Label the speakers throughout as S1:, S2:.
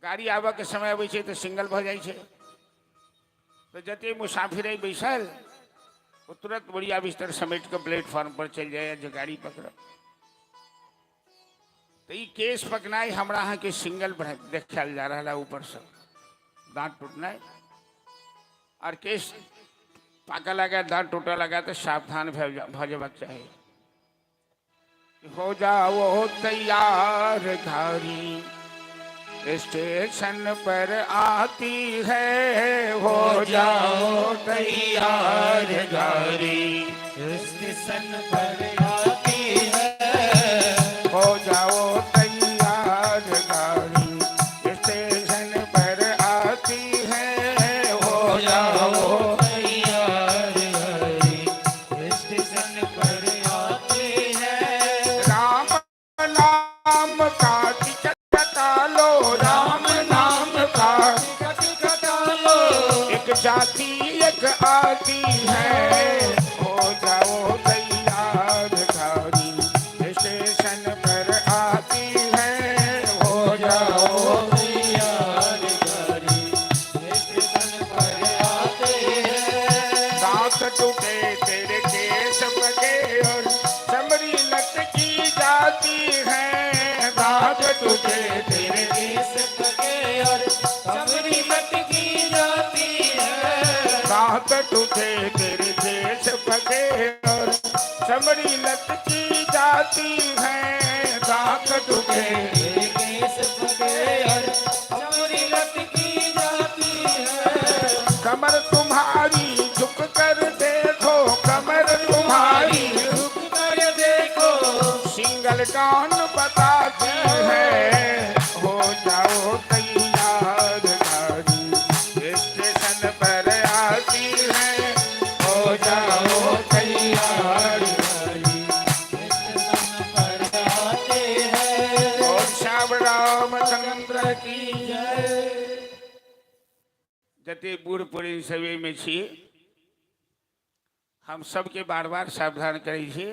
S1: गाड़ी आवा के समय अबै छै तो सिंगल भ जाइ छै। तो जते मुसाफिर बैसल वो तुरंत बढ़िया बिस्तर समेट के प्लेटफॉर्म पर चल जाए जो गाड़ी पकड़। तो ये केस पकनाई हमरा यहाँ के सिंगल देखल जा रहा है ऊपर से दांत टूटना है और केस पाका लगा दांत टूटा लगा तो सावधान भजबक चाहिए। हो जाओ तैयार घड़ी स्टेशन पर आती है, हो जाओ तैयार घड़ी
S2: स्टेशन पर आती है,
S1: हो जाओ तैयार गाड़ी स्टेशन पर आती है, हो जाओ
S2: तैयार गाड़ी स्टेशन पर आती है।
S1: राम नाम का टिकट कटा लो, राम नाम का
S2: टिकट कटा लो,
S1: एक जाति एक आती है, हो जाओ तैयार गाड़ी स्टेशन पर आती है, हो जाओ
S2: तैयार गाड़ी स्टेशन पर आती है।
S1: दांत टूटे तेरे केस पके और चमड़ी लटकी जाती है, दांत टूटे तेरे
S2: केस पके और चमड़ी लटकी जाती है,
S1: दांत टूटे तेरे केस पके और चमड़ी लटकी जाती है, दांत टूटे
S2: तेरे केस पके और चमड़ी लटकी जाती है।
S1: कमर तुम्हारी झुक कर देखो, कमर तुम्हारी
S2: रुक कर देखो,
S1: सिंगल टॉन बताती है, हो जाओ तैयार गाड़ी स्टेशन पर आती है, हो जाओ तैयार
S2: गाड़ी स्टेशन पर आती है।
S1: और श्याम रामचंद्र की जय। जते बूढ़ पुरी सभी में छी हम सबके बार बार सावधान करै छी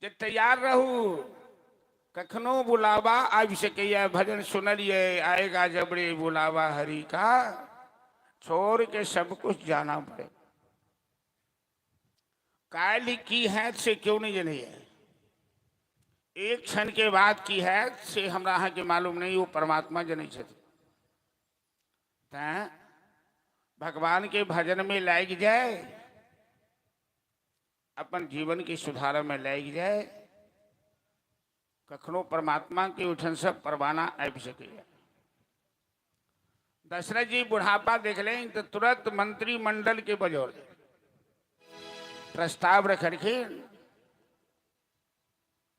S1: जे तैयार रहू, कखनो बुलावा आबि सकैया। भजन सुनलिए आएगा जब रे बुलावा हरि का, छोड़ के सब कुछ जाना पड़े। काल की है से क्यों नहीं जाने, एक क्षण के बाद की है से हमरा अहाँ के मालूम नहीं, वो परमात्मा जनै छथिन। भगवान के भजन में लाग जाए, अपन जीवन के सुधार में लाग जाए, कखनो परमात्मा के उठन से परवाना आबि सके। दशरथ जी बुढ़ापा देख लें तो तुरंत मंत्रिमंडल के बजौर प्रस्ताव रखिन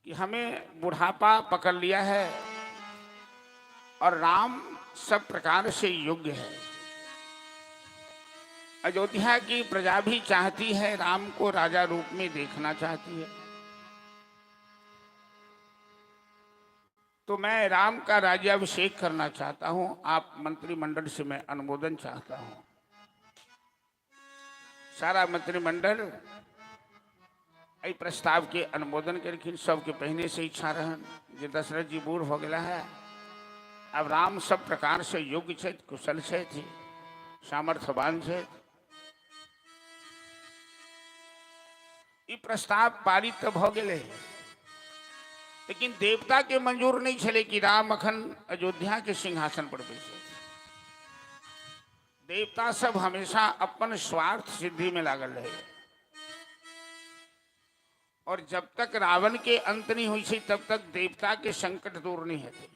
S1: कि हमें बुढ़ापा पकड़ लिया है और राम सब प्रकार से योग्य है। अयोध्या की प्रजा भी चाहती है, राम को राजा रूप में देखना चाहती है। तो मैं राम का राज्याभिषेक करना चाहता हूं, आप मंत्रिमंडल से मैं अनुमोदन चाहता हूं। सारा मंत्रिमंडल इस प्रस्ताव के अनुमोदन करके सबके पहले से इच्छा रहन जे दशरथ जी बूढ़ हो गया है, अब राम सब प्रकार से योग्य छे, कुशल छे, सामर्थ्यवान छे। ई प्रस्ताव पारित तो भ गेले, लेकिन देवता के मंजूर नहीं छले कि राम अखन अयोध्या के सिंहासन पर बैसे। देवता सब हमेशा अपन स्वार्थ सिद्धि में लागल रहे और जब तक रावण के अंत नहीं हुई थी तब तक देवता के संकट दूर नहीं होते।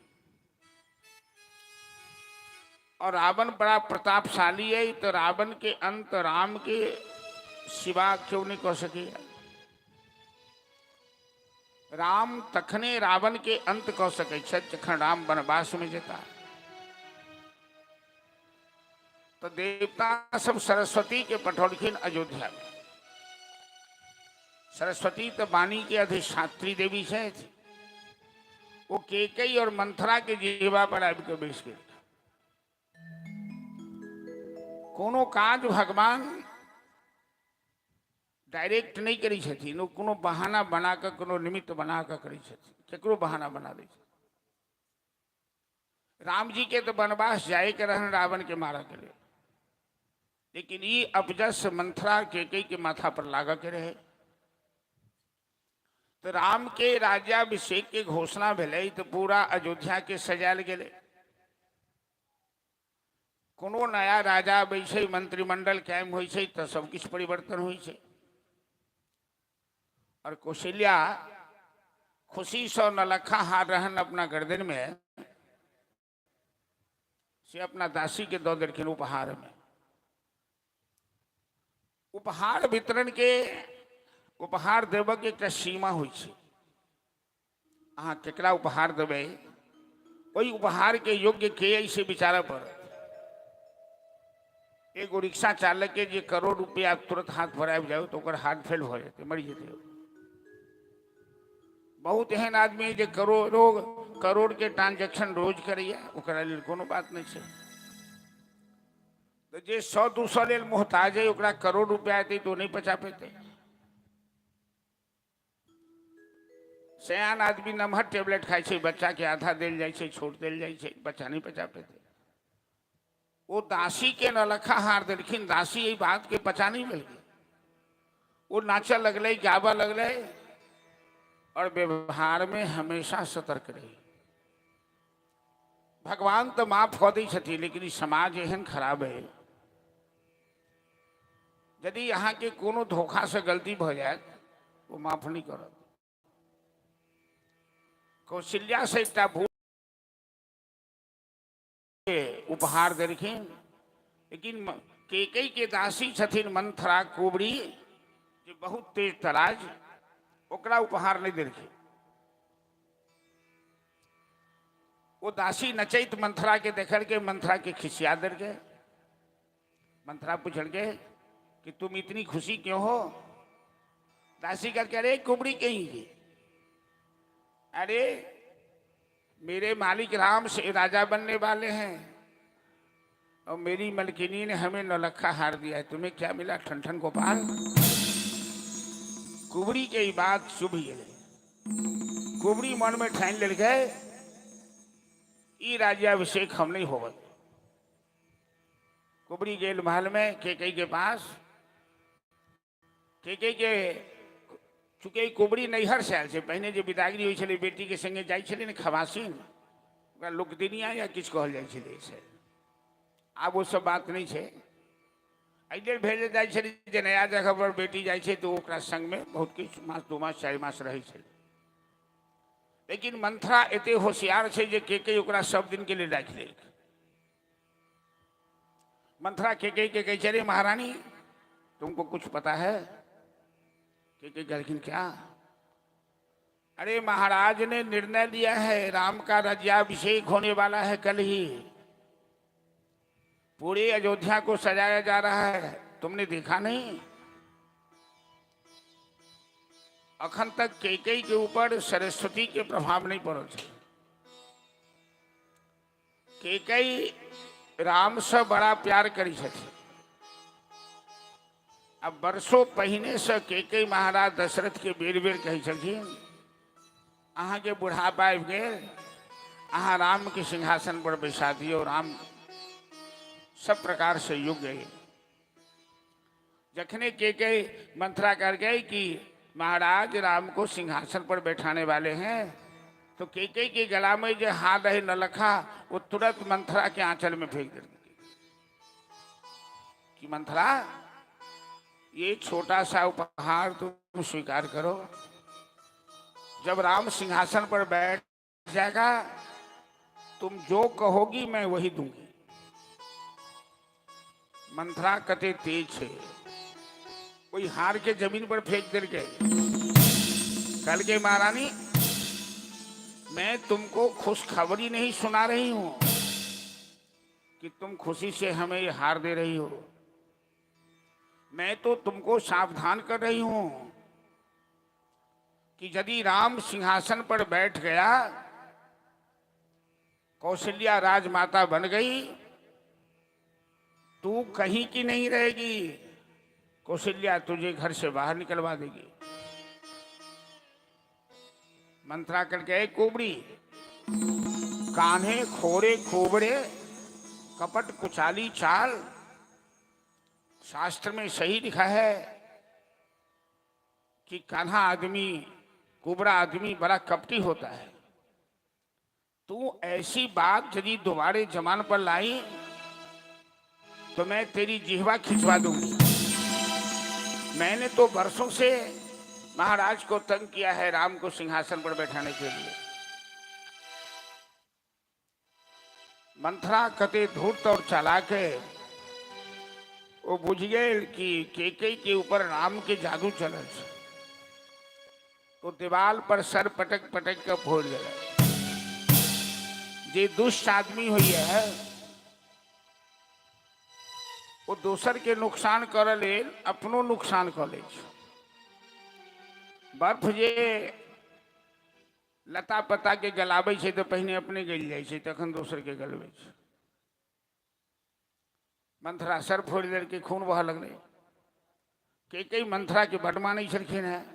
S1: और रावण बड़ा प्रतापशाली है, तो रावण के अंत राम के सिवा क्यों नहीं कह सके। राम तखने रावण के अंत कह सके जखन राम वनवास में जेता। तो देवता सब सरस्वती के पठौलखिन अयोध्या में। सरस्वती तो वाणी के अधिष्ठात्री देवी है, वो केकई और मंथरा के जीवा पर आबि के बैस गए। कोनो काज भगवान डायरेक्ट नहीं करी छथिन, वो कोनो बहाना बना के कोनो निमित्त बना के करी छथिन, केकरो बहाना बना दै छथिन। राम जी के तो वनवास जाए के रहन रावण के मारा के लिए, लेकिन ये अपजस मंथरा केकई के माथा पर लागा के रहे। तो राम के राज्याभिषेक के घोषणा भेले तो पूरा अयोध्या के सजायल गेले। कोनो नया राजा अबै छै, मंत्रिमंडल कायम होइ छै तो सब किछु परिवर्तन होइ छै। और कौशल्या खुशी से नलखा हार रहन अपना गर्दन में से अपना दासी के दो देलखिन उपहार में। उपहार वितरण के उपहार देव के एक सीमा होइ छै। अहाँ केकरा उपहार देबै ओहि उपहार के योग्य के ऐसे विचार पर। एगो रिक्शा चालक के जे करोड़ रुपया तुरंत हाथ पर आबि जाओ तो ओकर हार्ट फेल हो जाते, मर जाते। बहुत एहन आदमी जे करोड़ के ट्रांजेक्शन रोज करैया, ओकरा लेल कोनो बात नहीं छै। तो जे 100-200 लेल मोहताज है, ओकरा करोड़ रुपया आते तो नहीं पचा पेते। सयान आदमी नमहर टेबलेट खाई छै, बच्चा के आधा देल जाय छै, छोड़ देल जाय छै, बच्चा नहीं पचा पेते। वो दासी के नलखा हार देलखिन, दासी यही बात के पचा नहीं मिल गई। वो नाचा लगले, गावा लगले और व्यवहार में हमेशा सतर्क रही। भगवान तो माफ कऽ दै छथिन, लेकिन समाज एहन खराब है, यदि यहाँ के कोनो धोखा से गलती भ जाए वो माफ नहीं करत। कौशल्या से एकटा भूल उपहार देलखिन, लेकिन केकई के दासी छथिन मंथरा कुबरी, जे बहुत तेज तराज, ओकरा उपहार नहीं देलखिन। वो दासी नचैत मंथरा के देखल के मंथरा के खिसिया दे के। मंथरा पूछल के कि तुम इतनी खुशी क्यों हो? दासी करके अरे कुबरी कहीं की, अरे मेरे मालिक राम से राजा बनने वाले हैं और मेरी मलकिनी ने हमें नौलखा हार दिया है, तुम्हें क्या मिला ठन गोपाल? कुबरी के ही बात शुभ गए। कुबरी मन में ठान ले गए ई राज्याभिषेक हम नहीं होवत। कुबरी गेल महल में केकई के पास। केकई के चूंकि कुबरी नैहर से आयल से पहने जो विदागरी हुई छे बेटी के संगे जाई छे ने खवासीन, लोकदिनिया या किछु कहल जाय छे से। आब वो सब बात नहीं है। अइले भेजे जाय छे जे नया जगह पर बेटी जाय छे तो ओकरा संग में बहुत किछु मास 2 मास 4 मास रहे छे। लेकिन मंथरा एते होशियार छे जे केकई ओकरा सब दिन के लिए राख ले। मंथरा केकई के कहे छे रे महारानी तुमको कुछ पता है? केकई कहलखिन क्या? अरे महाराज ने निर्णय लिया है, राम का राज्याभिषेक होने वाला है कल ही। पूरे अयोध्या को सजाया जा रहा है, तुमने देखा नहीं? अखन तक केकई के ऊपर सरस्वती के प्रभाव नहीं पड़ो छे। केकई राम से बड़ा प्यार करी छथि। अब वर्षों पहिने से केकई महाराज दशरथ के बेर बेर कही छथिन अहाँ के बुढ़ापा आबि गेल, अहाँ राम के सिंहासन पर बैसा दियो, राम सब प्रकार से योग्य है। जखने केकई मंथरा कर गए कि महाराज राम को सिंहासन पर बैठाने वाले हैं, तो केकई के गला में जो हाथ रहे नलखा वो तुरंत मंथरा के आंचल में फेंक दे कि मंथरा ये छोटा सा उपहार तुम स्वीकार करो, जब राम सिंहासन पर बैठ जाएगा तुम जो कहोगी मैं वही दूंगी। मंथरा कते तेज है, कोई हार के जमीन पर फेंक दे के कल के महारानी मैं तुमको खुशखबरी नहीं सुना रही हूं कि तुम खुशी से हमें ये हार दे रही हो, मैं तो तुमको सावधान कर रही हूं कि यदि राम सिंहासन पर बैठ गया, कौशल्या राजमाता बन गई, तू कहीं की नहीं रहेगी, कौशल्या तुझे घर से बाहर निकलवा देगी। मंथरा करके कुबरी कान्हे खोरे खोबड़े कपट कुचाली चाल। शास्त्र में सही लिखा है कि कान्हा आदमी, कुबड़ा आदमी बड़ा कपटी होता है। तू ऐसी बात यदि दोबारे जमान पर लाई तो मैं तेरी जिह्वा खिंचवा दूंगी। मैंने तो वर्षों से महाराज को तंग किया है राम को सिंहासन पर बैठाने के लिए। मंथरा कते धूर्त और चालाक है। वो बुझ गए कि केकई के ऊपर राम के जादू चल, तो दीवाल पर सर पटक पटक कर फोड़ दिया। जे दुष्ट आदमी हुई है वो दूसर के नुकसान कर ले, अपनो नुकसान कर ले। बर्फ जे लता पता के गलाबै छै तो पहिने अपने गल जाइ छै, तखन दोसर के गलबै छै। मंथरा सर फोड़ देल के खून बह लगले। कई मंथरा के बड मानै छलखिन है।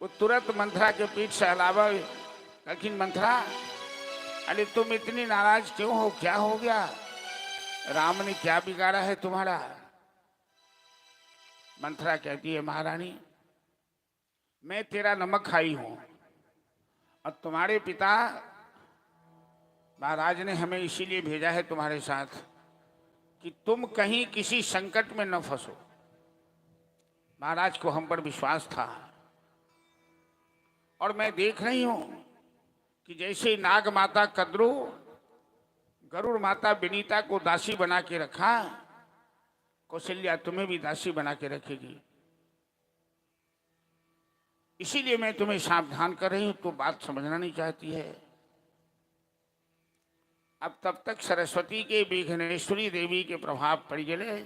S1: वो तुरंत मंथरा के पीठ से हलावा, कहलखिन मंथरा अरे तुम इतनी नाराज क्यों हो, क्या हो गया? राम ने क्या बिगाड़ा है तुम्हारा? मंथरा कहती है महारानी मैं तेरा नमक खाई हूं और तुम्हारे पिता महाराज ने हमें इसीलिए भेजा है तुम्हारे साथ कि तुम कहीं किसी संकट में न फंसो। महाराज को हम पर विश्वास था और मैं देख रही हूं कि जैसे नाग माता कद्रू गरुड़ माता विनीता को दासी बना के रखा, कौशल्या तुम्हें भी दासी बना के रखेगी। इसीलिए मैं तुम्हें सावधान कर रही हूं, तो बात समझना नहीं चाहती है। अब तब तक सरस्वती के विघ्नेश्वरी देवी के प्रभाव पड़ गए।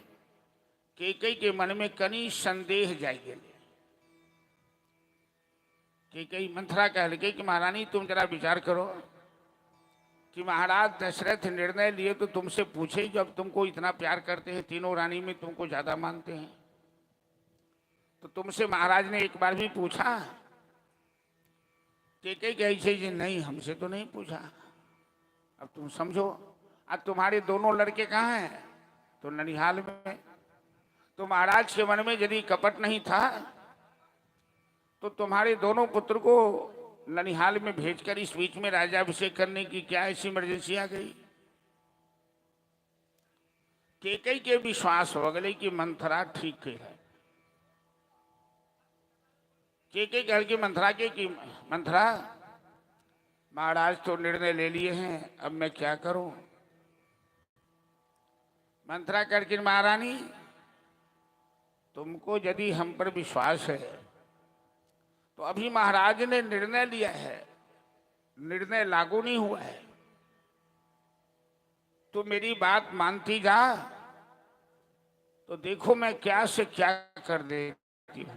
S1: केकई के मन में कनी संदेह जाग गए। केकई मंथरा कह लगे कि महारानी तुम जरा विचार करो कि महाराज दशरथ निर्णय लिए तो तुमसे पूछे, जब तुमको इतना प्यार करते हैं, तीनों रानी में तुमको ज्यादा मानते हैं, तो तुमसे महाराज ने एक बार भी पूछा? केकई कही छे जी नहीं, हमसे तो नहीं पूछा। अब तुम समझो, आज तुम्हारे दोनों लड़के कहाँ हैं? तो ननिहाल में। तो महाराज के मन में यदि कपट नहीं था तो तुम्हारे दोनों पुत्र को ननिहाल में भेजकर इस बीच में राज्याभिषेक करने की क्या ऐसी इमरजेंसी आ गई? केकई के विश्वास हो गए कि मंथरा ठीक कह है। केकई कह के मंथरा के कि मंथरा महाराज तो निर्णय ले लिए हैं, अब मैं क्या करूं? मंथरा करके महारानी तुमको यदि हम पर विश्वास है तो अभी महाराज ने निर्णय लिया है, निर्णय लागू नहीं हुआ है, तो मेरी बात मानती जा तो देखो मैं क्या से क्या कर देती हूं।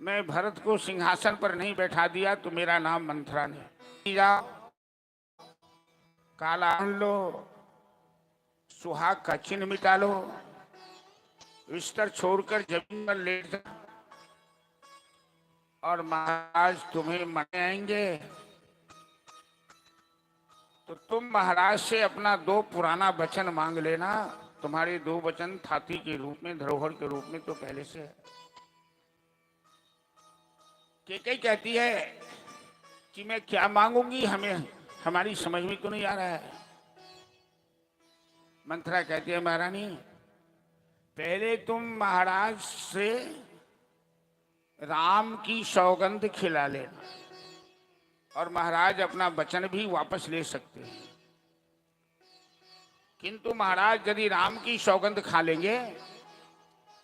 S1: मैं भरत को सिंहासन पर नहीं बैठा दिया तो मेरा नाम मंथरा नहीं। जाओ काला आन लो, सुहाग का चिन्ह मिटा लो, बिस्तर छोड़कर जमीन पर लेट जाओ और महाराज तुम्हें मनाने आएंगे तो तुम महाराज से अपना 2 पुराना वचन मांग लेना। तुम्हारे 2 वचन थाती के रूप में, धरोहर के रूप में तो पहले से है। केकई कहती है कि मैं क्या मांगूंगी, हमारी समझ में तो नहीं आ रहा है। मंथरा कहती है महारानी पहले तुम महाराज से राम की सौगंध खिला लेना और महाराज अपना वचन भी वापस ले सकते हैं, किंतु महाराज यदि राम की सौगंध खा लेंगे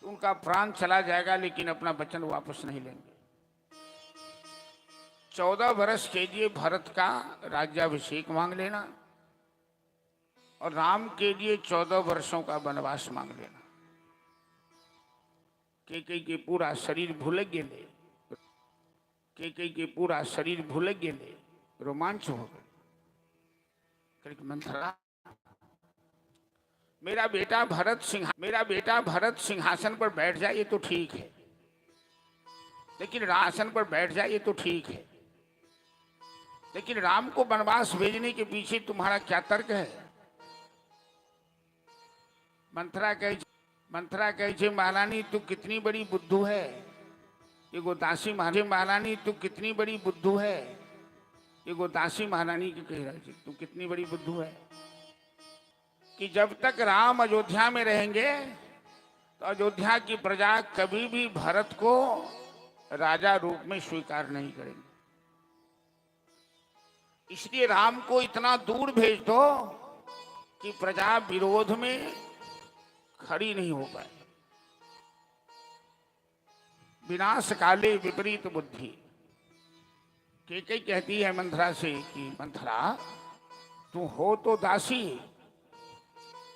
S1: तो उनका प्राण चला जाएगा, लेकिन अपना वचन वापस नहीं लेंगे। 14 वर्ष के लिए भरत का राज्याभिषेक मांग लेना और राम के लिए 14 वर्षों का वनवास मांग लेना। केकई के पूरा शरीर भूल गेले, केकई के पूरा शरीर भूल गेले, रोमांच हो गए। मंथरा मेरा बेटा भरत सिंहासन पर बैठ जाए तो ठीक है, लेकिन रासन पर बैठ जाए तो ठीक है, लेकिन राम को वनवास भेजने के पीछे तुम्हारा क्या तर्क है? मंथरा कहे छे महारानी तू कितनी बड़ी बुद्धू है। एगो दासी महारानी तू कितनी बड़ी बुद्धू है। एगो दासी महारानी के कह रही तू कितनी बड़ी बुद्धू है कि जब तक राम अयोध्या में रहेंगे तो अयोध्या की प्रजा कभी भी भरत को राजा रूप में स्वीकार नहीं करेंगे। इसलिए राम को इतना दूर भेज दो कि प्रजा विरोध में खड़ी नहीं हो पाए। विनाश काले विपरीत बुद्धि। केकई कहती है मंथरा से कि मंथरा तू हो तो दासी,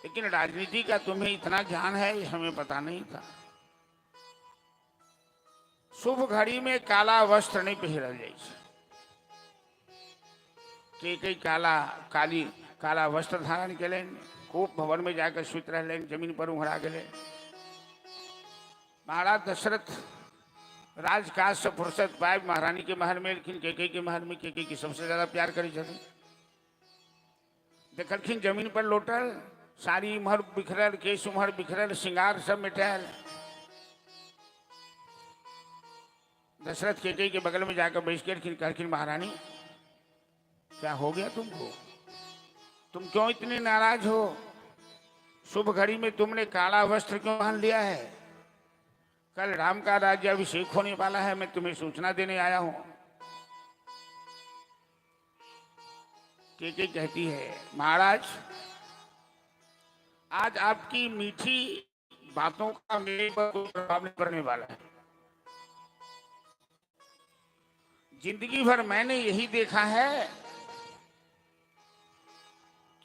S1: लेकिन राजनीति का तुम्हें इतना ज्ञान है ये हमें पता नहीं था। शुभ घड़ी में काला वस्त्र नहीं पहनल जाए। केकई काला वस्त्र धारण के खूब भवन में जाकर सुत रह जमीन पर उघड़ा गए। महाराज दशरथ राजकाज से फुर्सत पाए महारानी के महल में, लेकिन केकई के महल में केकई की सबसे ज्यादा प्यार करी जाती। देखलखिन जमीन पर लोटल, साड़ी उमर बिखरल, केस उमर बिखरल, श्रृंगार सब मिटाल। दशरथ केकई के बगल में जाकर बैठ के कहलखिन महारानी क्या हो गया तुमको? तुम क्यों इतने नाराज हो? शुभ घड़ी में तुमने काला वस्त्र क्यों पहन लिया है? कल राम का राज्याभिषेक होने वाला है, मैं तुम्हें सूचना देने आया हूं। केकई कहती है महाराज आज आपकी मीठी बातों का मेरे पर कोई प्रभाव नहीं पड़ने वाला है। जिंदगी भर मैंने यही देखा है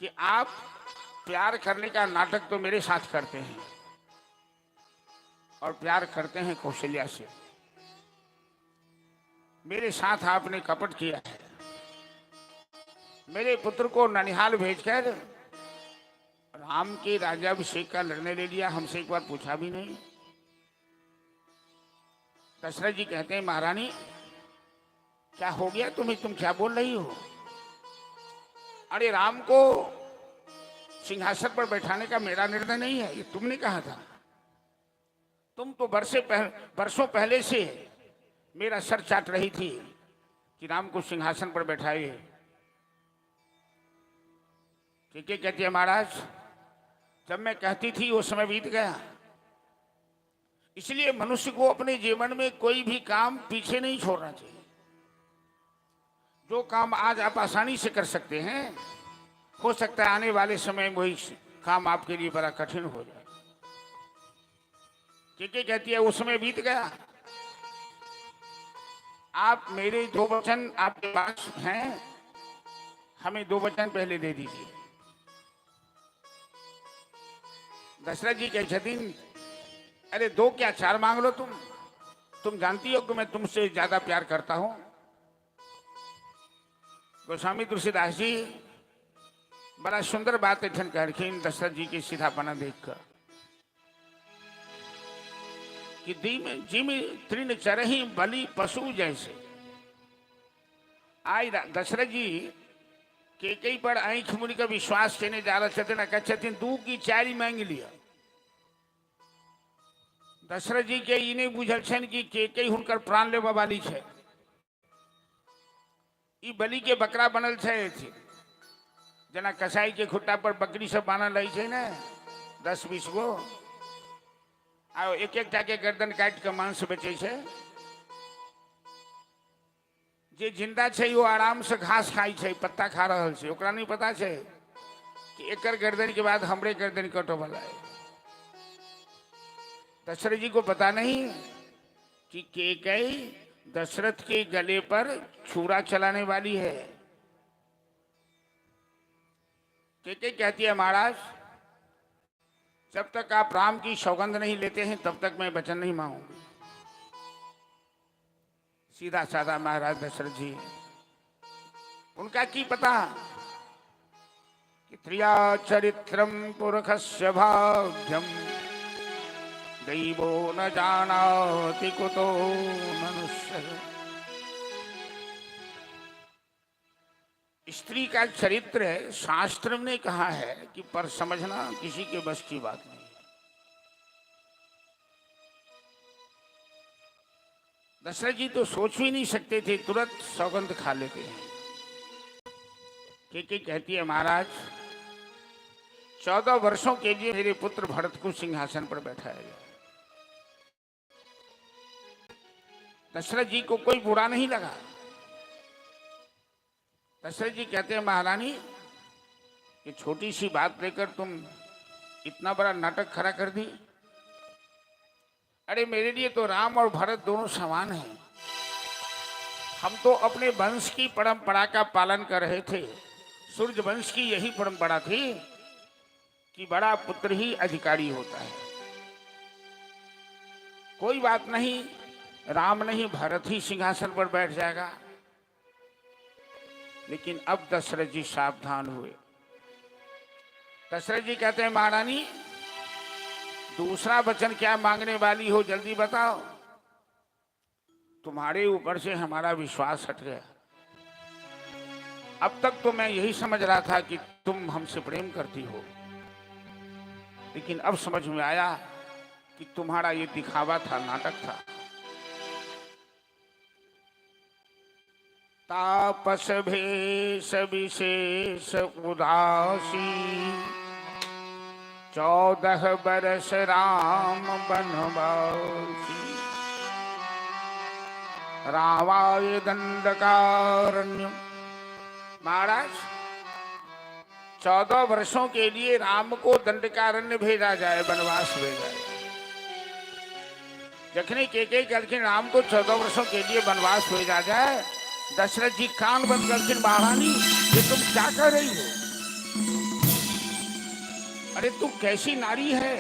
S1: कि आप प्यार करने का नाटक तो मेरे साथ करते हैं और प्यार करते हैं कौशल्या से। मेरे साथ आपने कपट किया है। मेरे पुत्र को ननिहाल भेजकर राम के राज्याभिषेक का निर्णय ले लिया, हमसे एक बार पूछा भी नहीं। दशरथ जी कहते हैं महारानी क्या हो गया तुम्हें? तुम क्या बोल रही हो? अरे राम को सिंहासन पर बैठाने का मेरा निर्णय नहीं है, ये तुमने कहा था। तुम तो वर्षों पहले से मेरा सर चाट रही थी कि राम को सिंहासन पर बैठाइए। ठीक है कहती है महाराज जब मैं कहती थी वो समय बीत गया। इसलिए मनुष्य को अपने जीवन में कोई भी काम पीछे नहीं छोड़ना चाहिए। जो काम आज आप आसानी से कर सकते हैं हो सकता है आने वाले समय में वही काम आपके लिए बड़ा कठिन हो जाए। केकई कहती है वो समय बीत गया। आप मेरे 2 वचन आपके पास हैं, हमें 2 वचन पहले दे दीजिए। दशरथ जी कहते अरे 2 क्या 4 मांग लो तुम जानती हो कि मैं तुमसे ज्यादा प्यार करता हूं। गोस्वामी तुलसीदास जी बड़ा सुंदर बात ऐठन कहलखिन दशरथ जी के सीधापना देखकर कि जिम तृण चरही बलि पशु जैसे। आई दशरथ जी केकई पर आंख मुनि का विश्वास देने जा रहे थे, कहते 2 की 4 मांग लिया। दशरथ जी के इन्हें बुझल छन कि केकई हुनकर प्राण लेवा वाली है। ई बलि के बकरा बनल छे जना कसाई के खुट्टा पर बकरी सब बांधल रही है ना 10-20 गो आ एक के गर्दन काट के मांस बेचे छे। जे जिंदा छे वो आराम से घास खाई छे, पत्ता खा रहल छे। ओकरा नहीं पता छे कि एकर गर्दन के बाद हमरे गर्दन कटो वाला है। दशरथ जी को पता नहीं कि केकई दशरथ के गले पर छुरा चलाने वाली है। केकई कहती है महाराज जब तक आप राम की सौगंध नहीं लेते हैं तब तक मैं वचन नहीं मांगूंगी। सीधा साधा महाराज दशरथ जी, उनका की पता कि त्रिया चरित्रम पुरुषस्य भाग्यम दैवो न जानाति कुतो मनुष्य। स्त्री का चरित्र शास्त्र ने कहा है कि पर समझना किसी के बस की बात नहीं। दशरथ जी तो सोच भी नहीं सकते थे, तुरंत सौगंध खा लेते हैं। के कहती है महाराज 14 वर्षों के लिए मेरे पुत्र भरत को सिंहासन पर बैठाया गया। दशरथ जी को कोई बुरा नहीं लगा। दशरथ जी कहते हैं महारानी ये छोटी सी बात लेकर तुम इतना बड़ा नाटक खड़ा कर दी। अरे मेरे लिए तो राम और भरत दोनों समान हैं। हम तो अपने वंश की परंपरा का पालन कर रहे थे। सूर्य वंश की यही परंपरा थी कि बड़ा पुत्र ही अधिकारी होता है। कोई बात नहीं, राम नहीं भरत ही सिंहासन पर बैठ जाएगा। लेकिन अब दशरथ जी सावधान हुए। दशरथ जी कहते हैं महारानी दूसरा वचन क्या मांगने वाली हो, जल्दी बताओ। तुम्हारे ऊपर से हमारा विश्वास हट गया। अब तक तो मैं यही समझ रहा था कि तुम हमसे प्रेम करती हो, लेकिन अब समझ में आया कि तुम्हारा ये दिखावा था, नाटक था। तापस भेष विशेष उदासी 14 बरस राम बनवासी। रावाय दंडकारण्य। महाराज 14 वर्षों के लिए राम को दंडकारण्य भेजा जाए, वनवास भेजा जाए। जखनी के करके राम को 14 वर्षों के लिए वनवास भेजा जाए। दशरथ जी कान बंद करके महारानी ये तुम क्या कर रही हो? अरे तू कैसी नारी है?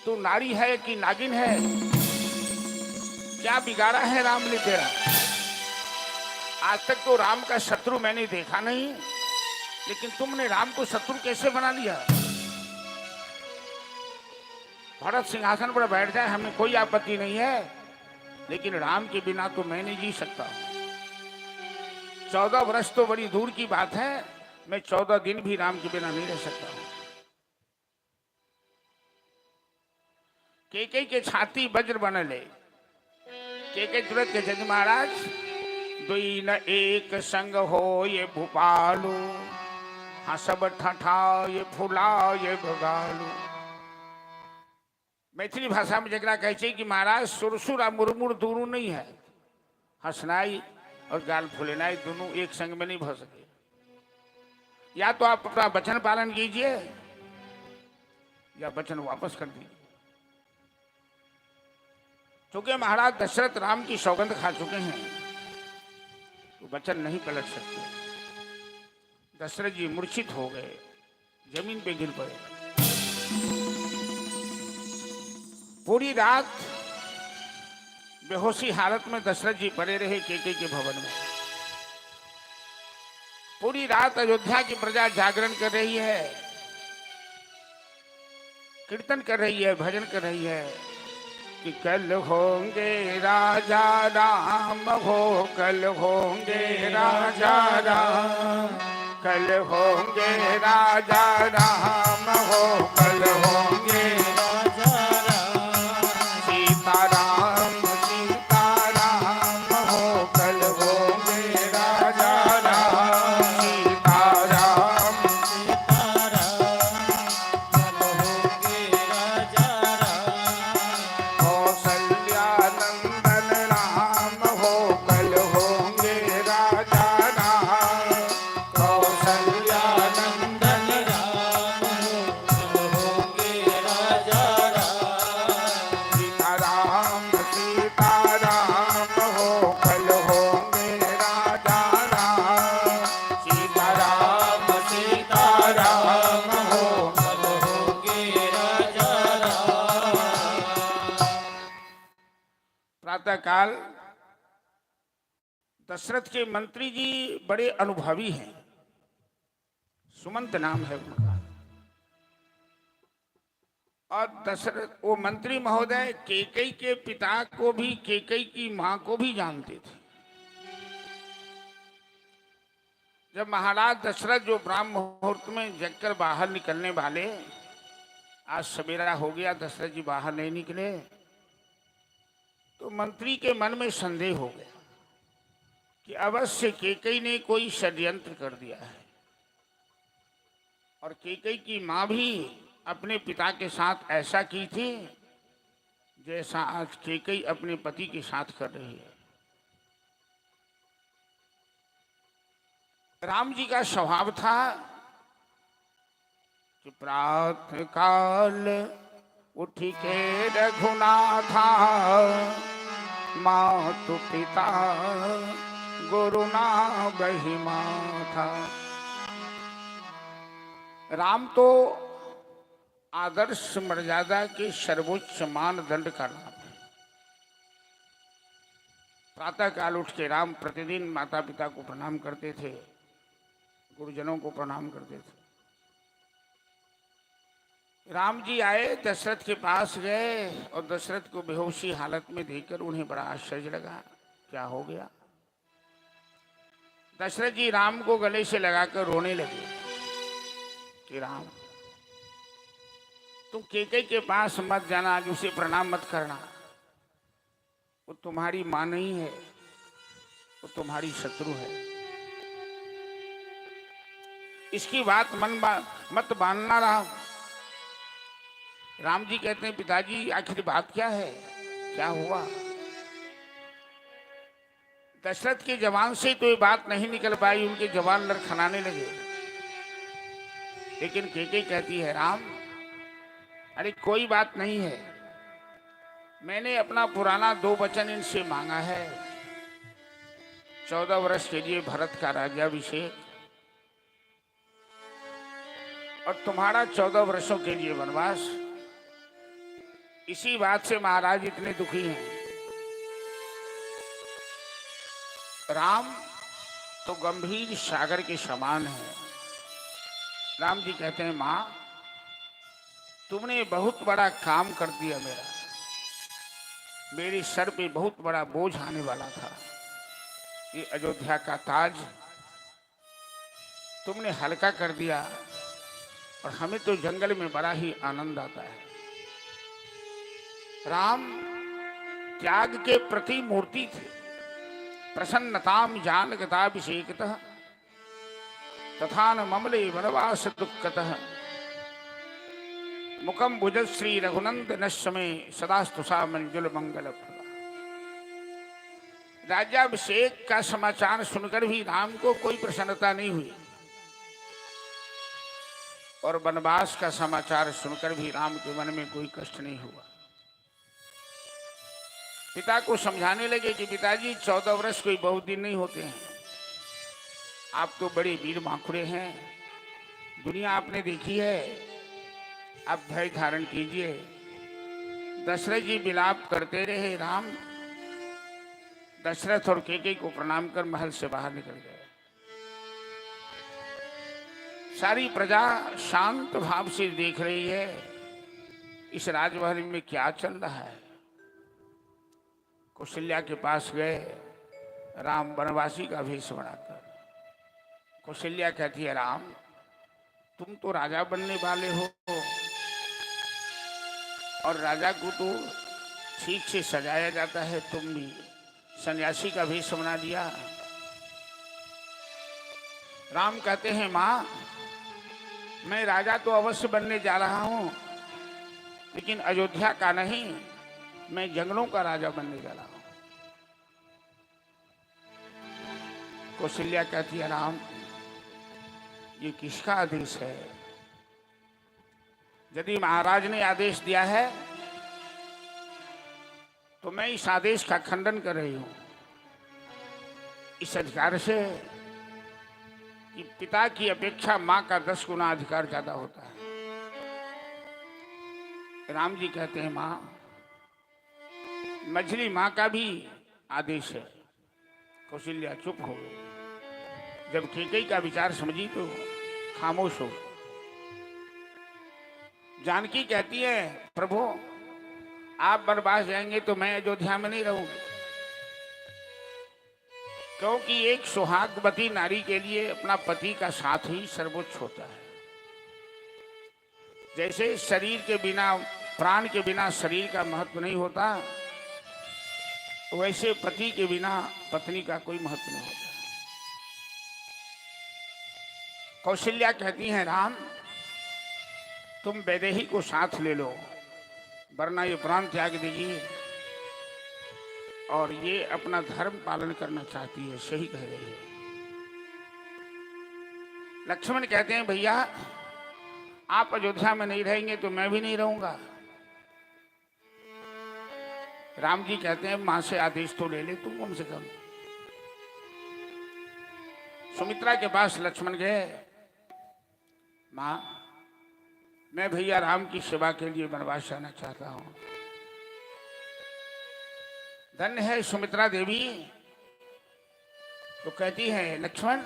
S1: तू नारी है कि नागिन है? क्या बिगाड़ा है राम ने तेरा? आज तक तो राम का शत्रु मैंने देखा नहीं, लेकिन तुमने राम को शत्रु कैसे बना लिया? भरत सिंहासन पर बैठ जाए हमें कोई आपत्ति नहीं है, लेकिन राम के बिना तो मैं नहीं जी सकता। 14 वर्ष तो बड़ी दूर की बात है, मैं 14 दिन भी राम के बिना नहीं रह सकता। केकई के छाती वज्र बनले। केकई तुरंत के जज महाराज दुई न एक संग हो ये भूपालू। हाँ सब ठठा ये फुला ये भगालू। मैथिली भाषा में जगरा कहते कि महाराज सुरसुर और मुरमुर दोनों नहीं है। हंसनाई और गाल फुलेनाई दोनों एक संग में नहीं भ सके। या तो आप अपना वचन पालन कीजिए या वचन वापस कर दीजिए। क्योंकि महाराज दशरथ राम की सौगंध खा चुके हैं, तो वचन नहीं पलट सकते। दशरथ जी मूर्छित हो गए, जमीन पे गिर पड़े। पूरी रात बेहोशी हालत में दशरथ जी पड़े रहे केकई के भवन में। पूरी रात अयोध्या की प्रजा जागरण कर रही है, कीर्तन कर रही है, भजन कर रही है कि कल होंगे राजा राम हो, कल होंगे राजा राम, कल होंगे राजा राम हो, कल होंगे
S2: राजा राम।
S1: सीताराम सीताराम हो, कल होंगे राजा राम, सीताराम
S2: सीताराम कल होंगे राजा राम।
S1: कौसल्या नंदन राम हो, कल होंगे राजा राम, कौसल्या
S2: नंदन राम कल होंगे राजा राम।
S1: सीताराम सीताराम हो, कल होंगे राजा राम, सीताराम सीताराम हो।
S2: कल होंगे राजा राम।
S1: प्रातः काल दशरथ के मंत्री जी बड़े अनुभवी हैं, सुमंत नाम है उनका। और दशरथ वो मंत्री महोदय केकई के पिता को भी, केकई की मां को भी जानते थे। जब महाराज दशरथ जो ब्राह्म मुहूर्त में जगकर बाहर निकलने वाले, आज सवेरा हो गया, दशरथ जी बाहर नहीं निकले, तो मंत्री के मन में संदेह हो गया कि अवश्य कैकेयी ने कोई षड्यंत्र कर दिया है। और कैकेयी की मां भी अपने पिता के साथ ऐसा की थी जैसा आज कैकेयी अपने पति के साथ कर रही है। राम जी का स्वभाव था कि प्रातः काल उठ के रघुनाथा, मातु पिता गुरु ना बही माथा। राम तो आदर्श मर्यादा के सर्वोच्च मानदंड का नाम है। प्रातः काल उठ के राम प्रतिदिन माता पिता को प्रणाम करते थे, गुरुजनों को प्रणाम करते थे। राम जी आए, दशरथ के पास गए और दशरथ को बेहोशी हालत में देखकर उन्हें बड़ा आश्चर्य लगा, क्या हो गया। दशरथ जी राम को गले से लगाकर रोने लगे कि राम, तुम कैकेयी के पास मत जाना, आज उसे प्रणाम मत करना। वो तुम्हारी मां नहीं है, वो तुम्हारी शत्रु है। इसकी बात मत मानना राम। राम जी कहते हैं, पिताजी आखिर बात क्या है, क्या हुआ। दशरथ के जवान से तो ये बात नहीं निकल पाई, उनके जवान लड़खड़ाने लगे। लेकिन कैकेयी कहती है, राम अरे कोई बात नहीं है, मैंने अपना पुराना 2 वचन इनसे मांगा है, 14 वर्ष के लिए भरत का राज्याभिषेक और तुम्हारा 14 वर्षों के लिए वनवास। इसी बात से महाराज इतने दुखी हैं। राम तो गंभीर सागर के समान है। राम जी कहते हैं, मां तुमने बहुत बड़ा काम कर दिया, मेरे सर पे बहुत बड़ा बोझ आने वाला था। ये अयोध्या का ताज तुमने हल्का कर दिया और हमें तो जंगल में बड़ा ही आनंद आता है। राम त्याग के प्रति मूर्ति थे। प्रसन्नताम जानगताभिषेकतः तथा न ममले वनवास दुःखतः मुखम भुजश्री रघुनंदनस्य में सदास्तुषा मंजुल मंगल। राज्याभिषेक का समाचार सुनकर भी राम को कोई प्रसन्नता नहीं हुई और वनवास का समाचार सुनकर भी राम के मन में कोई कष्ट नहीं हुआ। पिता को समझाने लगे कि पिताजी 14 वर्ष कोई बहुत दिन नहीं होते हैं, आप तो बड़े वीर माखुड़े हैं, दुनिया आपने देखी है, आप धैर्य धारण कीजिए। दशरथ जी विलाप करते रहे। राम दशरथ और कैकेयी को प्रणाम कर महल से बाहर निकल गए। सारी प्रजा शांत भाव से देख रही है इस राजमहल में क्या चल रहा है। कौशल्या के पास गए राम वनवासी का भेष बनाकर। कौशल्या कहती है, राम तुम तो राजा बनने वाले हो और राजा को तो ठीक से सजाया जाता है, तुम भी सन्यासी का भेष बना दिया। राम कहते हैं, मां मैं राजा तो अवश्य बनने जा रहा हूं, लेकिन अयोध्या का नहीं, मैं जंगलों का राजा बनने जा रहा हूं। कौशल्या कहती है, राम ये किसका आदेश है। यदि महाराज ने आदेश दिया है तो मैं इस आदेश का खंडन कर रही हूं, इस अधिकार से कि पिता की अपेक्षा मां का 10 गुना अधिकार ज्यादा होता है। राम जी कहते हैं, मां मझली मां का भी आदेश है। कौशल्या चुप हो गई। जब कैकेयी का विचार समझी तो खामोश हो। जानकी कहती है, प्रभु आप वनवास जाएंगे तो मैं अयोध्या में नहीं रहूंगी। क्योंकि एक सुहागवती नारी के लिए अपना पति का साथ ही सर्वोच्च होता है। जैसे शरीर के बिना, प्राण के बिना शरीर का महत्व नहीं होता, वैसे पति के बिना पत्नी का कोई महत्व नहीं होता। कौशल्या कहती हैं, राम तुम वैदेही को साथ ले लो, वरना ये प्राण त्याग देगी और ये अपना धर्म पालन करना चाहती है। सही कह रही है। लक्ष्मण कहते हैं, भैया आप अयोध्या में नहीं रहेंगे तो मैं भी नहीं रहूंगा। राम जी कहते हैं, मां से आदेश तो ले ले तुम कम से कम। सुमित्रा के पास लक्ष्मण गए, मां मैं भैया राम की सेवा के लिए वनवास जाना चाहता हूं। धन्य है सुमित्रा देवी। तो कहती है, लक्ष्मण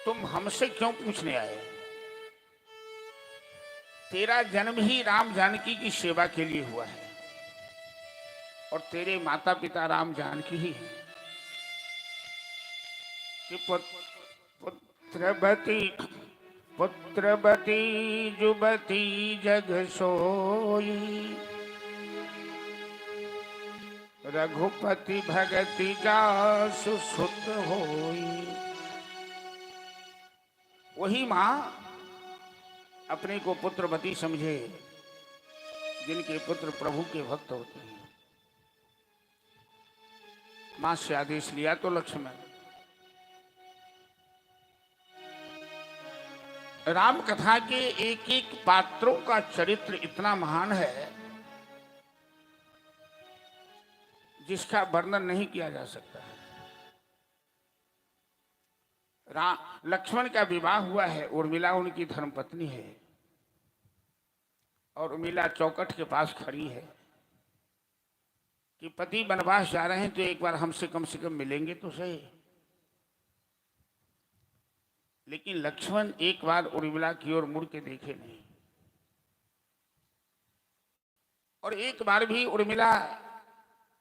S1: तुम हमसे क्यों पूछने आए? तेरा जन्म ही राम जानकी की सेवा के लिए हुआ है और तेरे माता पिता राम जानकी ही है। कि पुत्रवती जुबती जग सोई, रघुपति भगति जासु सुत होई। वही मां अपने को पुत्रवती समझे जिनके पुत्र प्रभु के भक्त होते हैं। मां से आदेश लिया तो लक्ष्मण। राम कथा के एक एक पात्रों का चरित्र इतना महान है जिसका वर्णन नहीं किया जा सकता। लक्ष्मण का विवाह हुआ है, उर्मिला उनकी धर्मपत्नी है और उर्मिला चौखट के पास खड़ी है कि पति वनवास जा रहे हैं तो एक बार हमसे कम से कम मिलेंगे तो सही। लेकिन लक्ष्मण एक बार उर्मिला की ओर मुड़ के देखे नहीं और एक बार भी उर्मिला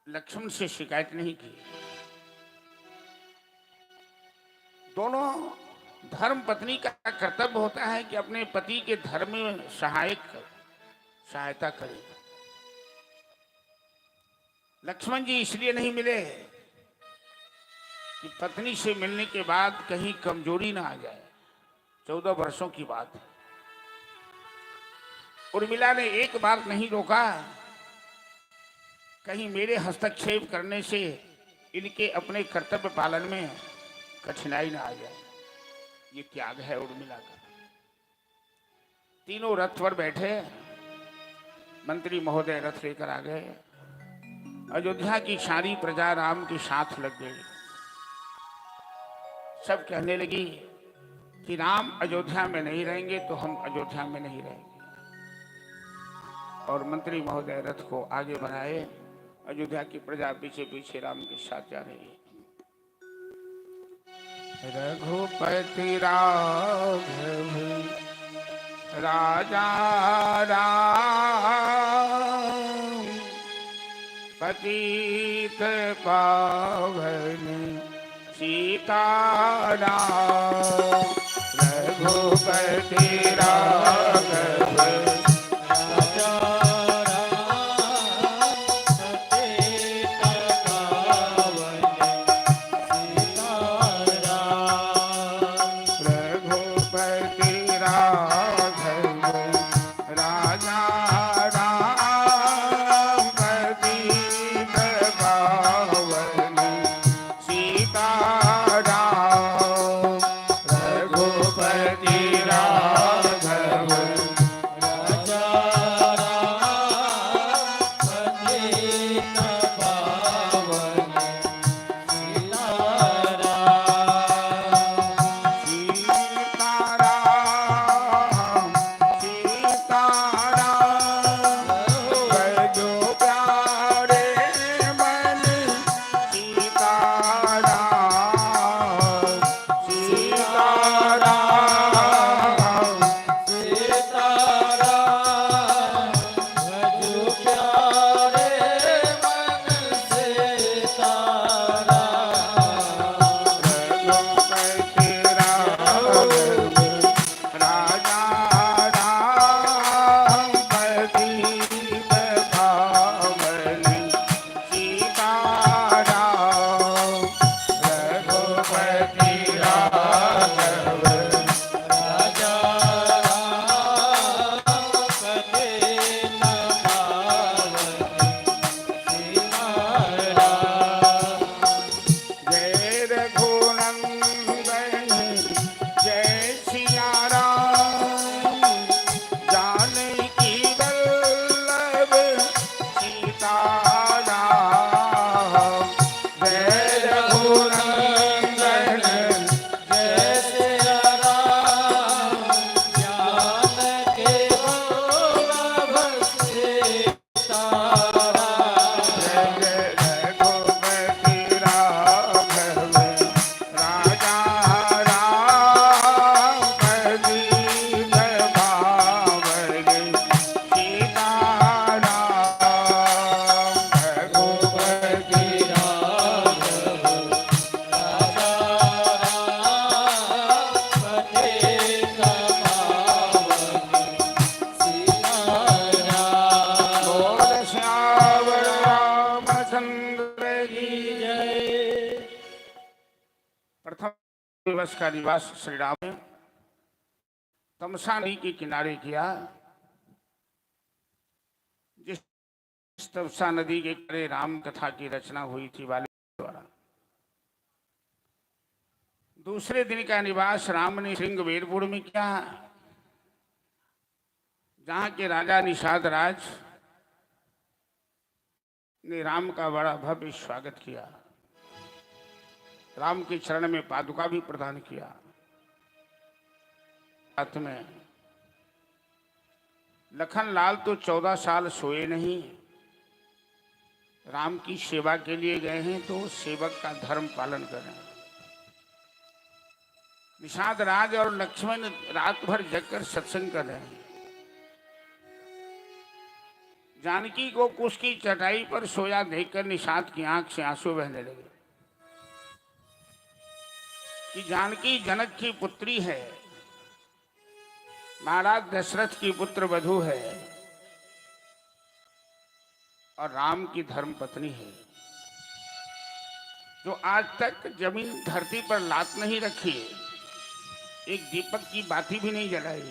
S1: लक्ष्मण से शिकायत नहीं की। दोनों धर्म पत्नी का कर्तव्य होता है कि अपने पति के धर्म में सहायता करें। लक्ष्मण जी इसलिए नहीं मिले कि पत्नी से मिलने के बाद कहीं कमजोरी ना आ जाए। 14 वर्षों की बात है। उर्मिला ने एक बार नहीं रोका, कहीं मेरे हस्तक्षेप करने से इनके अपने कर्तव्य पालन में कठिनाई ना आ जाए। ये त्याग है उर्मिला का। तीनों रथ पर बैठे, मंत्री महोदय रथ लेकर आ गए। अयोध्या की सारी प्रजा राम के साथ लग गई। सब कहने लगी कि राम अयोध्या में नहीं रहेंगे तो हम अयोध्या में नहीं रहेंगे। और मंत्री महोदय रथ को आगे बढ़ाए। अयोध्या की प्रजा पीछे पीछे राम के साथ जा रही है। रघुपति राघव राजा राम, पतित पावन सीताराम। रघुपति राघव
S2: राजा राम, पतित पावन सीताराम।
S1: रघुपति राघव राजा राम, पतित पावन सीताराम। रघुपति राघव दिवस का निवास श्री राम ने तमसा नदी के किनारे किया। जिस तमसा नदी के किनारे राम कथा की रचना हुई थी वाल्मीकि द्वारा। दूसरे दिन का निवास राम ने श्रृंगवेरपुर में किया, जहां के राजा निषाद राज ने राम का बड़ा भव्य स्वागत किया। राम के चरण में पादुका भी प्रदान किया। साथ में लखनलाल तो 14 साल सोए नहीं, राम की सेवा के लिए गए हैं तो सेवक का धर्म पालन करें। निषाद राज और लक्ष्मण रात भर जगकर सत्संग कर रहे हैं। जानकी को कुश की चटाई पर सोया देखकर निषाद की आंख से आंसू बहने लगे कि जानकी जनक की पुत्री है, महाराज दशरथ की पुत्र वधू है और राम की धर्म पत्नी है, जो आज तक जमीन धरती पर लात नहीं रखी, एक दीपक की बाती भी नहीं जलाई,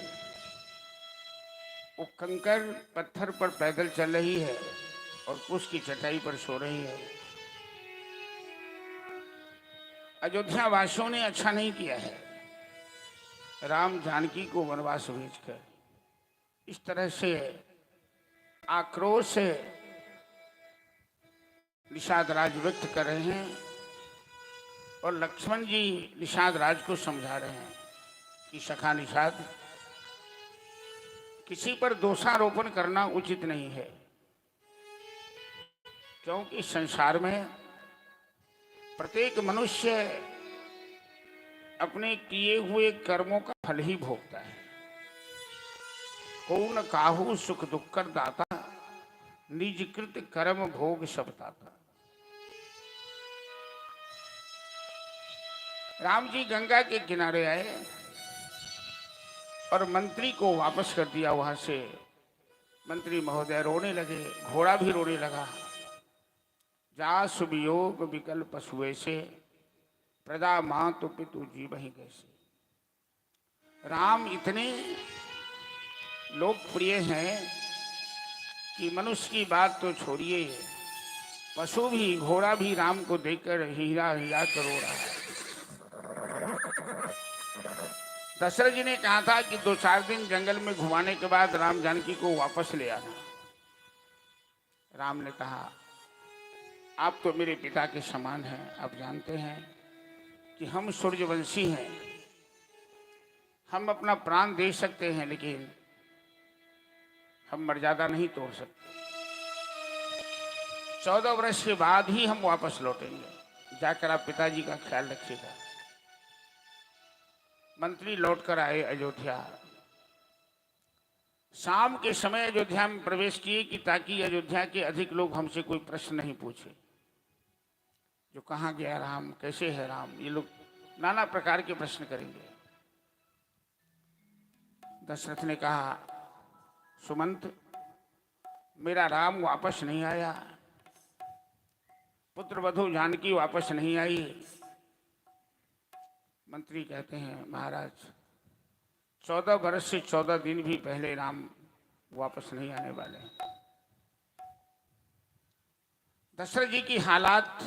S1: वो कंकर पत्थर पर पैदल चल रही है और कुश की चटाई पर सो रही है। अयोध्या वासियों ने अच्छा नहीं किया है, राम जानकी को वनवास भेजकर इस तरह से आक्रोश से निषाद राज व्यक्त कर रहे हैं। और लक्ष्मण जी निषाद राज को समझा रहे हैं कि सखा निषाद, किसी पर दोषारोपण करना उचित नहीं है, क्योंकि संसार में प्रत्येक मनुष्य अपने किए हुए कर्मों का फल ही भोगता है। कौन काहू सुख दुख कर दाता, निज कृत कर्म भोग सब ताता। राम जी गंगा के किनारे आए और मंत्री को वापस कर दिया वहां से। मंत्री महोदय रोने लगे, घोड़ा भी रोने लगा। जा सुवियोग विकल पशुए से, प्रजा मां तो पितु जीव ही कैसे। राम इतने लोकप्रिय हैं कि मनुष्य की बात तो छोड़िए, पशु भी, घोड़ा भी राम को देखकर हीरा हीरा करो रहा है। दशरथ जी ने कहा था कि 2-4 दिन जंगल में घुमाने के बाद राम जानकी को वापस ले आना। राम ने कहा, आप तो मेरे पिता के समान हैं, आप जानते हैं कि हम सूर्यवंशी हैं, हम अपना प्राण दे सकते हैं, लेकिन हम मर्यादा नहीं तोड़ सकते। 14 वर्ष के बाद ही हम वापस लौटेंगे, जाकर आप पिताजी का ख्याल रखिएगा। मंत्री लौटकर आए अयोध्या। शाम के समय अयोध्या में प्रवेश किए कि ताकि अयोध्या के अधिक लोग हमसे कोई प्रश्न नहीं पूछे, जो कहाँ गया राम, कैसे है राम, ये लोग नाना प्रकार के प्रश्न करेंगे। दशरथ ने कहा, सुमंत, मेरा राम वापस नहीं आया, पुत्र वधू जानकी वापस नहीं आई। मंत्री कहते हैं, महाराज 14 वर्ष से 14 दिन भी पहले राम वापस नहीं आने वाले। दशरथ जी की हालात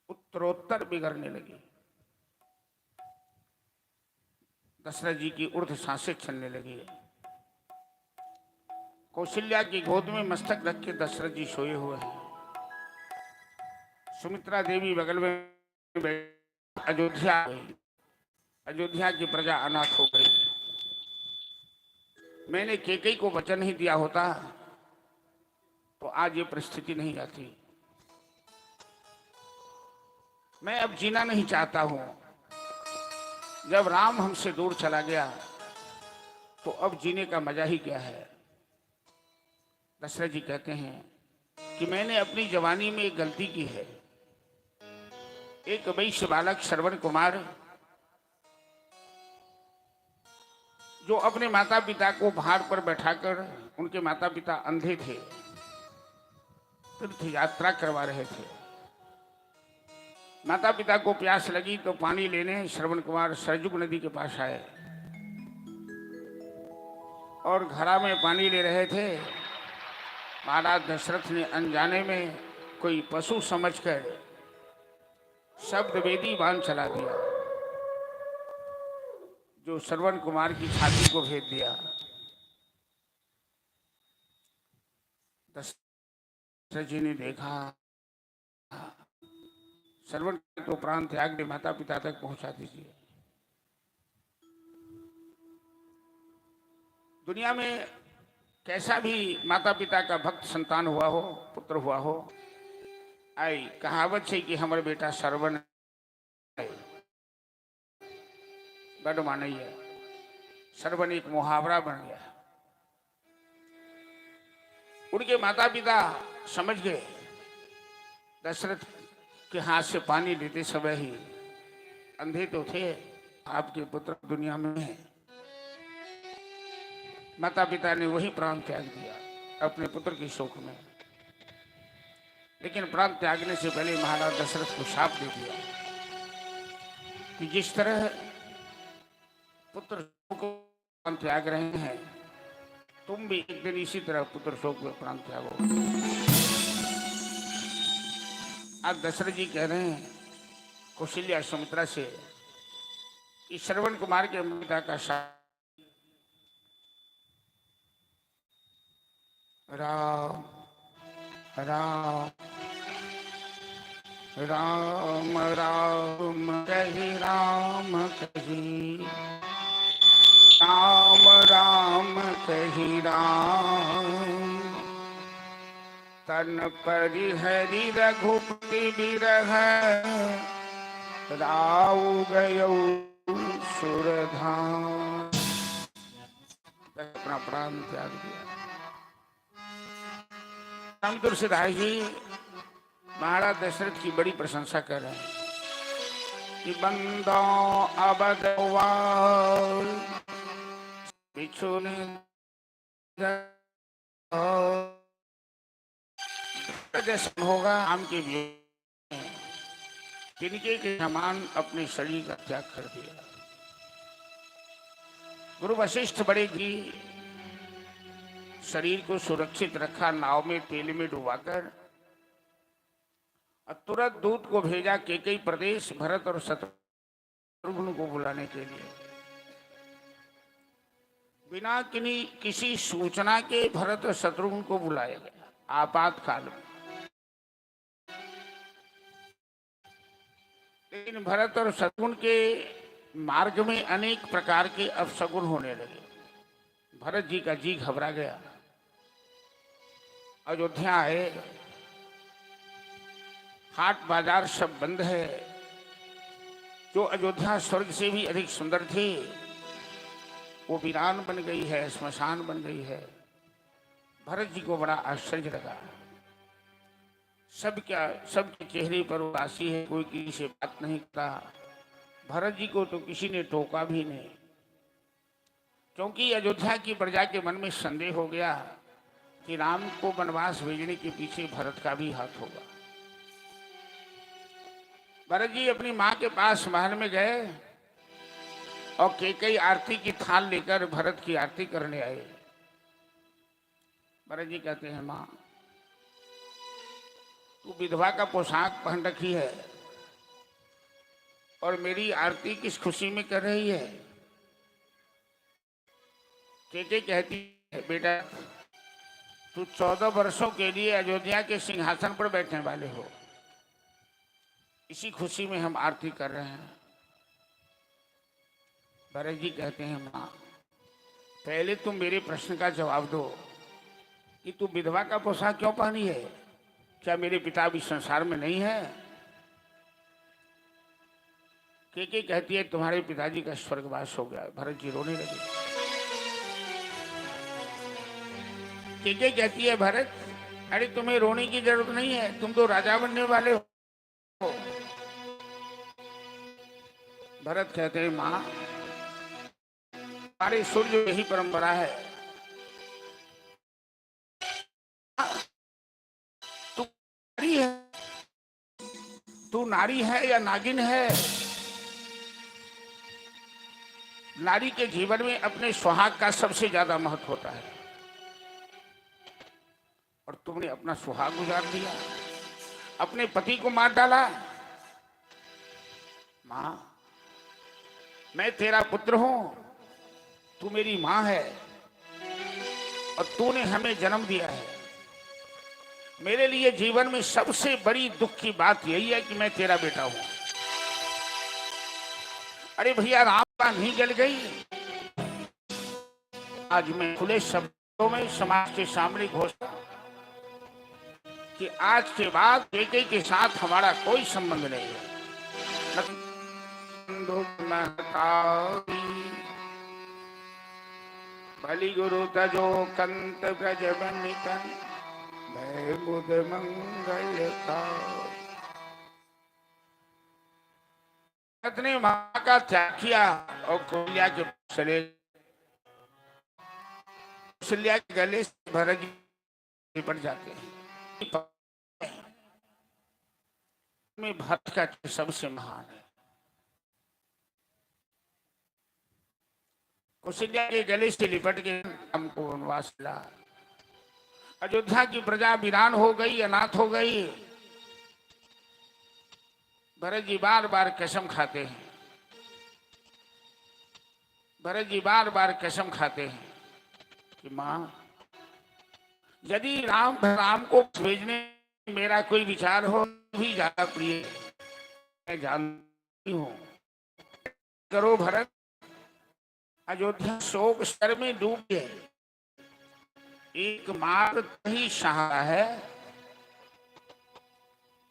S1: उत्तरोत्तर बिगड़ने लगी। दशरथ जी की ऊर्ध्व सांसें चलने लगी। कौशल्या की गोद में मस्तक रख के दशरथ जी सोए हुए हैं। सुमित्रा देवी बगल में अयोध्या गई। अयोध्या की प्रजा अनाथ हो गई। मैंने कैकेयी को वचन नहीं दिया होता तो आज ये परिस्थिति नहीं आती। मैं अब जीना नहीं चाहता हूं। जब राम हमसे दूर चला गया तो अब जीने का मजा ही क्या है। दशरथ जी कहते हैं कि मैंने अपनी जवानी में एक गलती की है। एक वैश्य बालक श्रवण कुमार, जो अपने माता पिता को भार पर बैठाकर, उनके माता पिता अंधे थे, तीर्थ यात्रा करवा रहे थे। माता पिता को प्यास लगी तो पानी लेने श्रवण कुमार सरजुग नदी के पास आए और घड़ा में पानी ले रहे थे। महाराज दशरथ ने अनजाने में कोई पशु समझकर शब्द वेदी बाण चला दिया, जो श्रवण कुमार की छाती को भेद दिया। दशरथ जी ने देखा, श्रवण तो प्राण त्याग ने माता पिता तक पहुंचा दीजिए। दुनिया में कैसा भी माता पिता का भक्त संतान हुआ हो, पुत्र हुआ हो, आई कहावत है कि हमारे बेटा श्रवण बड़ मानी है। श्रवण एक मुहावरा बन गया। उनके माता पिता समझ गए। दशरथ के हाथ से पानी लेते समय ही अंधे तो थे, आपके पुत्र दुनिया में है। माता पिता ने वही प्राण त्याग दिया अपने पुत्र की शोक में। लेकिन प्राण त्यागने से पहले महाराज दशरथ को शाप दे दिया कि जिस तरह पुत्र शोक को प्राण त्याग रहे हैं, तुम भी एक दिन इसी तरह पुत्र शोक में प्राण त्यागो। आज दशरथ जी कह रहे हैं कौशल्या सुमित्रा से कि श्रवण कुमार के पिता का शाप राम राम राम राम कही राम कही राम राम कही राम तन परिहरि रघुपति बिरह राउ गयो सुरधाम। अपना प्राण त्याग दिया। राम तुलसीदास जी महाराज दशरथ की बड़ी प्रशंसा कर रहे हैं कि बंदो अबदवाल बिछुने जैसा होगा आम के तिनके के समान अपने शरीर का त्याग कर दिया। गुरु वशिष्ठ बड़े जी शरीर को सुरक्षित रखा, नाव में तेल में डुबाकर, और तुरंत दूत को भेजा केकई प्रदेश भरत और शत्रुघ्न को बुलाने के लिए। बिना किसी सूचना के भरत और शत्रुघ्न को बुलाया गया आपातकाल में। लेकिन भरत और शत्रुघ्न के मार्ग में अनेक प्रकार के अपशगुन होने लगे। भरत जी का जी घबरा गया। अयोध्या आए, हाट बाजार सब बंद है। जो अयोध्या स्वर्ग से भी अधिक सुंदर थी वो वीरान बन गई है, श्मशान बन गई है। भरत जी को बड़ा आश्चर्य लगा। सबके चेहरे पर उदासी है, कोई किसी से बात नहीं करता। भरत जी को तो किसी ने टोका भी नहीं, क्योंकि अयोध्या की प्रजा के मन में संदेह हो गया कि राम को वनवास भेजने के पीछे भरत का भी हाथ होगा। भरत जी अपनी माँ के पास महल में गए और केकई आरती की थाल लेकर भरत की आरती करने आए। भरत जी कहते हैं, माँ तू विधवा का पोशाक पहन रखी है और मेरी आरती किस खुशी में कर रही है? केके कहती है, बेटा तू 14 वर्षों के लिए अयोध्या के सिंहासन पर बैठने वाले हो, इसी खुशी में हम आरती कर रहे हैं। भरत जी कहते हैं, माँ पहले तुम मेरे प्रश्न का जवाब दो कि तू विधवा का पोशाक क्यों पहनी है? क्या मेरे पिता भी संसार में नहीं है? केके कहती है, तुम्हारे पिताजी का स्वर्गवास हो गया। भरत जी रोने लगे। केके कहती है, भरत अरे तुम्हें रोने की जरूरत नहीं है, तुम तो राजा बनने वाले हो। भरत कहते हैं, माँ हमारे सूर्य यही परंपरा है। तू नारी है, तू नारी है या नागिन है। नारी के जीवन में अपने सुहाग का सबसे ज्यादा महत्व होता है, और तुमने अपना सुहाग गुजार दिया, अपने पति को मार डाला। मां, मैं तेरा पुत्र हूं, तू मेरी मां है, और तूने हमें जन्म दिया है। मेरे लिए जीवन में सबसे बड़ी दुख की बात यही है कि मैं तेरा बेटा हूं। अरे भैया, राम का नहीं जल गई। आज मैं खुले शब्दों में समाज के सामने घोषणा कि आज के बाद कैकेयी के साथ हमारा कोई संबंध नहीं है। बलि गुरु तजो कंत ब्रज बनितन, मैं बुध मंगल का। ने मां का त्याग किया और कौशल्या के चले, कौशल्या के गले से भरत जी लिपट जाते हैं। में भरत का सबसे महान है। कौशल्या के गले से लिपट के हमको वनवास मिला। अयोध्या की प्रजा वीरान हो गई, अनाथ हो गई। भरत जी बार बार कसम खाते हैं, भरत जी बार बार कसम खाते हैं कि मां, यदि राम को भेजने मेरा कोई विचार हो भी ज्यादा प्रिय, मैं जानती हूं, करो भरत। अयोध्या शोक स्तर में डूब गए। एकमात्र ही सहारा है।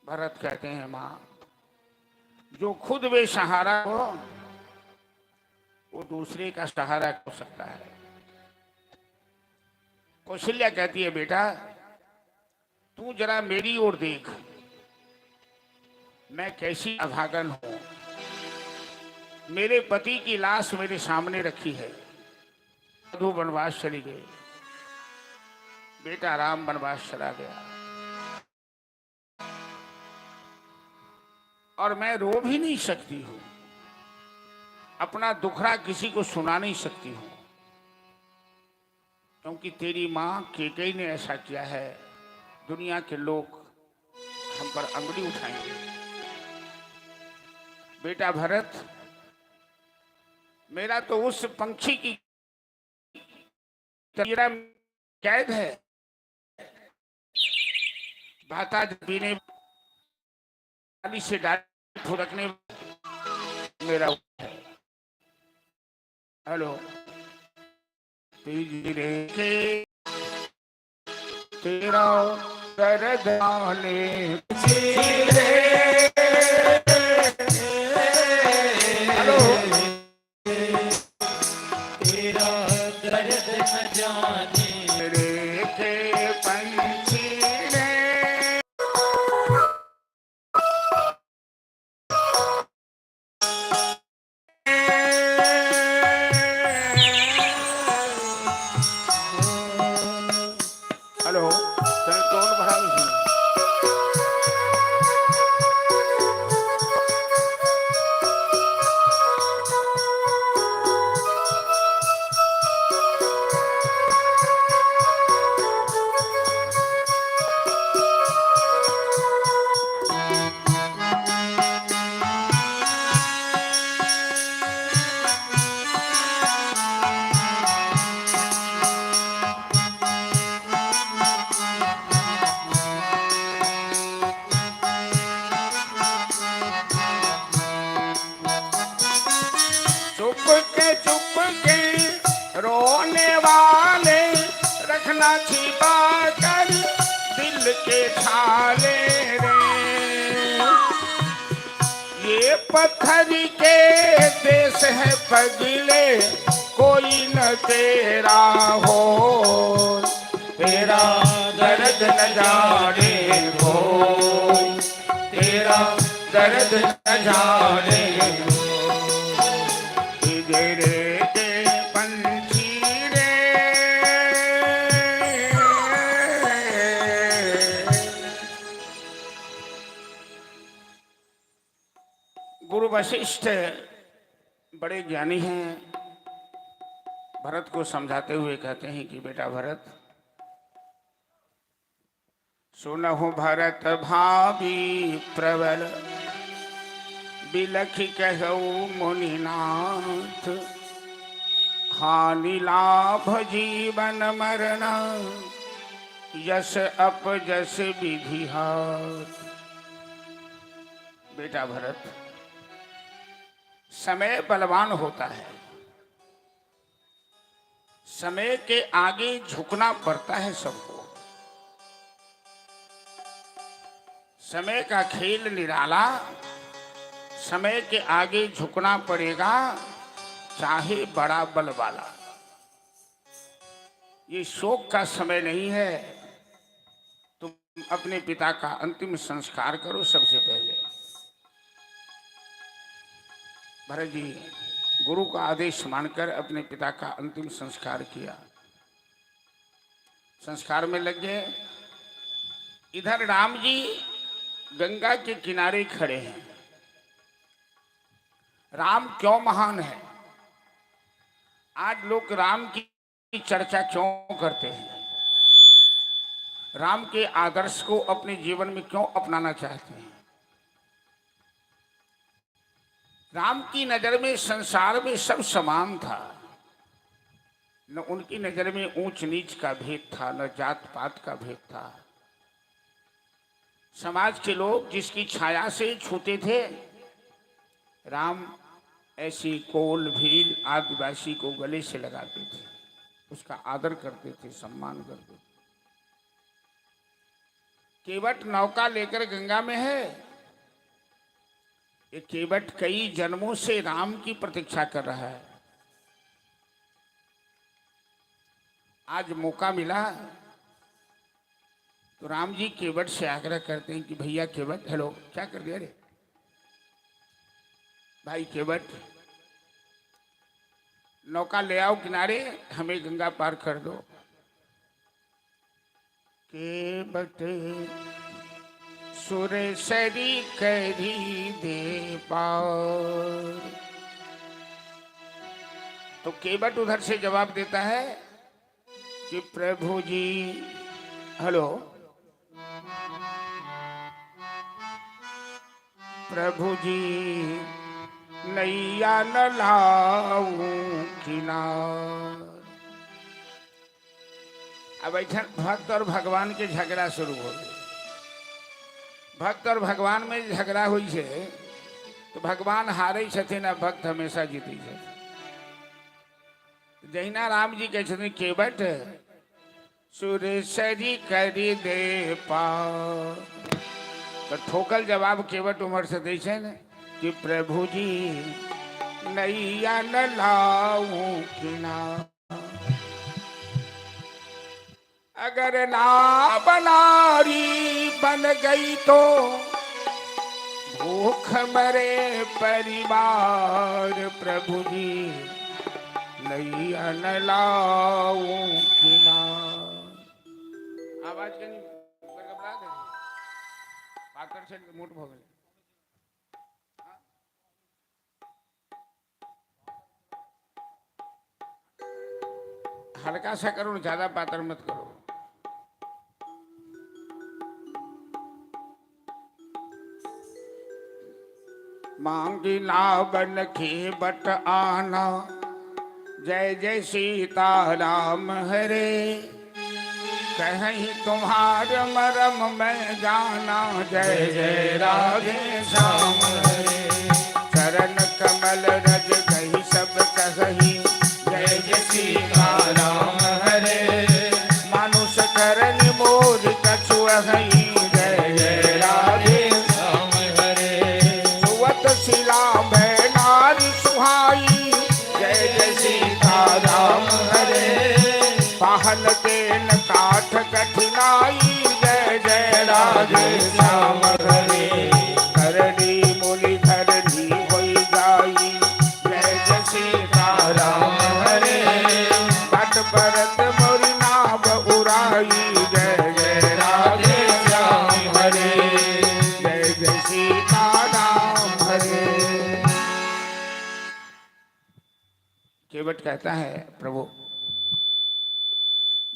S1: भरत कहते हैं मां, जो खुद वे सहारा हो वो दूसरे का सहारा हो सकता है। कौशल्या कहती है, बेटा तू जरा मेरी ओर देख, मैं कैसी अभागन हूं। मेरे पति की लाश मेरे सामने रखी है। वधू वनवास चली गई, बेटा राम वनवास चला गया, और मैं रो भी नहीं सकती हूं, अपना दुखड़ा किसी को सुना नहीं सकती हूं, क्योंकि तेरी मां कैकेयी ने ऐसा किया है। दुनिया के लोग हम पर अंगुली उठाएंगे। बेटा भरत, मेरा तो उस पंछी की तरह कैद है। भाता पीने वाली से डाली फुदकने मेरा है। हेलो, के तेरा दर्द आने हेलो,
S2: तेरा दर्द न जाने
S1: मेरे के पंछी ने। हेलो, तनी टोन बढ़ाई थी। चुप के रोने वाले रखना छिपा कर दिल के छाले रे। ये पत्थर के देश है पगले, कोई न तेरा हो, तेरा दर्द न जाने हो, तेरा दर्द न जाने हो। रे के पंछी रे, वशिष्ठ बड़े ज्ञानी हैं। भरत को समझाते हुए कहते हैं कि बेटा भरत, सुनहु भरत भावी प्रबल, बिलखि कहु मुनिनाथ, हानि लाभ जीवन मरण, यश अपजस विधि हाथ। बेटा भरत, समय बलवान होता है, समय के आगे झुकना पड़ता है सबको। समय का खेल निराला, समय के आगे झुकना पड़ेगा, चाहे बड़ा बल वाला। ये शोक का समय नहीं है। तुम अपने पिता का अंतिम संस्कार करो। सबसे पहले भरत जी गुरु का आदेश मानकर अपने पिता का अंतिम संस्कार किया। संस्कार में लग गए। इधर राम जी गंगा के किनारे खड़े हैं। राम क्यों महान है? आज लोग राम की चर्चा क्यों करते हैं? राम के आदर्श को अपने जीवन में क्यों अपनाना चाहते हैं? राम की नजर में संसार में सब समान था। न उनकी नजर में ऊंच नीच का भेद था, न जात पात का भेद था। समाज के लोग जिसकी छाया से छूते थे, राम ऐसी कोल भील आदिवासी को गले से लगाते थे, उसका आदर करते थे, सम्मान करते थे। केवट नौका लेकर गंगा में है। ये केवट कई जन्मों से राम की प्रतीक्षा कर रहा है। आज मौका मिला तो राम जी केवट से आग्रह करते हैं कि भैया केवट, हेलो, क्या कर दिया रे भाई केवट, नौका ले आओ किनारे, हमें गंगा पार कर दो। केवट सुरेश्वरी करी दे पार। तो केवट उधर से जवाब देता है कि प्रभु जी, हेलो, प्रभु जी नैया न लाऊं किनार। अब भक्त और भगवान के झगड़ा शुरू हो गए। भक्त और भगवान में झगड़ा हुई है तो भगवान हारे छथिन आ भक्त हमेशा जीती है। जहिना राम जी कहे छथिन केवट सुरेश्वरी करी दे पार, तो ठोकल जवाब केवट उमर से दे छे ने कि प्रभु जी नैया न लाऊं किनार। अगर ना बनारी बन गई तो भूख मरे परिवार, प्रभु जी नैया न लाऊं किनार। आवाज के नहीं घबरा दे, पातर से मोट हो गए। हल्का सा करो, ज्यादा पातर मत करो। मांगी नावन केवट आना, जय जय सीता राम हरे। कहीं तुम्हार मरम में जाना, जय जय राधे श्याम हरे। चरण कमल रज गही सब कही, जय जय सीता राम हरे। मानुष करन मोर कछु हई, जय जय राधे श्याम हरे। सुवत शिला में नारी सुहाई, जय जय सीता राम हरे। पाहन तेन काठ कठिनाई, जय जय राधे श्याम हरे। करणी मुनि धरणी होई जाई, जय जय सीता राम हरे। भट भरत मोरि नाव उड़ाई, जय जय राधे श्याम हरे। जय जय सीता राम हरे। केवट कहता है, प्रभु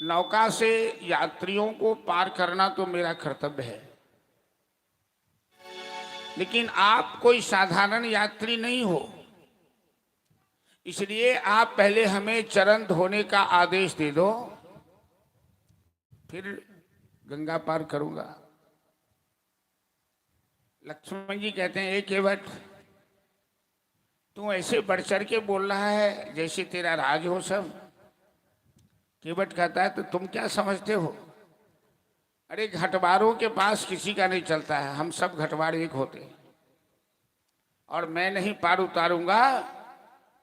S1: नौका से यात्रियों को पार करना तो मेरा कर्तव्य है, लेकिन आप कोई साधारण यात्री नहीं हो, इसलिए आप पहले हमें चरण धोने का आदेश दे दो, फिर गंगा पार करूंगा। लक्ष्मण जी कहते हैं, एक केवट तू ऐसे बढ़ चढ़ के बोल रहा है जैसे तेरा राज हो सब। केवट कहता है, तो तुम क्या समझते हो? अरे घटवारों के पास किसी का नहीं चलता है, हम सब घटवार एक होते हैं, और मैं नहीं पार उतारूंगा,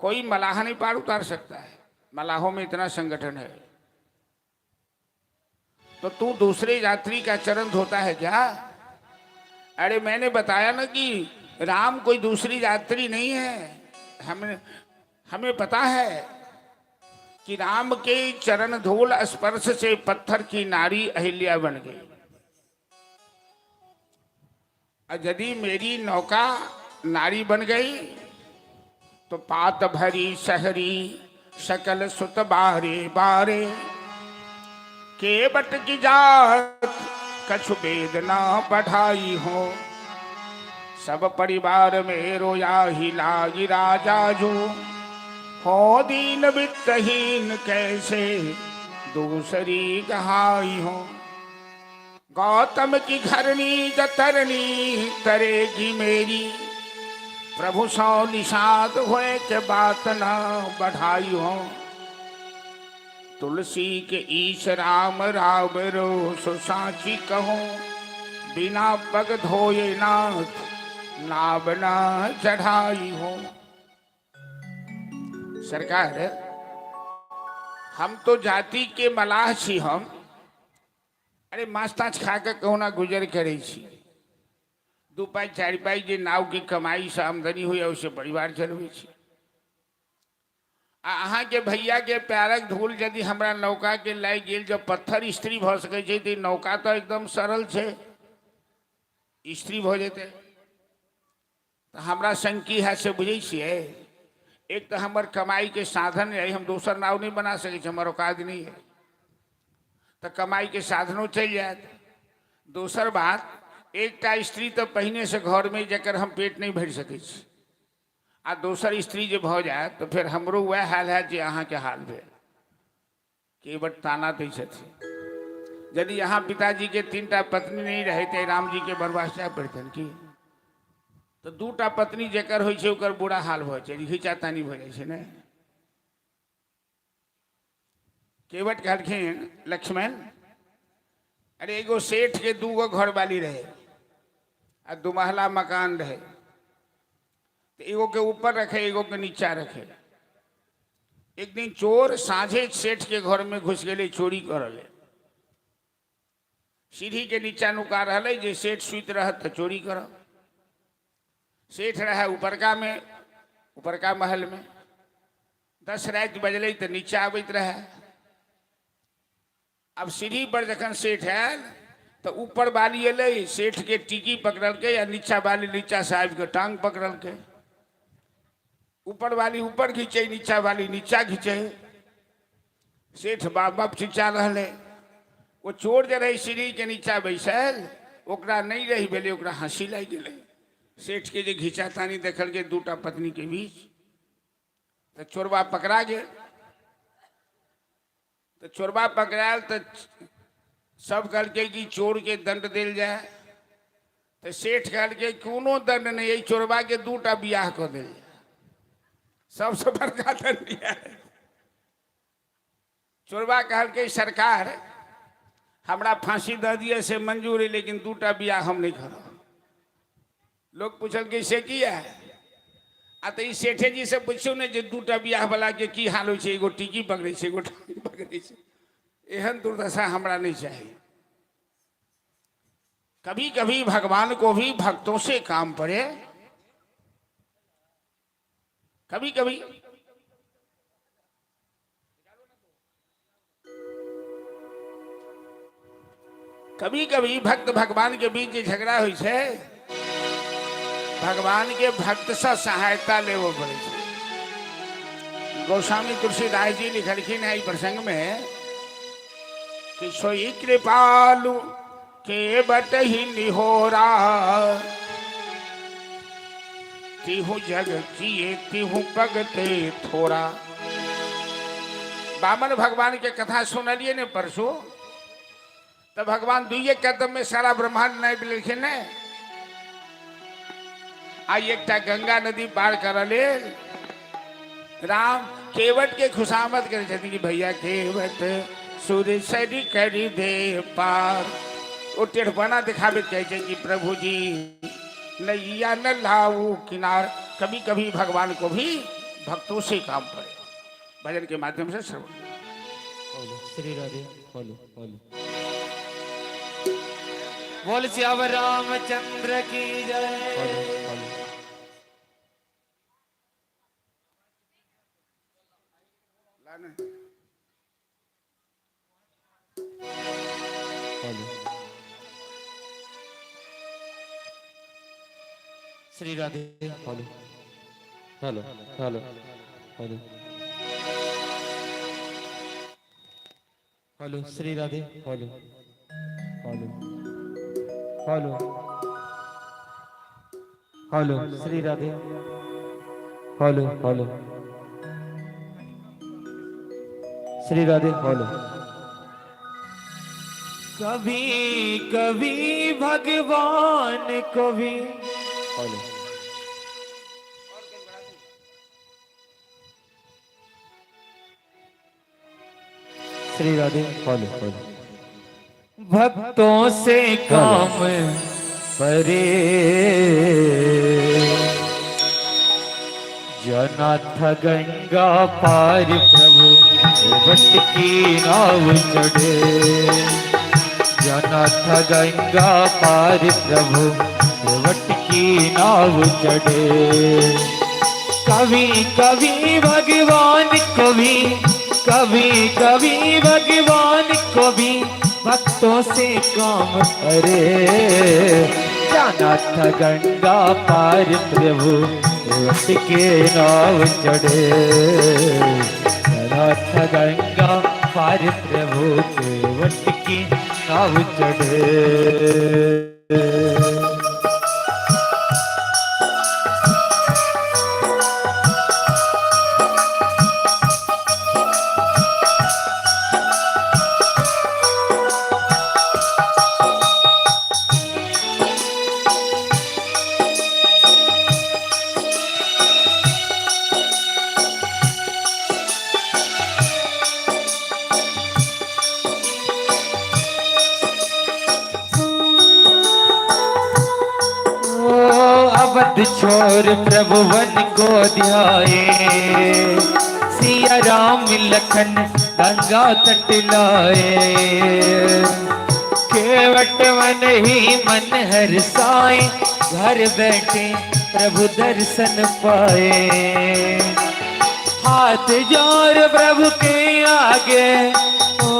S1: कोई मलाह नहीं पार उतार सकता है, मलाहों में इतना संगठन है। तो तू दूसरे यात्री का चरण धोता है क्या? अरे मैंने बताया ना कि राम कोई दूसरी यात्री नहीं है, हमें पता है कि राम के चरण धूल स्पर्श से पत्थर की नारी अहिल्या बन गई, और यदि मेरी नौका नारी बन गई तो पात भरी शहरी सकल सुत बारे बारे, केवट की जात कछु वेद ना पढ़ाई हो, सब परिवार में रोया ही लागी राजा जो, हो दीन वित्तहीन कैसे दूसरी गहाई हो, गौतम की घरनी जतरनी करेगी मेरी, प्रभु सौ निषाद होए के बात न बढ़ाई हो, तुलसी के ईश राम राम रो सो साची कहो, बिना पग धोए नाथ नाव ना चढ़ाई हो। सरकार, हम तो जाति के मलाह छी, हम अरे माछ ताछ खा के कहूना गुजर करे छी, दू पाई चार पाई जे नाव की कमाई से आमदनी हुई उससे परिवार चलवे छी। अहाँ के भैया के पैरक धूल यदि हमरा नौका के लाग गेल, जब पत्थर स्त्री भ सके छै, तो नौका तो एकदम सरल छै, स्त्री भ जेते तो हमरा संग की है से बुझे छिए। एक तो हमर कमाई के साधन है, हम दोसर नाव नहीं बना सके छी, हमर औकात नहीं है, तो कमाई के साधनों चल जात। दोसर बात, एकटा स्त्री तो पहिने से घर में जकर हम पेट नहीं भर सके छी, आ दोसर स्त्री जे भ जाए तो फिर हमरो वह हाल है जे अहाँ के हाल भेल। केवट ताना दै छथिन, यदि यहाँ पिताजी के 3टा पत्नी नहीं रहे थे, राम जी के वनवास जाए पड़तन की, तो 2टा पत्नी जेकर होइ छै ओकर बुरा हाल भ छै, घिचा तानी भ जाइ छै ने। केवट कहलखिन, लक्ष्मण अरे एगो सेठ के 2 गो घर वाली रहे, आ 2 महला मकान रहे, तो एगो के ऊपर रखे एगो के नीचा रखे। एक दिन चोर साँझे सेठ के घर में घुस गए, चोरी करले, सीढ़ी के नीचा नुका रहे, जे सेठ सुत रहत तो चोरी कर। सेठ रहे ऊपरका में, ऊपरका महल में, 10 रात बजले तो नीचा आबैत रहे। अब सीढ़ी पर जखन सेठ आयल तो ऊपर वाली अल, सेठ के टीकी पकड़ल के, या नीचा वाली नीचा से आबि के टांग पकड़ल के। ऊपर वाली ऊपर खींचे, नीचा वाली नीचा खींचे। सेठ बाप बाप चिचा रहे, वो चोर जे रहे सीढ़ी के नीचा बैसल, ओकरा नहीं रही भेले, ओकरा हंसी लग गई। सेठ के जे घिचा तानी देखल के 2टा पत्नी के बीच, तो चोरबा पकड़ा गए। तो चोरबा पकड़ायल तो सब कहल के कि चोर के दंड दिल जाए, तो सेठ कहल के कोनो दंड नहीं, यही चोरबा के 2टा बियाह कर दिल जाए, सबसे बड़का दंड है। चोरबा कहल के सरकार हमरा फांसी दे दिए से मंजूर है, लेकिन 2टा बियाह हम नहीं करब। लोग पूछल के से किया है, आ तो ई सेठे जी से पूछो ने जे 2टा बियाह वाला के की हाल हो, एगो टीकी पकड़े छै, एगो टांग पकड़े छै। एहन दुर्दशा हमरा नहीं चाहिए। कभी कभी भगवान को भी भक्तों से काम पड़े, कभी कभी कभी कभी भक्त भगवान के बीच जे झगड़ा होइ छै, भगवान के भक्त से सहायता लेवो पड़े छै। गोस्वामी तुलसीदास जी लिखलखिन है प्रसंग में कि सोई कृपालु के बट ही निहोरा तिहु जग किए तिहु पगते थोड़ा। बामन भगवान के कथा सुनलिए ने परसों, तो भगवान दुइये कदम में सारा ब्रह्मांड नहीं लिखिन है। आई एक गंगा नदी पार कर ले राम केवट के खुशामद करे कि भैया केवट सूर्य सरी करी दे पार। वो टेढ़पना दिखावे कहे कि प्रभु जी नैया न लाऊ किनार। कभी कभी भगवान को भी भक्तों से काम पड़े, भजन के माध्यम से श्रवण।
S2: श्री राधे बोलो बोलो बोल श्याम रामचंद्र की जय। Shri Radhe hello hello hello hello hello Shri Radhe hello hello hello hello Shri Radhe hello hello Shri Radhe hello. कभी कभी भगवान को भी hello Shri Radhe hello hello. भक्तों से काम परे जाना था गंगा पार प्रभु वट की नाव चढ़े। जाना था गंगा पार प्रभु वट की नाव चढ़े। कभी कभी भगवान को भी कभी कभी भगवान को भी भक्तों से काम करे। जाना था गंगा पार प्रभु वट के नाव चढ़े। जाना था गंगा पार प्रभु के वट की नाव चढ़े। छोर प्रभु वन को ध्याए। सिया राम लखन गंगा तट लाए। केवट मन ही मन हर साए। घर बैठे प्रभु दर्शन पाए। हाथ जोड़ प्रभु के आगे ओ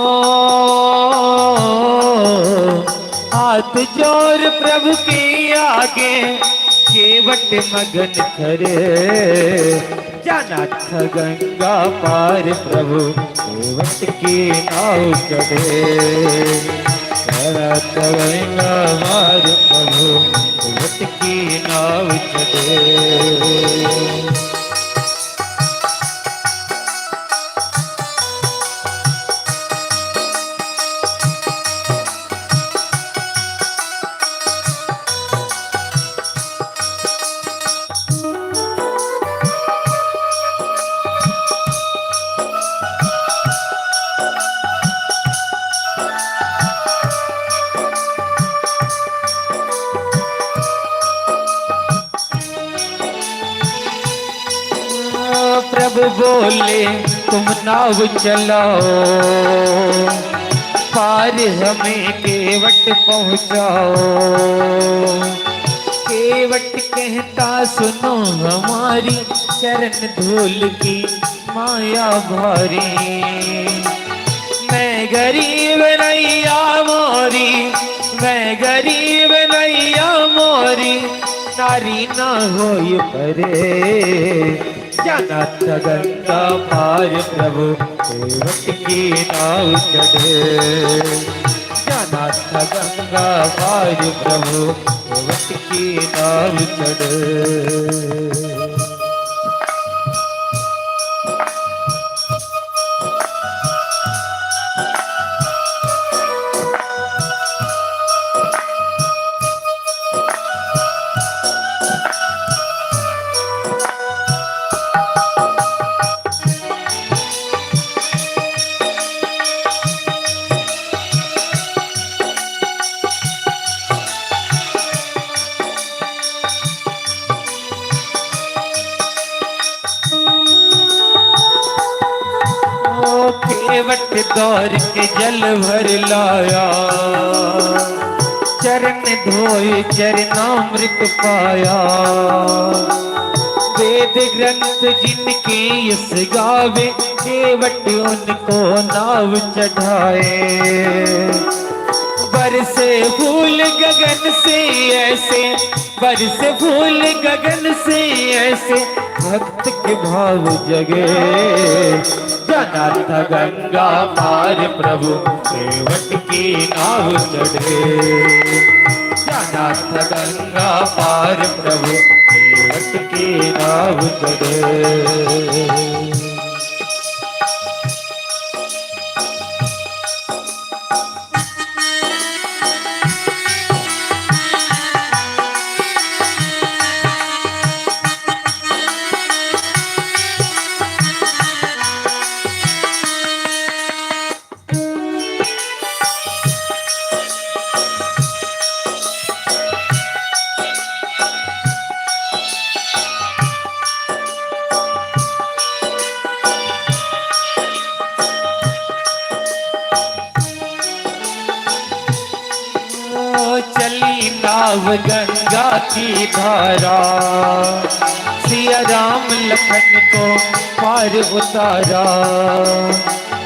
S2: हाथ जोड़ प्रभु के आगे केवट मगन करे। जाना था गंगा पार प्रभु केवट की नाव चढ़े। जाना था गंगा पार प्रभु केवट की नाव चढ़े। प्रभु बोले तुम नाव चलाओ। पार हमें केवट पहुँचाओ। केवट कहता सुनो हमारी चरण धूल की माया भारी। मैं गरीब नैया मोरी मैं गरीब नैया मोरी नारी ना होय परे। जाना था गंगा पार प्रभु केवट की नाव चढ़े। जाना था गंगा पार प्रभु केवट की नाव चढ़े। केवट दौड़ के जल भर लाया, चरण धोए चरणामृत पाया। वेद ग्रंथ जिनके यस गावे, केवट उनको नाव चढ़ाए। बरसे फूल गगन से ऐसे, बरसे फूल गगन से ऐसे, भक्त के भाव जगे। जाना था गंगा पार प्रभु केवट की नाव चढ़े। जाना था गंगा पार प्रभु केवट की नाव चढ़े। चली नाव गंगा की धारा, सिया राम लखन को पार उतारा।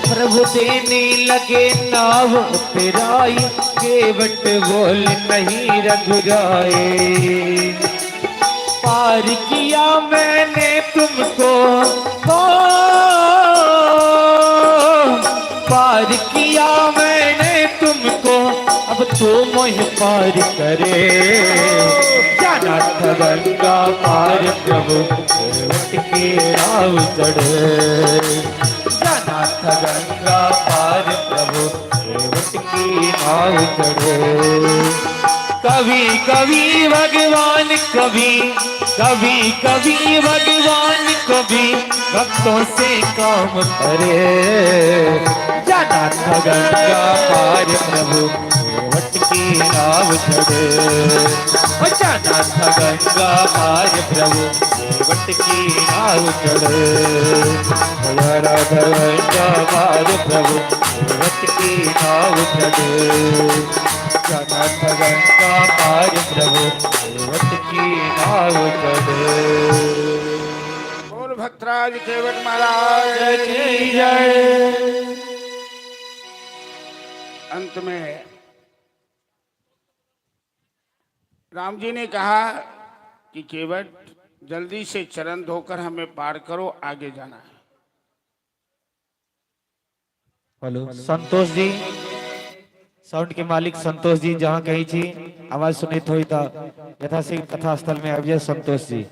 S2: प्रभु देने लगे नाव उतराई, केवट बोल नहीं रघुराए। पार किया मैंने तुमको, पार किया मैंने तुमको, अब तो मोह पार करे। जाना था गंगा पार प्रभु केवट की नाव चढ़े। जाना था गंगा पार प्रभु केवट की नाव चढ़े। कभी कभी भगवान कभी, कभी कभी भगवान कभी भक्तों से काम करे। जाना था गंगा पार प्रभु केवट की नाव चढ़े। जाना था गंगा पार प्रभु केवट की नाव चढ़े। राधा गंगा पार प्रभु केवट की नाव चढ़े। जाना था गंगा पार प्रभु केवट की नाव चढ़े।
S1: बोल भक्तराज केवट महाराज
S2: की जय।
S1: अंत में राम जी ने कहा कि केवट जल्दी से चरण धोकर हमें पार करो, आगे जाना है।
S2: हेलो संतोष जी, साउंड के मालिक संतोष जी, जहाँ कहीं छी आवाज सुनित हुई था यथाशीघ्र कथा स्थल में आइए संतोष जी।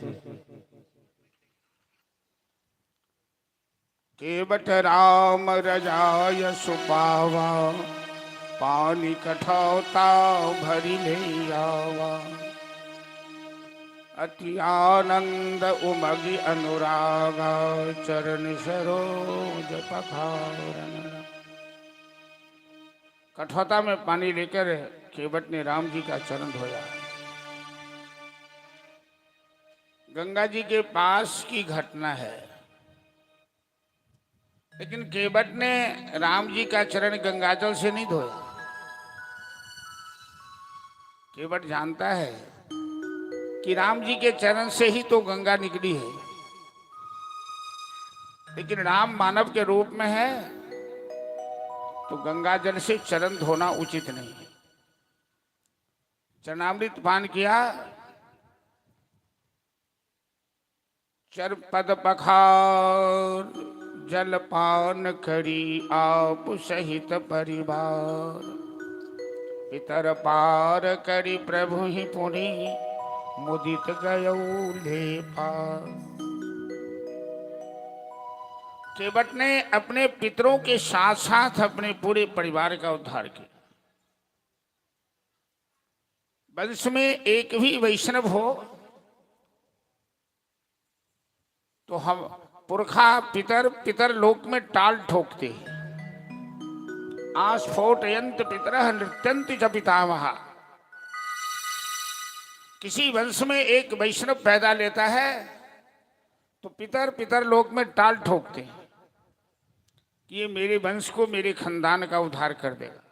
S1: केवट राम रजाय सुपावा, पानी कठौता भरी ले आवा। अति आनंद उमगी अनुरागा, चरण सरोज पखारन। कठौता में पानी लेकर केवट ने राम जी का चरण धोया। गंगा जी के पास की घटना है, लेकिन केवट ने राम जी का चरण गंगाजल से नहीं धोया। केवट जानता है कि राम जी के चरण से ही तो गंगा निकली है, लेकिन राम मानव के रूप में है तो गंगा जल से चरण धोना उचित नहीं है। चरणामृत पान किया, चर पद पखार जलपान करी आप सहित परिवार। पितर पार करी प्रभु ही पुनि मुदित गयौ लेपा। केवट ने अपने पितरों के साथ साथ अपने पूरे परिवार का उद्धार किया। वंश में एक भी वैष्णव हो तो हम पुरखा पितर लोक में टाल ठोकते हैं। आस्फोटयंत पितरः नृत्यंत च पितामहा। किसी वंश में एक वैष्णव पैदा लेता है तो पितर लोक में टाल ठोकते हैं कि ये मेरे वंश को, मेरे खानदान का उद्धार कर देगा।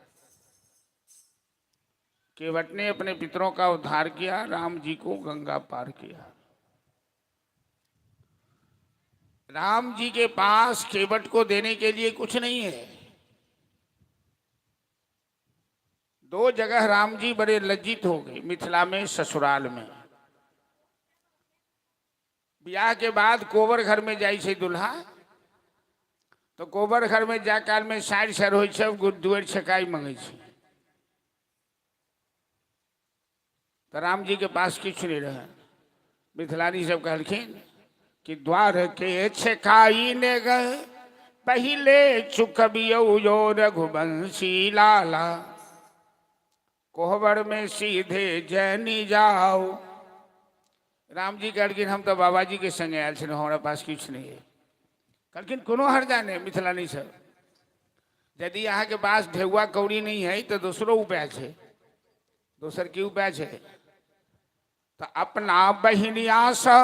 S1: केवट ने अपने पितरों का उद्धार किया, राम जी को गंगा पार किया। राम जी के पास केवट को देने के लिए कुछ नहीं है। दो जगह राम जी बड़े लज्जित हो गए, मिथिला में, ससुराल में। ब्याह के बाद कोबर घर में जाई से दुल्हा, तो कोबर घर में जा काल में साइड सर हो दुआर छकाई मंगे छे। तो राम जी के पास कुछ नहीं रहा। मिथिलानी सब कहलखिन कि द्वार के छकाई ने गए पहले चुकबियो यो रघुवंशी लाला। कोहबर में सीधे जैनी जाओ। राम जी कहलखिन हम तो बाबा जी के संगे आयल छे, हमारा पास कुछ नहीं है। कहलखिन कोनो हर्जा नहीं मिथिलानी सब, यदि यहाँ के पास ढेउआ कौड़ी नहीं है तो दूसरो उपाय है। दोसर की उपाय है तो अपना बहिनिया सा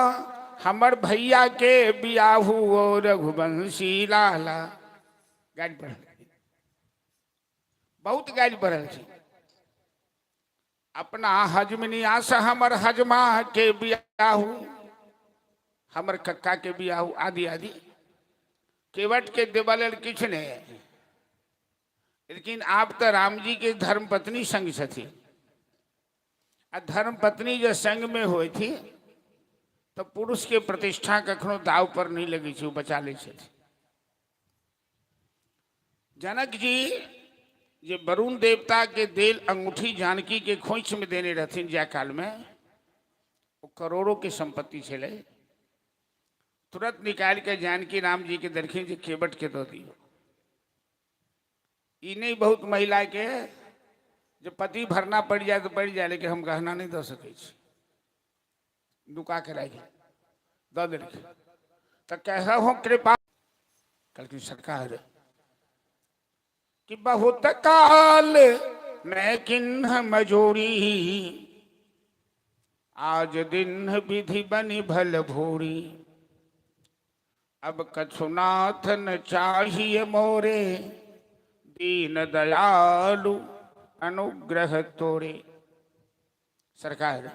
S1: हमर भैया के बियाहू ओ रघुवंशी लाला। गाली पढ़, बहुत गाली पढ़ल छी। अपना हजमनिया से हमर हजमा के बियाहू, हमर कक्का के बियाहू, आदि आदि। केवट के देवल किछ नहीं। लेकिन आप तो राम जी के धर्म पत्नी संग थी। धर्म पत्नी जो संग में हुई थी तो पुरुष के प्रतिष्ठा कखनो दाव पर नहीं लगी थी, बचा ले थी। जनक जी ये वरुण देवता के देल अंगूठी जानकी के खोइछ में देने रहथिन जा काल में, वो करोड़ों की संपत्ति छे। तुरंत निकाल के जानकी राम जी के दरखिन जी केवट के दो दियो। ई नहीं बहुत महिला के जो पति भरना पड़ जाए तो पड़ जाए, लेकिन हम गहना नहीं दे सके, दुका के लाइए दो दे। तो कह हो कृपा कल सरकार कि बहुत काल मैं किन्ह मजूरी, आज दिन विधि बनी भल भूरी। अब कछुनाथ न चाहिए मोरे, दीन दयालु अनुग्रह तोरे। सरकार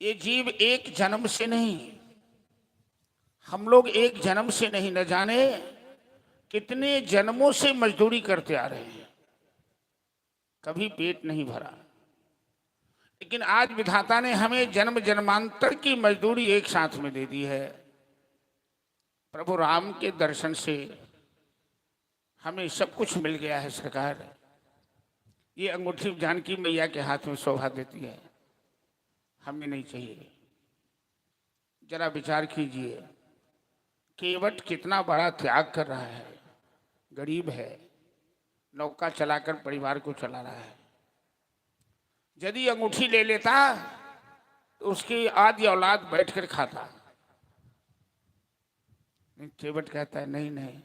S1: ये जीव एक जन्म से नहीं, हम लोग एक जन्म से नहीं, न जाने कितने जन्मों से मजदूरी करते आ रहे हैं, कभी पेट नहीं भरा। लेकिन आज विधाता ने हमें जन्म जन्मांतर की मजदूरी एक साथ में दे दी है। प्रभु राम के दर्शन से हमें सब कुछ मिल गया है। सरकार ये अंगूठी जानकी मैया के हाथ में शोभा देती है, हमें नहीं चाहिए। जरा विचार कीजिए, केवट कितना बड़ा त्याग कर रहा है। गरीब है, नौका चलाकर परिवार को चला रहा है। यदि अंगूठी ले लेता तो उसकी आधी औलाद बैठकर खाता। केवट कहता है नहीं नहीं,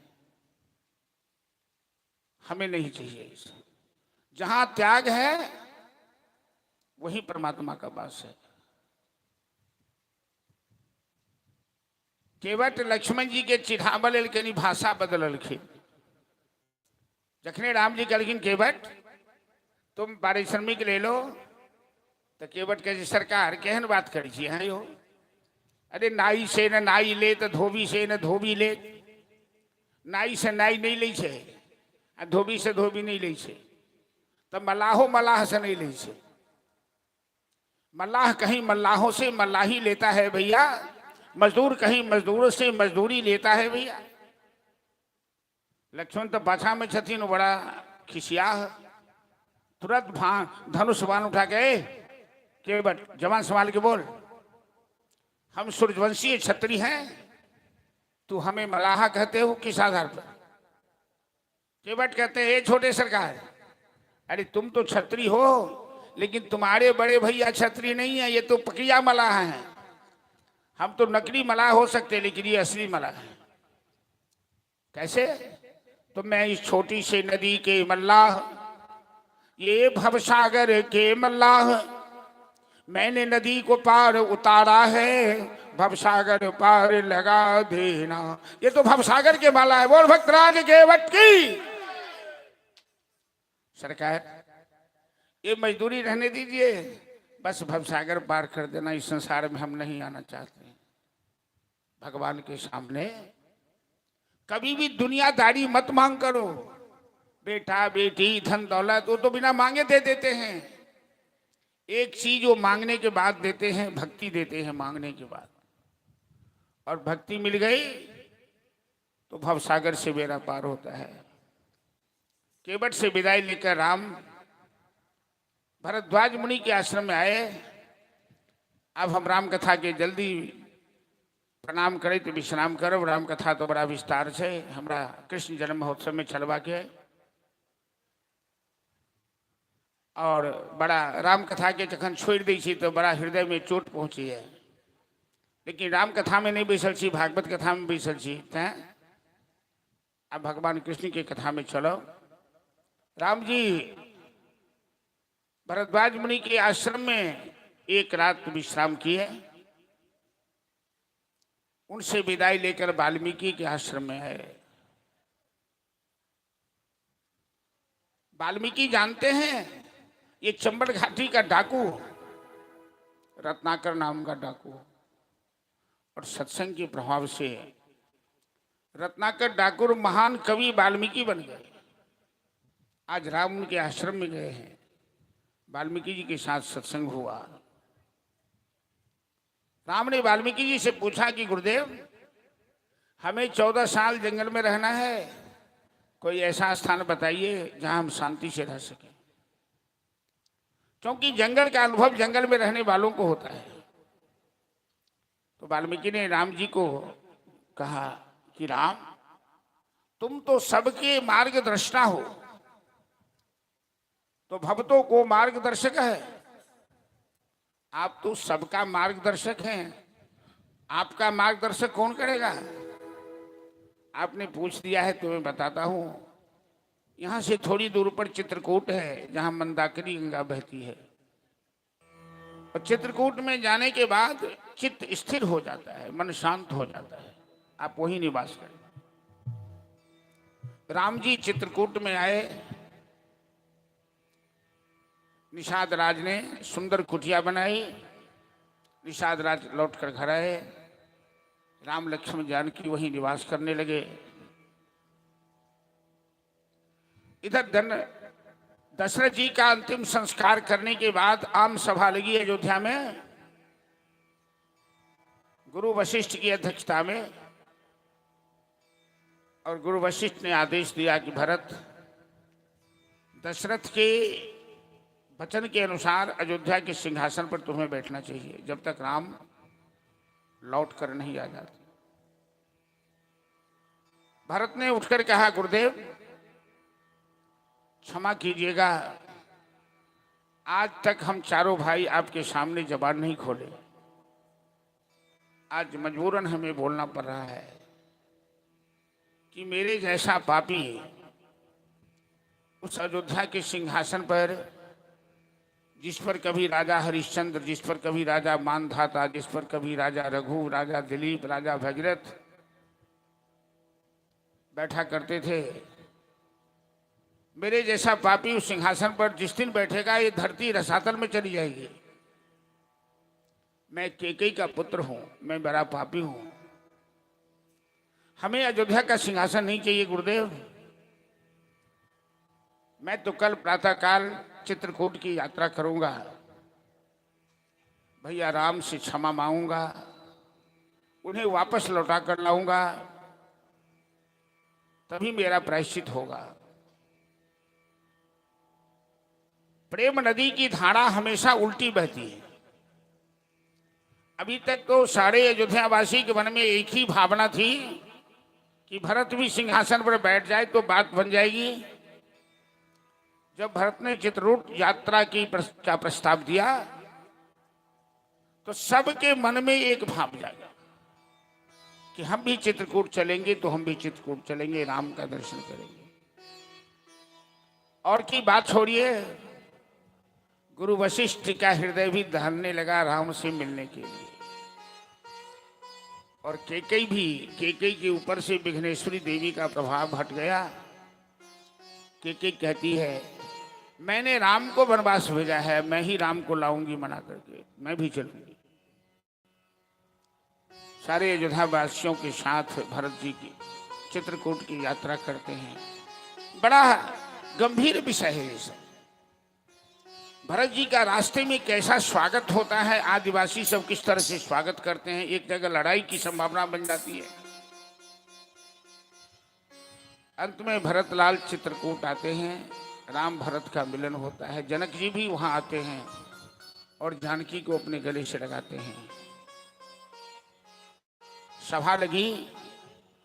S1: हमें नहीं चाहिए। जहां त्याग है वही परमात्मा का वास है। केवट लक्ष्मण जी के चिढ़ावल के भाषा बदलखिन। जखने राम जी कहलखिन केवट तुम पारिश्रमिक ले लो, तो केवट कहे सरकार केहन बात करी छी हैं यो। अरे नाई से न नाई ले तो धोबी से न धोबी ले। नाई से नाई नहीं ले छे, धोबी से धोबी नहीं ले छे, तो मल्लाहो मल्लाह से नहीं ले छे। मल्लाह कहीं मल्लाहों से मल्लाही लेता है भैया, मजदूर कहीं मजदूरों से मजदूरी लेता है भैया। लक्ष्मण तो पाछा में छथिन, बड़ा खिसिया है। तुरंत धनुष बाण उठा के बट जवान संभाल के बोल, हम सूर्यवंशी क्षत्रिय हैं, तू हमें मलाहा कहते हो किस आधार पर? केवट कहते हैं, ये छोटे सरकार, अरे तुम तो क्षत्रिय हो, लेकिन तुम्हारे बड़े भैया क्षत्रिय नहीं है, ये तो पकिया मलाह हैं। हम तो नकली मलाह हो सकते, लेकिन ये असली मलाह है। कैसे? तो मैं इस छोटी से नदी के मल्लाह, ये भवसागर के मल्लाह, मैंने नदी को पार उतारा है, भवसागर पार लगा देना। ये तो भवसागर के माला है। बोल भक्तराज केवट की सरकार। ये मजदूरी रहने दीजिए, बस भवसागर पार कर देना। इस संसार में हम नहीं आना चाहते। भगवान के सामने कभी भी दुनियादारी मत मांग करो। बेटा बेटी धन दौलत वो तो बिना मांगे दे देते हैं। एक चीज वो मांगने के बाद देते हैं, भक्ति देते हैं मांगने के बाद। और भक्ति मिल गई तो भवसागर से बेड़ा पार होता है। केवट से विदाई लेकर राम भरद्वाज मुनि के आश्रम में आए। अब हम राम कथा के जल्दी प्रणाम करें तो विश्राम करो। राम कथा तो बड़ा विस्तार से हमरा कृष्ण जन्म महोत्सव में चलवा के, और बड़ा राम कथा के जखन छोड़ दी छी तो बड़ा हृदय में चोट पहुंची है। लेकिन राम कथा में नहीं बैसल छी, भागवत कथा में बैसल छी। अब भगवान कृष्ण की कथा में चलो। राम जी भरद्वाज मुनि के आश्रम में एक रात विश्राम किए। उनसे विदाई लेकर वाल्मीकि के आश्रम में है। वाल्मीकि जानते हैं ये चंबल घाटी का डाकू, रत्नाकर नाम का डाकू, और सत्संग के प्रभाव से रत्नाकर डाकू महान कवि वाल्मीकि बन गए। आज राम उनके आश्रम में गए हैं, वाल्मीकि जी के साथ सत्संग हुआ। राम ने वाल्मीकि जी से पूछा कि गुरुदेव, हमें 14 साल जंगल में रहना है, कोई ऐसा स्थान बताइए जहां हम शांति से रह सकें। क्योंकि जंगल का अनुभव जंगल में रहने वालों को होता है। तो वाल्मीकि ने राम जी को कहा कि राम, तुम तो सबके मार्गदर्शना हो, तो भक्तों को मार्गदर्शक है। आप तो सबका मार्गदर्शक हैं, आपका मार्गदर्शक कौन करेगा? आपने पूछ दिया है तो मैं बताता हूं। यहां से थोड़ी दूर पर चित्रकूट है, जहां मंदाकिनी गंगा बहती है। और चित्रकूट में जाने के बाद चित्त स्थिर हो जाता है, मन शांत हो जाता है, आप वहीं निवास करें। राम जी चित्रकूट में आए। निषाद राज ने सुंदर कुटिया बनाई। निषाद राज लौटकर घर आए। राम लक्ष्मण जानकी वहीं निवास करने लगे। इधर दशरथ जी का अंतिम संस्कार करने के बाद आम सभा लगी अयोध्या में, गुरु वशिष्ठ की अध्यक्षता में। और गुरु वशिष्ठ ने आदेश दिया कि भरत, दशरथ के वचन के अनुसार अयोध्या के सिंहासन पर तुम्हें बैठना चाहिए जब तक राम लौट कर नहीं आ जाते। भरत ने उठकर कहा, गुरुदेव क्षमा कीजिएगा, आज तक हम चारों भाई आपके सामने जबान नहीं खोले। आज मजबूरन हमें बोलना पड़ रहा है कि मेरे जैसा पापी उस अयोध्या के सिंहासन पर, जिस पर कभी राजा हरिश्चंद्र, जिस पर कभी राजा मानधाता, जिस पर कभी राजा रघु, राजा दिलीप, राजा भगीरथ बैठा करते थे, मेरे जैसा पापी उस सिंहासन पर जिस दिन बैठेगा ये धरती रसातल में चली जाएगी। मैं केकई का पुत्र हूं, मैं बड़ा पापी हूं, हमें अयोध्या का सिंहासन नहीं चाहिए गुरुदेव। मैं तो कल प्रातःकाल चित्रकूट की यात्रा करूंगा, भैया राम से क्षमा मांगूंगा, उन्हें वापस लौटा कर लाऊंगा, तभी मेरा प्रायश्चित होगा। प्रेम नदी की धारा हमेशा उल्टी बहती है। अभी तक तो सारे अयोध्यावासी के मन में एक ही भावना थी कि भरत भी सिंहासन पर बैठ जाए तो बात बन जाएगी। जब भरत ने चित्रकूट यात्रा का प्रस्ताव दिया तो सबके मन में एक भाव जागा कि हम भी चित्रकूट चलेंगे, तो हम भी चित्रकूट चलेंगे, राम का दर्शन करेंगे। और की बात छोड़िए, गुरु वशिष्ठ का हृदय भी दहलने लगा राम से मिलने के लिए। और केकई के ऊपर से विघ्नेश्वरी देवी का प्रभाव हट गया। केकई कहती है, मैंने राम को वनवास भेजा है, मैं ही राम को लाऊंगी मना करके, मैं भी चलूंगी। सारे अयोध्या वासियों के साथ भरत जी की चित्रकूट की यात्रा करते हैं। बड़ा गंभीर विषय है ये सब। भरत जी का रास्ते में कैसा स्वागत होता है, आदिवासी सब किस तरह से स्वागत करते हैं। एक जगह लड़ाई की संभावना बन जाती है। अंत में भरतलाल चित्रकूट आते हैं, राम भरत का मिलन होता है। जनक जी भी वहां आते हैं और जानकी को अपने गले से लगाते हैं। सभा लगी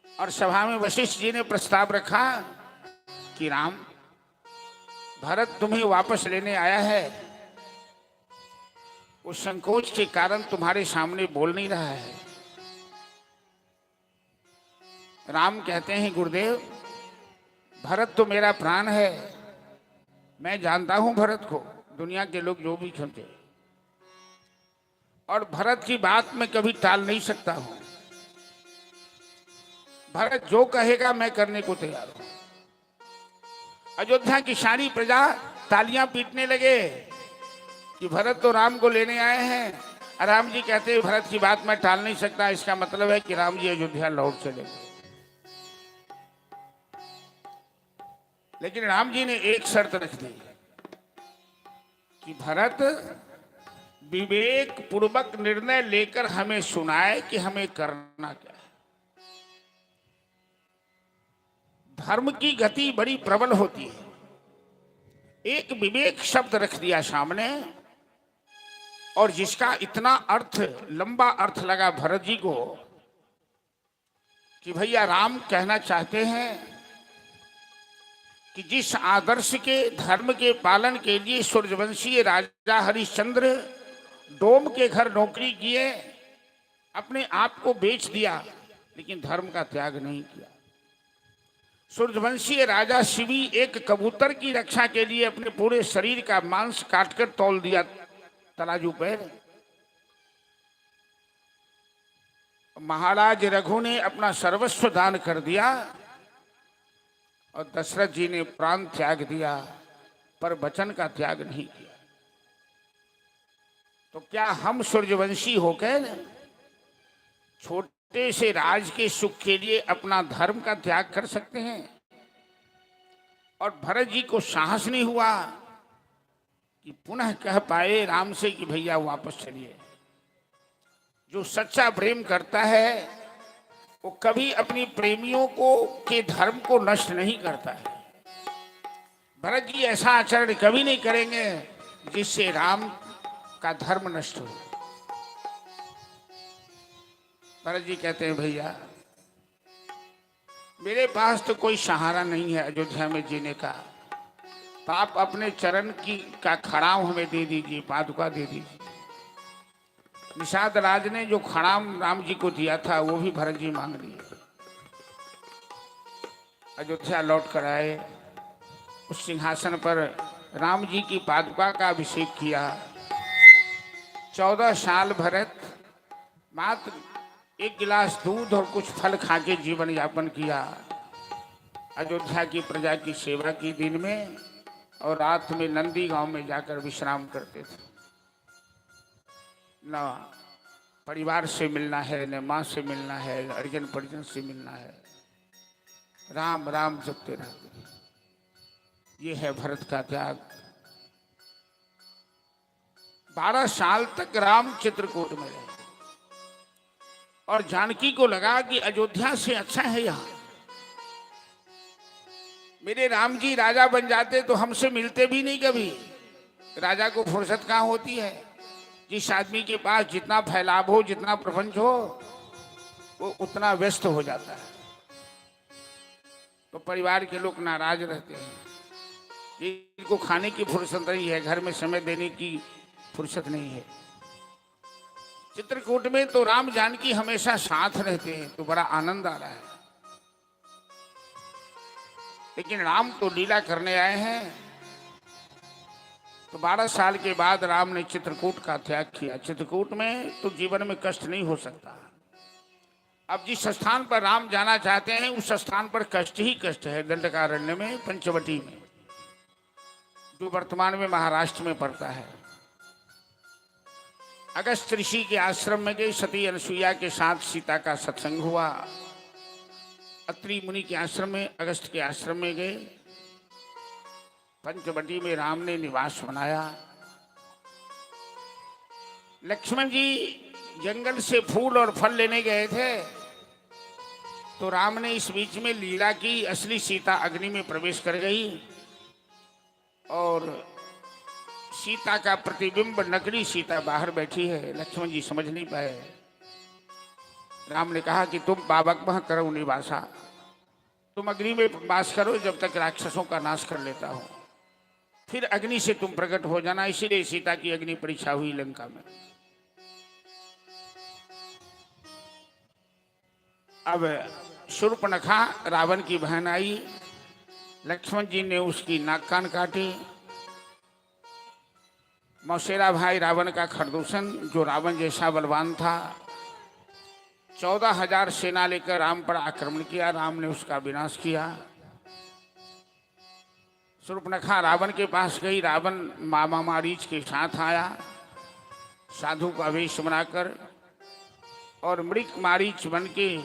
S1: और सभा में वशिष्ठ जी ने प्रस्ताव रखा कि राम, भरत तुम्हें वापस लेने आया है, उस संकोच के कारण तुम्हारे सामने बोल नहीं रहा है। राम कहते हैं, गुरुदेव, भरत तो मेरा प्राण है, मैं जानता हूं भरत को, दुनिया के लोग जो भी समझे, और भरत की बात मैं कभी टाल नहीं सकता हूं। भरत जो कहेगा मैं करने को तैयार हूं। अयोध्या की सारी प्रजा तालियां पीटने लगे कि भरत तो राम को लेने आए हैं। राम जी कहते हैं, भरत की बात मैं टाल नहीं सकता। इसका मतलब है कि राम जी अयोध्या लौट चले। लेकिन राम जी ने एक शर्त रख दी कि भरत विवेक पूर्वक निर्णय लेकर हमें सुनाए कि हमें करना क्या है। धर्म की गति बड़ी प्रबल होती है। एक विवेक शब्द रख दिया सामने, और जिसका इतना अर्थ, लंबा अर्थ लगा भरत जी को कि भैया राम कहना चाहते हैं कि जिस आदर्श के, धर्म के पालन के लिए सूर्यवंशीय राजा हरिश्चंद्र डोम के घर नौकरी किए, अपने आप को बेच दिया, लेकिन धर्म का त्याग नहीं किया। सूर्यवंशीय राजा शिवी एक कबूतर की रक्षा के लिए अपने पूरे शरीर का मांस काटकर तौल दिया तराजू पर। महाराज रघु ने अपना सर्वस्व दान कर दिया और दशरथ जी ने प्राण त्याग दिया, पर वचन का त्याग नहीं किया। तो क्या हम सूर्यवंशी होकर छोटे से राज के सुख के लिए अपना धर्म का त्याग कर सकते हैं? और भरत जी को साहस नहीं हुआ कि पुनः कह पाए राम से कि भैया वापस चलिए। जो सच्चा प्रेम करता है वो कभी अपनी प्रेमियों को के धर्म को नष्ट नहीं करता है। भरत जी ऐसा आचरण कभी नहीं करेंगे जिससे राम का धर्म नष्ट हो। भरत जी कहते हैं, भैया मेरे पास तो कोई सहारा नहीं है अयोध्या में जीने का, तो आप अपने चरण की का खड़ाम हमें दे दीजिए, पादुका दे दीजिए। निषाद राज ने जो खड़ाम राम जी को दिया था वो भी भरत जी मांग लिए। अयोध्या लौट कर आए, उस सिंहासन पर राम जी की पादुका का अभिषेक किया। 14 साल भरत मात्र एक गिलास दूध और कुछ फल खा के जीवन यापन किया। अयोध्या की प्रजा की सेवा की दिन में, और रात में नंदी गांव में जाकर विश्राम करते थे। न परिवार से मिलना है, न माँ से मिलना है, अर्जन परिजन से मिलना है, राम राम जपते रहते। ये है भरत का त्याग। 12 साल तक राम चित्रकूट में रहे। और जानकी को लगा कि अयोध्या से अच्छा है यहाँ। मेरे राम जी राजा बन जाते तो हमसे मिलते भी नहीं कभी। राजा को फुर्सत कहाँ होती है। जिस आदमी के पास जितना फैलाव हो, जितना प्रपंच हो, वो उतना व्यस्त हो जाता है। तो परिवार के लोग नाराज रहते हैं। इनको खाने की फुर्सत नहीं है, घर में समय देने की फुर्सत नहीं है। चित्रकूट में तो राम जानकी हमेशा साथ रहते हैं, तो बड़ा आनंद आ रहा है। लेकिन राम तो लीला करने आए हैं। तो 12 साल के बाद राम ने चित्रकूट का त्याग किया। चित्रकूट में तो जीवन में कष्ट नहीं हो सकता। अब जिस स्थान पर राम जाना चाहते हैं उस स्थान पर कष्ट ही कष्ट है। दंडकारण्य में, पंचवटी में, जो वर्तमान में महाराष्ट्र में पड़ता है। अगस्त ऋषि के आश्रम में गए। सती अनसुईया के साथ सीता का सत्संग हुआ। अत्रि मुनि के आश्रम में, अगस्त के आश्रम में गए। पंचवटी में राम ने निवास बनाया। लक्ष्मण जी जंगल से फूल और फल लेने गए थे, तो राम ने इस बीच में लीला की। असली सीता अग्नि में प्रवेश कर गई और सीता का प्रतिबिंब, नकली सीता बाहर बैठी है। लक्ष्मण जी समझ नहीं पाए। राम ने कहा कि तुम बाबक मह करो निवासा, तुम अग्नि में वास करो जब तक राक्षसों का नाश कर लेता हो, फिर अग्नि से तुम प्रकट हो जाना। इसीलिए सीता की अग्नि परीक्षा हुई लंका में। अब शूर्पणखा रावण की बहन आई। लक्ष्मण जी ने उसकी नाक कान काटे। मौसेरा भाई रावण का खरदूषण, जो रावण जैसा बलवान था, 14,000 सेना लेकर राम पर आक्रमण किया। राम ने उसका विनाश किया। शूर्पणखा रावण के पास गई। रावण मामा मारीच के साथ आया, साधु का वेश बनाकर, और मृग मारीच बन के,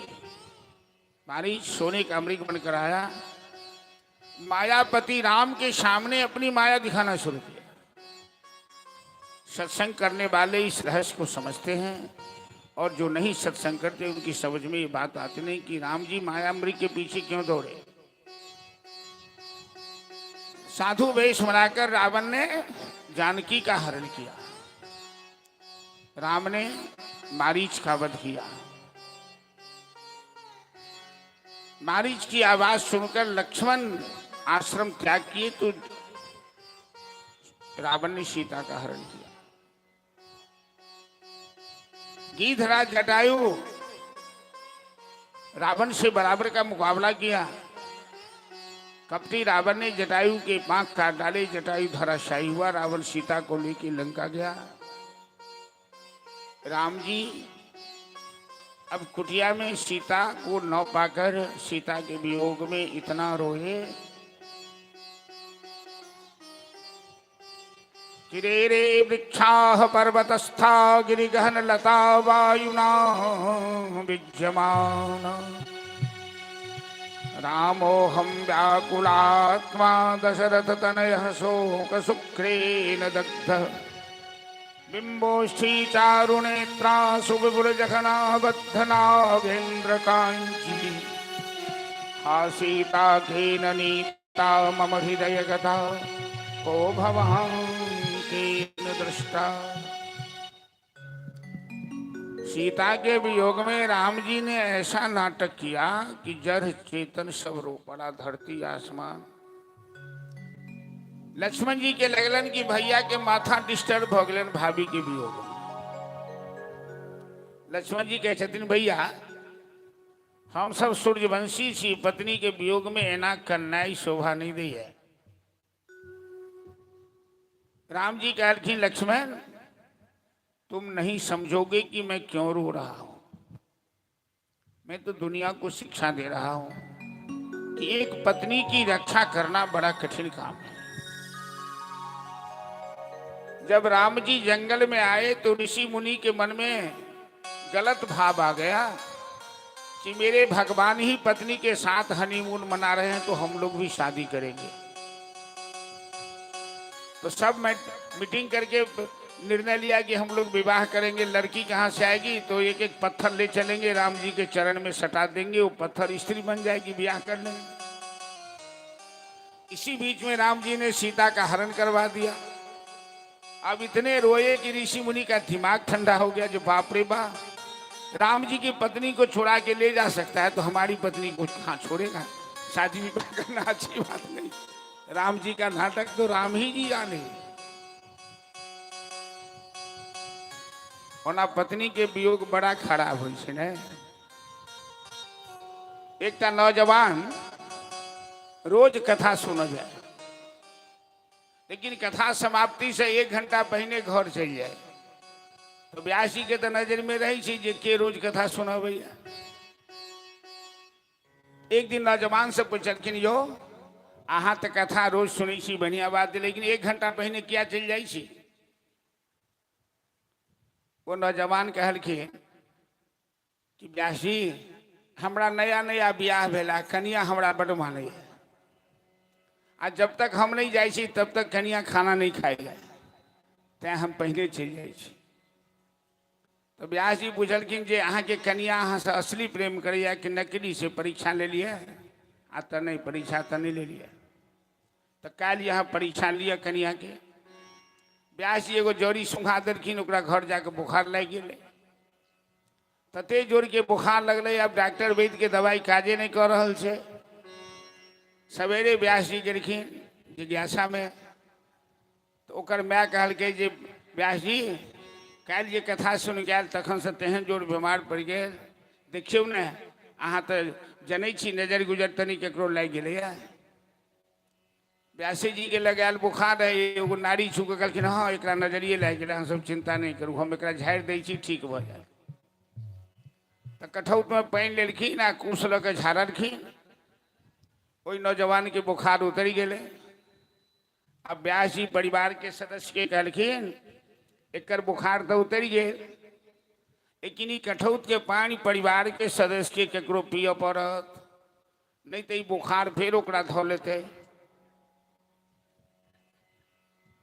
S1: मारीच सोने का मृग बनकर आया। मायापति राम के सामने अपनी माया दिखाना शुरू किया। सत्संग करने वाले इस रहस्य को समझते हैं, और जो नहीं सत्संग करते उनकी समझ में ये बात आती नहीं कि राम जी माया मृग के पीछे क्यों दौड़े। साधु वेश बनाकर रावण ने जानकी का हरण किया। राम ने मारीच का वध किया। मारीच की आवाज सुनकर लक्ष्मण आश्रम त्याग किए, तो रावण ने सीता का हरण किया। गीधराज जटायु रावण से बराबर का मुकाबला किया। कपटी रावण ने जटायु के पांख काट डाले। जटायु धराशायी हुआ। रावण सीता को लेकर लंका गया। राम जी अब कुटिया में सीता को न पाकर सीता के वियोग में इतना रोए कि रे रे वृक्षाः पर्वतस्था गिरिगहन लता वायुना विद्यमाना रामोऽहं व्याकुलात्मा दशरथ तनयः शोक शुक्रेण दग्धः बिंबोष्ठी चारुनेत्रा सुविपुलजघना बद्धनागेन्द्र कांची हा सीता घेन नीता मम हृदय गता को भवान् केन दृष्टा। सीता के वियोग में राम जी ने ऐसा नाटक किया कि जड़ चेतन सब रो पड़ा, धरती आसमान। लक्ष्मण जी के लगलन की भैया के माथा डिस्टर्ब हो गलन भाभी के वियोग में। लक्ष्मण जी कहे छथिन भैया हम सब सूर्यवंशी सी पत्नी के वियोग में एना कन्याई शोभा नहीं दी है। राम जी कहलखिन लक्ष्मण तुम नहीं समझोगे कि मैं क्यों रो रहा हूं। मैं तो दुनिया को शिक्षा दे रहा हूं कि एक पत्नी की रक्षा करना बड़ा कठिन काम है। जब राम जी जंगल में आए तो ऋषि मुनि के मन में गलत भाव आ गया कि मेरे भगवान ही पत्नी के साथ हनीमून मना रहे हैं तो हम लोग भी शादी करेंगे। तो सब मीटिंग करके निर्णय लिया कि हम लोग विवाह करेंगे, लड़की कहाँ से आएगी, तो एक एक पत्थर ले चलेंगे, राम जी के चरण में सटा देंगे, वो पत्थर स्त्री बन जाएगी, ब्याह कर लेंगे। इसी बीच में राम जी ने सीता का हरण करवा दिया। अब इतने रोए कि ऋषि मुनि का दिमाग ठंडा हो गया, जो बाप रे बाप, राम जी की पत्नी को छुड़ा के ले जा सकता है तो हमारी पत्नी को कहाँ छोड़ेगा। शादी विवाह करना अच्छी बात नहीं, राम जी का नाटक तो राम ही जी जाने। होना पत्नी के वियोग बड़ा खराब हो ने। एक नौजवान रोज कथा सुन जाए, लेकिन कथा समाप्ति से 1 घंटा पहले घर चल जाए, तो व्यास जी के तो नजर में रही छी जे के रोज कथा सुना भैया। एक दिन नौजवान से पूछलखिन, यो अहाँ तो कथा रोज सुनी छी, बढ़िया बात है, लेकिन 1 घंटा पहले क्या चल जाई छी। वो नौजवान कहलखिन कि व्यास जी, हमरा नया नया ब्याह भेला, कनिया हमरा बड़ माने, आ जब तक हम नहीं जाई छी तब तक कनिया खाना नहीं खाएगा, तैं हम पहले चल जाई छी। तो व्यास जी पूछलखिन जे अहाँ के कनिया अहाँ से असली प्रेम करैया कि नकली, से परीक्षा ले लिए। आ तो नहीं, परीक्षा तो नहीं ले लिया। तो काल यहाँ परीक्षा लिया कनिया के। व्यास जी एगो जड़ी सुखा देलखिन, ओकरा घर जाके बुखार लग गए, तते जोर के बुखार लगल। अब डॉक्टर वैद्य के दवाई काजे नहीं कर रहा है। सवेरे व्यास जी गेलखिन जिज्ञासा में, तो ओकर माय कहलकै जे व्यास जी, काल जे कथा सुन के आयल तखन से तेहन जोर बीमार पड़ गए, देखियो ने, अहाँ तो जनै छी नजर गुजर तनी केकरो लग गए। व्यासे जी के लगायल बुखार है, एगो नारी छू के कहलखिन, हाँ एकरा नजरिए लग गए, अहाँ सब चिंता नहीं करू, हम एकरा झाड़ि दै छी, ठीक भ जाए। तो कठौत में पानि लेलखिन आ कुश ल के झाड़लखिन, ओई नौजवान के बुखार उतर गए। अब व्यास जी परिवार के सदस्य के कहलखिन, एकर बुखार तो उतर गए, लेकिन ई कठौत के पानी परिवार के सदस्य के केकरो पिय पड़त, नहीं तो बुखार फिर ओकरा धो लेते।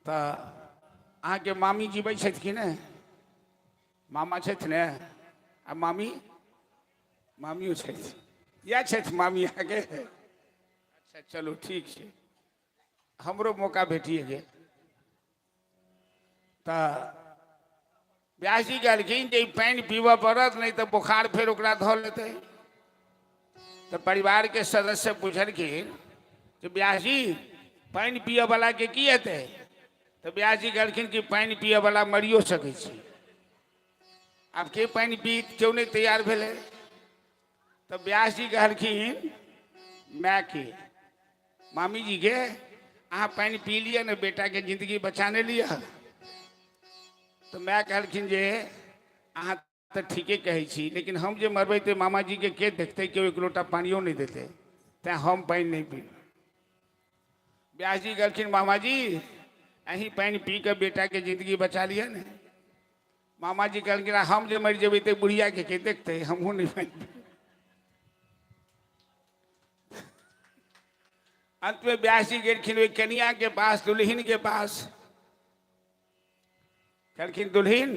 S1: तो अहाँ के मामी जीबै छथि कि नहीं, मामा छथि ने, आ मामी, मामियो छथि, या छथि मामी आगे। अच्छा चलो ठीक है, हमरो मौका भेटिए गेल। तो व्यास जी कहलखिन जे पानी पीबऽ पड़त, नहीं तो बुखार फिर ओकरा धो लेते। तो परिवार के सदस्य पूछलखिन कि व्यास जी, पानी पिए वाला के की हेतै। तो व्यास जी कहलखिन कि पानी पिए वाला मरियो सकै छै, आब के पानी पी क्यों नहीं तैयार भेले। तो व्यास जी कहलखिन माय के, मामी जी के, अहाँ पानी पी लिया ने, बेटा के जिंदगी बचाने लिया। तो मैं कहलखिन जे अहाँ तो ठीके कहै छी, लेकिन हम जे मरबै तो मामा जी के देखते, केओ 1 लोटा पानियो नहीं देते, तैं हम पानी नहीं पी। व्यास जी कहलखिन मामा जी, अहीं पानी पी के बेटा के जिंदगी बचा लिया ने। मामा जी कहलखिन हम जे मर जेबै तो बुढ़िया के देखते, हमहूँ नहीं पानी पी। अंत में व्यास जी गेलखिन कनिया के पास, दुल्हिन के पास। कहलखिन दुल्हिन,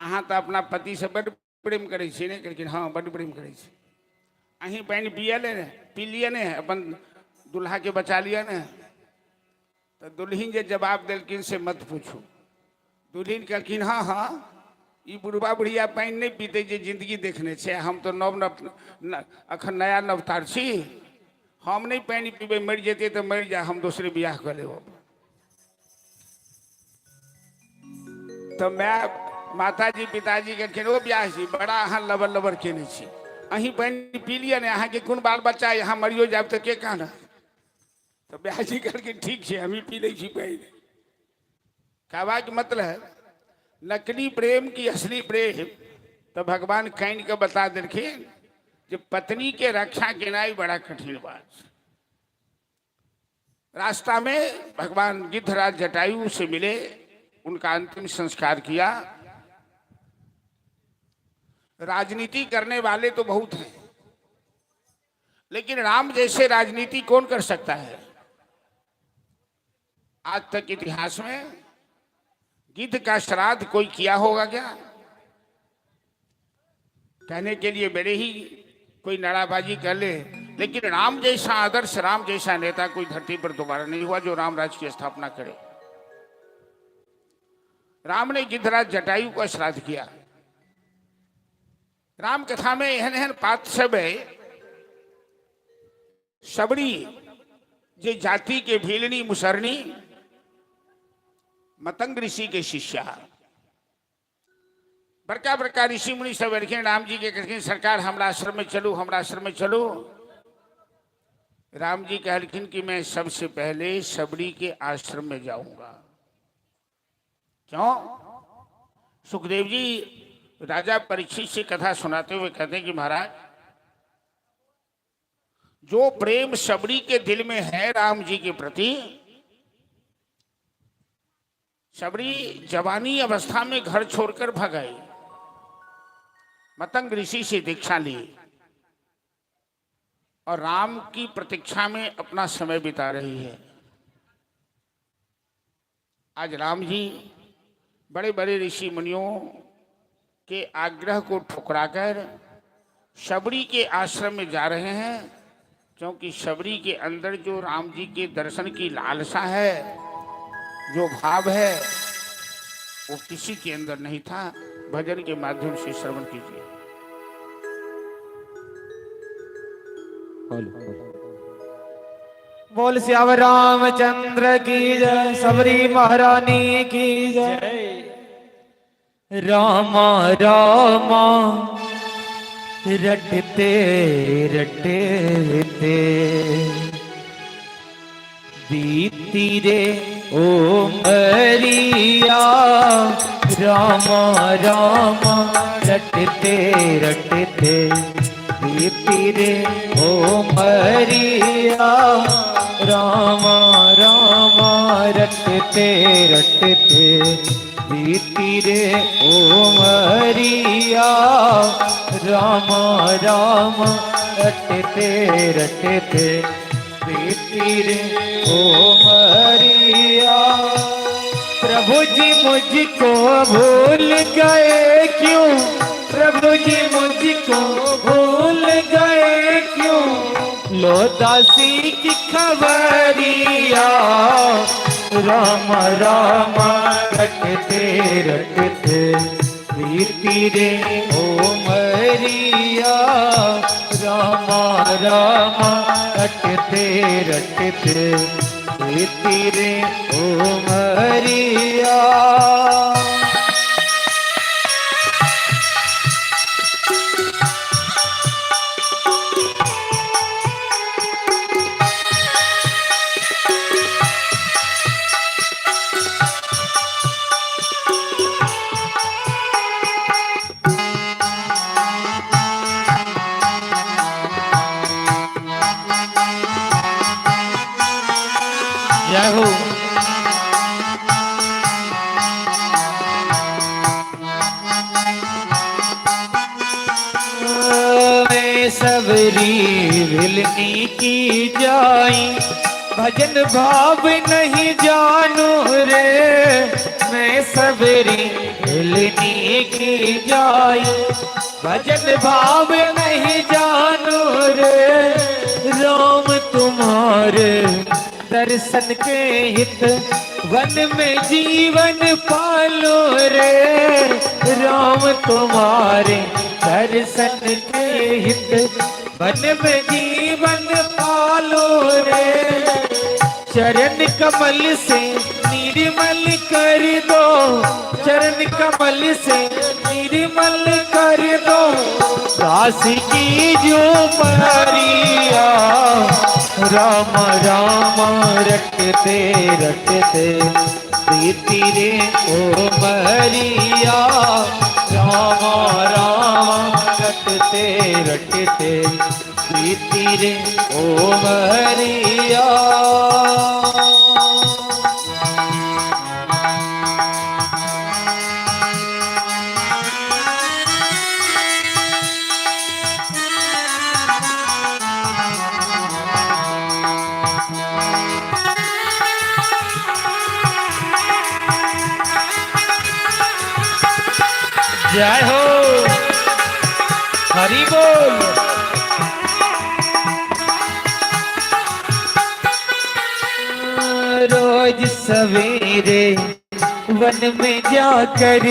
S1: अहाँ तो अपना पति से बड़ प्रेम करै छी ने। कहलखिन हाँ बड़ प्रेम करै छी। अहीं पानी पी लिया ने, अपन दुल्हा के बचा लिया ने। तो दुल्हिन जे जवाब दिलखिन से मत पूछू। दुल्हिन कहलखिन हाँ हाँ, ई बुढ़बा बुढ़िया पानी नहीं पीते जे जिंदगी देखने छे, हम तो अखन नया नवतार छी, हम नहीं पानी पीबे, मर जेते तो मर जा, हम दूसरे ब्याह कर लेब। तो मैं माता जी पिताजी कहलखिन ओ व्यास जी, बड़ा अहाँ लबर लबर केने छी, अहीं पानी पी लिया ने, अहाँ के कोन बाल बच्चा, यहाँ मरियो जाब तो के कहना। तो व्यास जी कहलखिन ठीक है, हम ही पी लै छी पानी। कहवा के मतलब नकली प्रेम की असली प्रेम तो भगवान कान के बता देलखिन कि पत्नी के रक्षा केनाई बड़ा कठिन बात। रास्ता में भगवान गिद्धराज जटायु से मिले, उनका अंतिम संस्कार किया। राजनीति करने वाले तो बहुत हैं, लेकिन राम जैसे राजनीति कौन कर सकता है। आज तक इतिहास में गिद्ध का श्राद्ध कोई किया होगा क्या? कहने के लिए बड़े ही कोई नाराबाजी कर ले, लेकिन राम जैसा आदर्श, राम जैसा नेता कोई धरती पर दोबारा नहीं हुआ जो राम राज्य की स्थापना करे। राम ने गिद्धराज जटायु का श्राद्ध किया। राम कथा में एहन एहन पात्र सब है। सबरी जे जाति के भीलनी मुसरनी मतंग ऋषि के शिष्या, बड़का बड़का ऋषि मुनि सब अरखिन राम जी के कहलखिन सरकार हमरा आश्रम में चलू, हमरा आश्रम में चलू। राम जी कहलखिन कि मैं सबसे पहले सबरी के आश्रम में जाऊंगा। क्यों? सुखदेव जी राजा परीक्षित से कथा सुनाते हुए कहते हैं कि महाराज, जो प्रेम सबरी के दिल में है राम जी के प्रति, सबरी जवानी अवस्था में घर छोड़कर भाग आई, मतंग ऋषि से दीक्षा ली और राम की प्रतीक्षा में अपना समय बिता रही है। आज राम जी बड़े बड़े ऋषि मुनियों के आग्रह को ठुकराकर सबरी के आश्रम में जा रहे हैं, क्योंकि सबरी के अंदर जो राम जी के दर्शन की लालसा है, जो भाव है, वो किसी के अंदर नहीं था। भजन के माध्यम से श्रवण कीजिए।
S2: बोल श्याम रामचंद्र की जय, सबरी महारानी की जय। रामा रामा रटते रटते बीती रे ओ मरिया, रामा रामा रटते रटते बीती रे ओ मरिया, रामा रामा रटते रटते बीती रे ओ मरिया, रामा रामा रटते रटते बीती रे ओ मरिया। प्रभु जी मुझको भूल गए क्यों, प्रभु जी मुझको भूल गए क्यों, लो दासी की खबरिया, राम राम रटते रटते बीती रे ओ मरिया, राम राम रटते रटते बीती रे ओ मरिया। जय हो। मैं सबरी विलनी की जाई, भजन भाव नहीं जानू रे, मैं सबरी विलनी की जाई, भजन भाव नहीं जानू रे, राम तुम्हारे दर्शन के हित वन में जीवन पालो रे, राम तुम्हारे दर्शन के हित वन में जीवन पालो रे, चरण कमल से निर्मल कर दो, चरण कमल से निर्मल कर दो, दास की जो परिया, राम राम रटते रटते बीती रे ओ मरिया, राम राम रटते रटते बीती रे ओ मरिया। जय हो, हरि बोल। रोज सवेरे वन में जाकर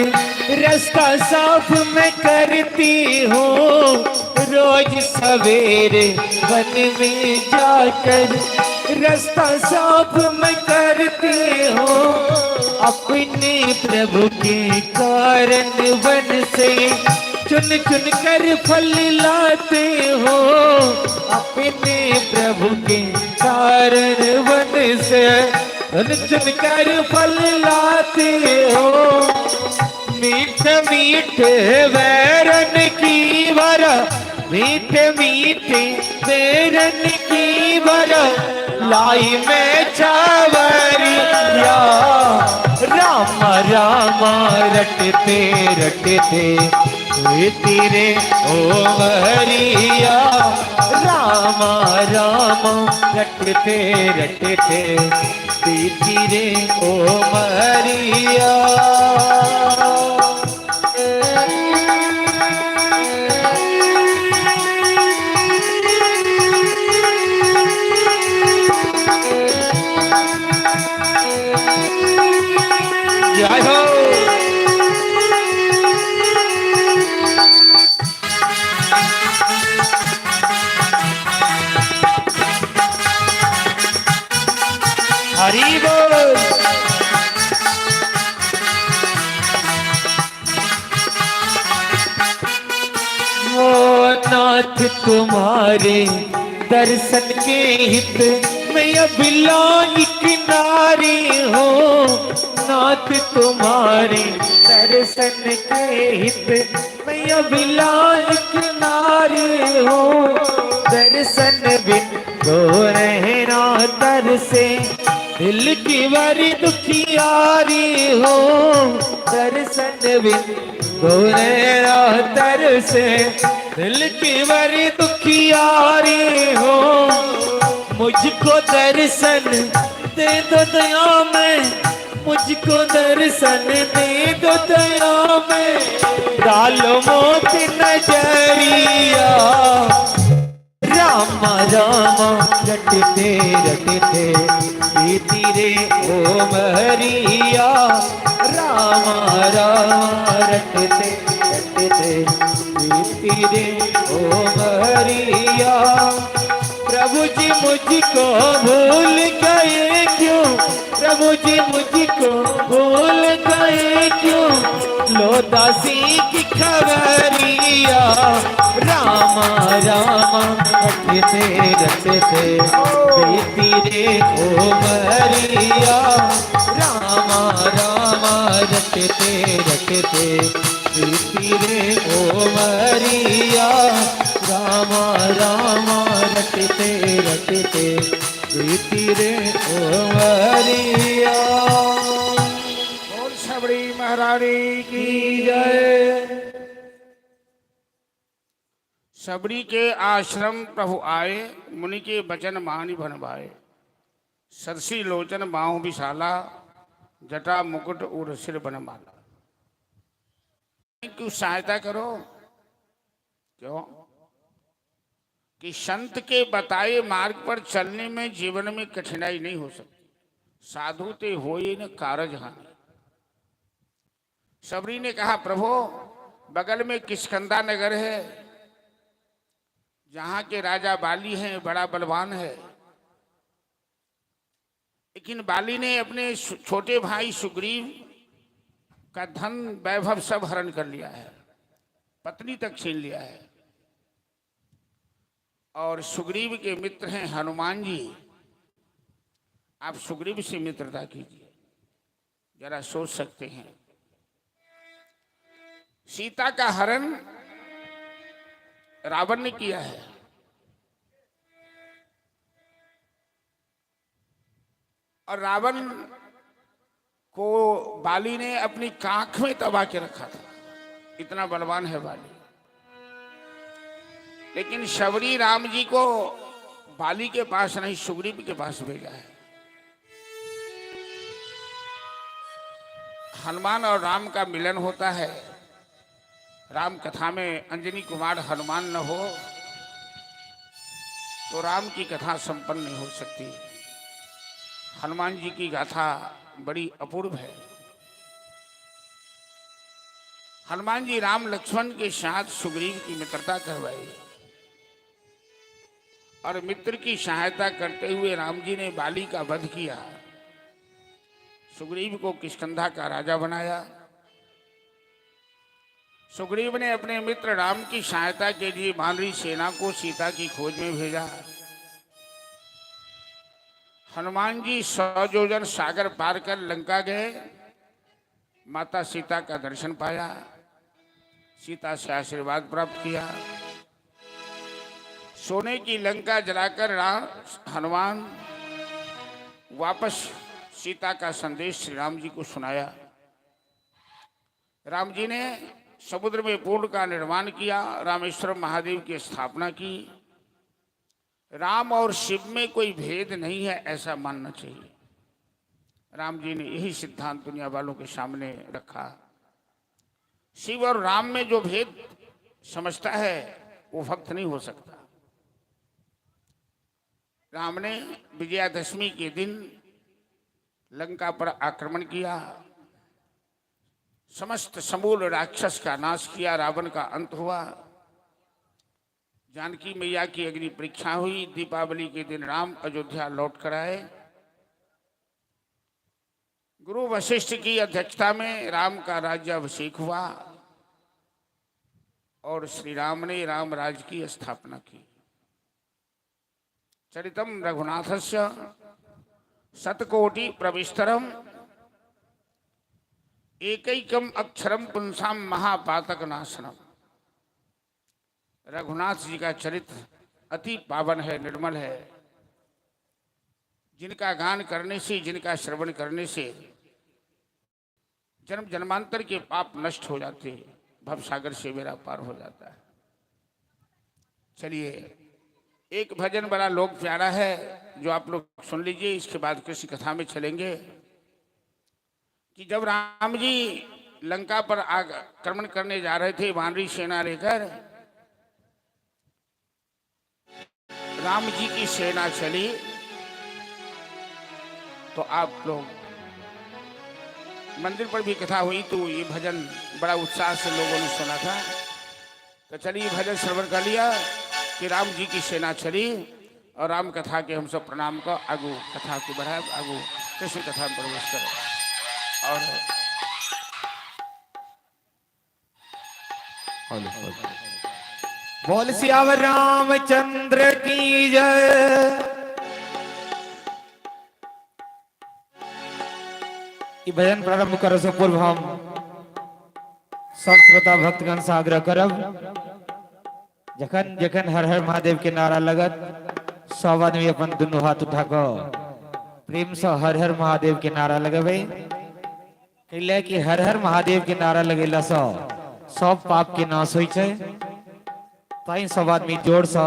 S2: रास्ता साफ मैं करती हूँ। रोज सवेरे वन में जाकर रास्ता साफ मैं करती हूँ। अपने प्रभु के कारण वन से चुन चुन कर फल लाते हो। अपने प्रभु के कारण वन से चुन चुन कर फल लाते हो। मीठे मीठे बैरन की वरा, मीठे मीठे बैरन की वरा, लाई में चावरिया। राम राम रटते रटते तेरे ओ हरिया। राम राम रटते रटते तेरे ओ हरिया। जय हो। हरि बोल। ओ नाथ तुम्हारे दर्शन के हित मैं अभिलाष किनारी हूँ। नाथ तुम्हारे दर्शन के हित मैं अभिलाष किनारी हूँ। दर्शन बिन तो रहना दर से दिल की बड़ी दुखियारी हो। दर्शन बिन तो रहना दर से दिल की बड़ी दुखियारी हो। मुझको दर्शन दे दो दया में, मुझको दर्शन दे दो दया में। डालो मोती नजरिया। राम राम रटते रटते तेरे ओम हरिया। राम राम रटते रटते तेरे ओम हरिया। प्रभु जी मुझको भूल गए क्यों, प्रभु जी मुझको भूल गए क्यों। लो दासी की खबरिया। राम राम रटते रटते तेरे ओम हरिया। राम राम रटते रटते तेरे ओम हरिया। राम राम रटते रटते तेरे ओम हरिया।
S1: बोल सबरी महारानी की
S2: जय।
S1: सबरी के आश्रम प्रभु आए, मुनि के बचन मानि भनवाए। सरसी लोचन बाहु विशाला, जटा मुकुट उर सिर बनमाला। क्यों सहायता करो, क्यों कि संत के बताए मार्ग पर चलने में जीवन में कठिनाई नहीं हो सकती। साधु ते होए न कारज हानि। सबरी ने कहा प्रभु बगल में किष्किंधा नगर है, जहां के राजा बाली हैं, बड़ा बलवान है। लेकिन बाली ने अपने छोटे भाई सुग्रीव का धन वैभव सब हरण कर लिया है, पत्नी तक छीन लिया है। और सुग्रीव के मित्र हैं हनुमान जी। आप सुग्रीव से मित्रता कीजिए, जरा सोच सकते हैं। सीता का हरण रावण ने किया है, और रावण को बाली ने अपनी कांख में दबा के रखा था। इतना बलवान है बाली। लेकिन शबरी राम जी को बाली के पास नहीं, सुग्रीव के पास भेजा है। हनुमान और राम का मिलन होता है राम कथा में अंजनी कुमार हनुमान न हो तो राम की कथा संपन्न नहीं हो सकती। हनुमान जी की गाथा बड़ी अपूर्व है। हनुमान जी राम लक्ष्मण के साथ सुग्रीव की मित्रता करवाई और मित्र की सहायता करते हुए राम जी ने बाली का वध किया, सुग्रीव को किष्किंधा का राजा बनाया। सुग्रीव ने अपने मित्र राम की सहायता के लिए वानरी सेना को सीता की खोज में भेजा। हनुमान जी 100 योजन सागर पार कर लंका गए, माता सीता का दर्शन पाया, सीता से आशीर्वाद प्राप्त किया। सोने की लंका जलाकर हनुमान वापस सीता का संदेश श्री राम जी को सुनाया। राम जी ने समुद्र में पुल का निर्माण किया, रामेश्वर महादेव की स्थापना की। राम और शिव में कोई भेद नहीं है ऐसा मानना चाहिए। राम जी ने यही सिद्धांत दुनिया वालों के सामने रखा। शिव और राम में जो भेद समझता है वो भक्त नहीं हो सकता। राम ने विजयादशमी के दिन लंका पर आक्रमण किया, समस्त समूल राक्षस का नाश किया, रावण का अंत हुआ। जानकी मैया की अग्नि परीक्षा हुई। दीपावली के दिन राम अयोध्या लौट कर आए। गुरु वशिष्ठ की अध्यक्षता में राम का राज्याभिषेक हुआ और श्री राम ने राम राज्य की स्थापना की। चरितम रघुनाथस्य शतकोटि प्रविस्तरम एकैकम अक्षरम पुंसाम महापातक नाशनम। रघुनाथ जी का चरित्र अति पावन है, निर्मल है, जिनका गान करने से, जिनका श्रवण करने से जन्म जन्मांतर के पाप नष्ट हो जाते, भवसागर से मेरा पार हो जाता है। चलिए एक भजन बड़ा लोक प्यारा है जो आप लोग सुन लीजिए, इसके बाद कृष्ण कथा में चलेंगे। कि जब राम जी लंका पर आक्रमण करने जा रहे थे वानरी सेना लेकर, राम जी की सेना चली तो आप लोग मंदिर पर भी कथा हुई तो ये भजन बड़ा उत्साह से लोगों ने सुना था। तो चलिए भजन श्रवण कर लिया कि राम जी की सेना चली और राम कथा के हम सब प्रणाम को आगू कथा को बढ़ाए, आगू कृष्ण कथा में प्रवेश करें। और
S2: बोल सियावर रामचंद्र की जय। ई भजन प्रारंभ करे से पूर्व हम सब श्रोता भक्तगण से आग्रह करब, जखन जखन हर हर महादेव के नारा लगत सब आदमी अपन दुनू हाथ उठा कर प्रेम से हर हर महादेव के नारा लगेबे। कैले कि हर हर महादेव के नारा लगेला से सब पाप के नाश होई छै। ताई सब आदमी जोर से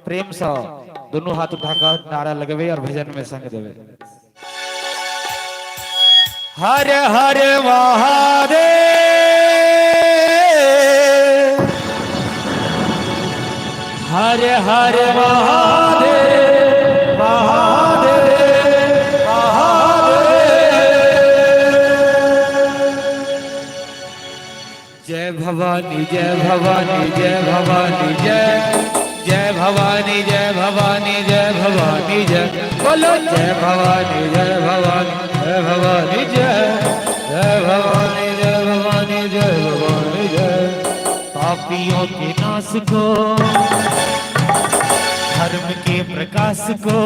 S2: प्रेम से दोनों हाथ उठाकर नारा लगेबे और भजन में संग देवे। हर हर महादेव, हर हर महादेव, महादेव महादेव। जय भवानी जय भवानी जय भवानी जय, जय भवानी जय भवानी जय भवानी जय। बोलो जय भवानी जय भवानी जय भवानी जय, जय भवानी जय भवानी जय भवानी जय। पापियों के नाश को, धर्म के प्रकाश को,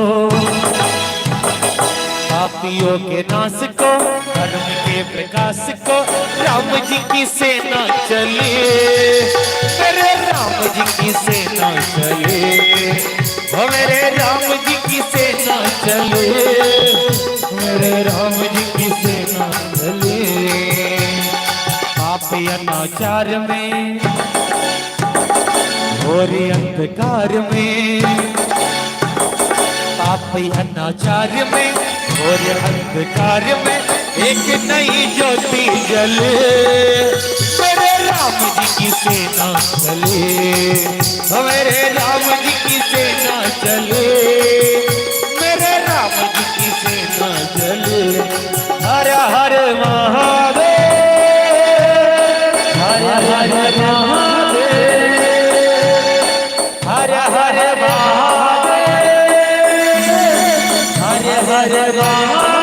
S2: पापियों के नाश को, धर्म के प्रकाश को राम जी की सेना चली, मेरे राम जी की सेना चली, ओ मेरे राम जी की सेना चली, मेरे राम जी की सेना चली। पाप अनाचार में, घोर अंधकार में, पाप अनाचार में, घोर अंधकार में एक नई ज्योति जले, मेरे राम जी की सेना चले, ओ मेरे राम जी की सेना चले, मेरे राम जी की सेना चले। हर हर महादेव, हर हर महादेव, हर हर महादेव, हर हर महादेव।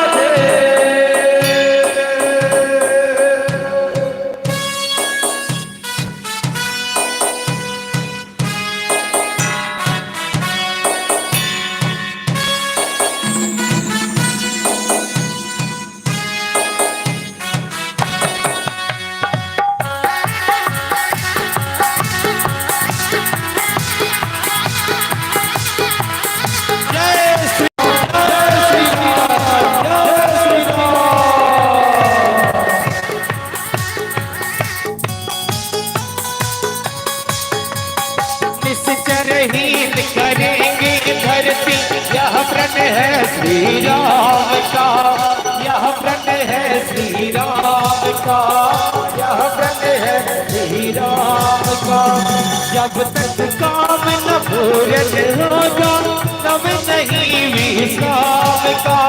S2: निश्चरहीन करेंगे धरती, यह प्रण है श्री राम का, यह प्रण है श्री राम का, यह प्रण है श्री राम का। जब तक काम न पूर्ण होगा, तब नहीं विश्राम का,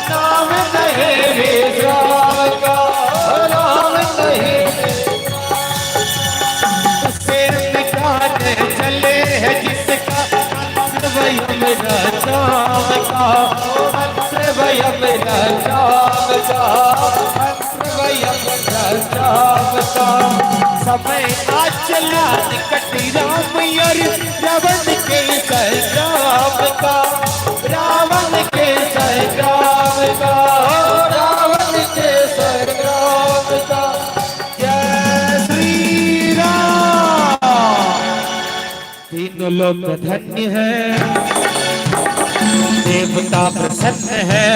S2: नाम नहीं विश्राम का, नाम नहीं चले है जिसका वयम राम का, वयम राम का, वयम राम का। समय आज चला निकट राम और रावण के संग्राम का, रावण के संग्राम का, रावण के संग्राम का। तीनों लोग धन्य है, देवता प्रसन्न है,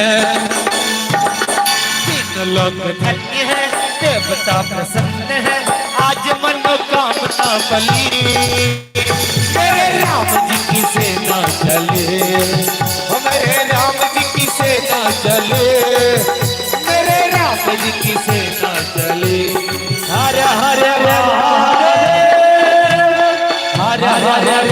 S2: तीनों लोग धन्य है, देवता प्रसन्न है, आज मनोकामना फली, मेरे राम जी की सेना चले, मेरे राम जी की सेना चले, मेरे राम जी की सेना चले। हर हर हर हर हर हर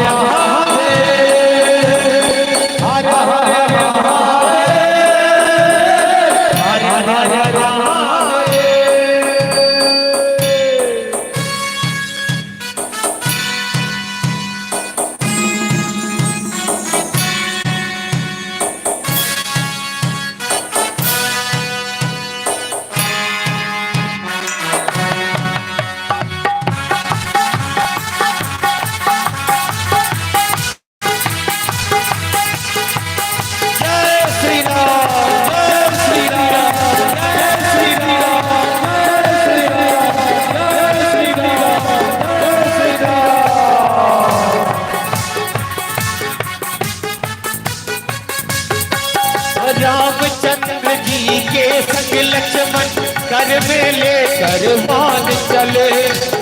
S2: रामचंद्र जी के संग लक्ष्मण कर मेले करवान चले,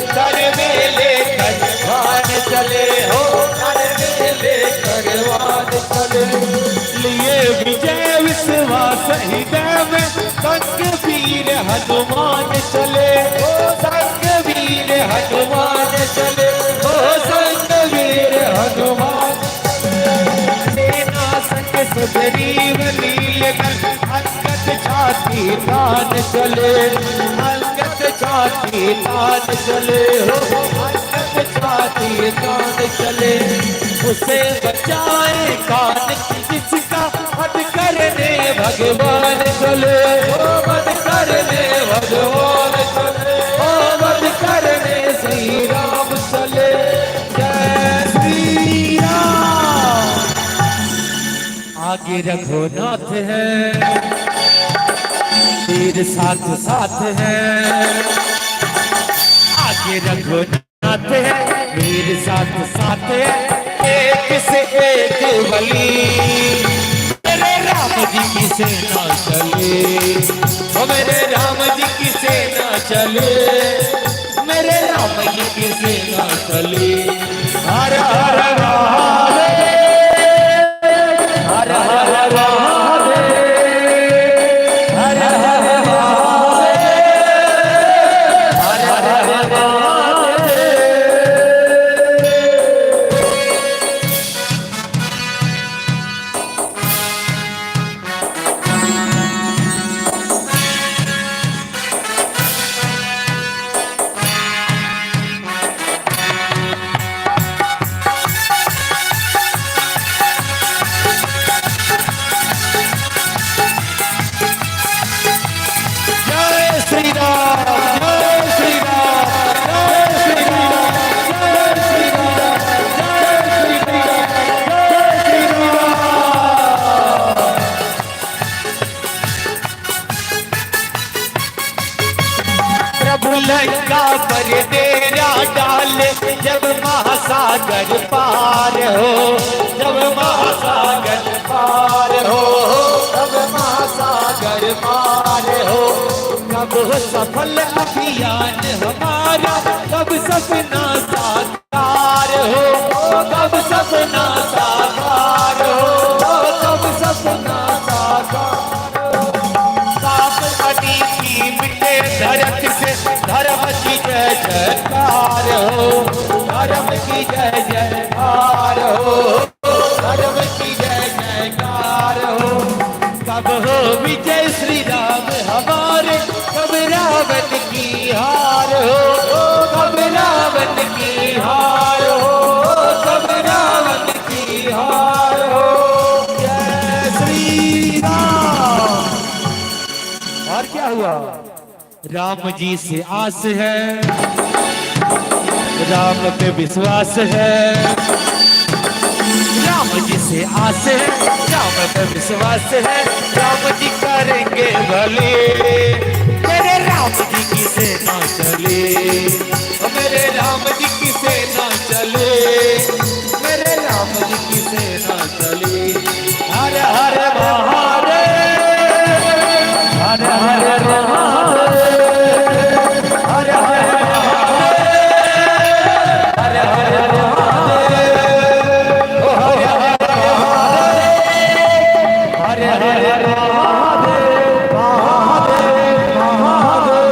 S2: कर मेले करवान चले, हो कर मेले करवान चले। लिए विजय विश्वास हृदय में संग वीर हनुमान चले, हो संग वीर हनुमान चले, हो संग वीर हनुमान। सेना संग सुग्रीव नीलकंठ, अंगद छाती तान चले, अंगद छाती तान चले, हो अंगद छाती तान चले। उसे बचाए कान जिसका वध करने भगवान चले, हो वध करने भगवान चले, हो वध करने श्री राम चले। जय श्री राम। आगे रघुनाथ है, वीर साथ साथ है, आगे रघुनाथ है, वीर साथ साथ है, एक से एक बली, मेरे राम जी की सेना चले, ओ मेरे राम जी की सेना चले, मेरे राम जी की सेना चले। हर हर महादेव, हर हर महादेव, हर हर महादेव, हर हर महादेव। लंका पर डेरा डाले, जब महासागर पार हो, जब महासागर पार हो, जब महासागर पार हो, कब हो सफल अभियान हमारा, कब सपना साकार हो, कब सपना साकार हो, कब सपना साकार हो। साप नदी की मिटे धरत से, धर्म की जय जयकार हो, धर्म की जय जयकार हो, धर्म की जय जयकार हो। कब हो विजय श्री राम हमारे, कब रावण की हार हो, कब रावण की हार हो, कब रावण की हार हो। जय श्री राम। और क्या हुआ? राम जी से आस है, राम पे विश्वास है, राम जी से आस है, राम पे विश्वास है, राम जी करेंगे भले, मेरे राम जी की सेना चले, मेरे राम जी की सेना चले, मेरे राम जी की सेना चले। हर हर महादेव, हर हर महादेव, हर हर महादेव, हर हर महादेव, ओ हर हर महादेव, हर हर महादेव, महादेव महादेव।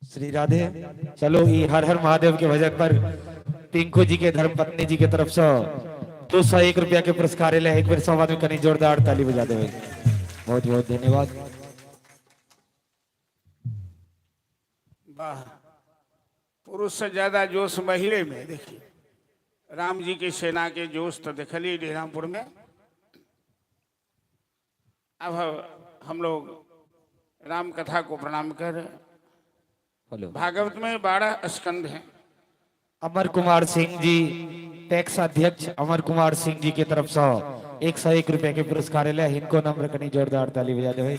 S2: श्री राधे। चलो ये हर हर महादेव के भजन पर टिंकू जी के धर्म पत्नी जी की तरफ से 201 रुपया के पुरस्कार ले, एक बार सब आदमी कहीं जोरदार ताली बजा दे। बहुत बहुत धन्यवाद।
S1: वाह, पुरुष से ज्यादा जोश महिले में। देखिए राम जी की सेना के जोश तो देखलिए डेरामपुर में। अब हम लोग राम कथा को प्रणाम कर, भागवत में 12 स्कंद हैं।
S2: अमर कुमार सिंह जी, टैक्स अध्यक्ष अमर कुमार सिंह जी की तरफ से 101 रुपए के पुरस्कार ले, इनको नम्र कनी जोरदार ताली बजा दे भाई।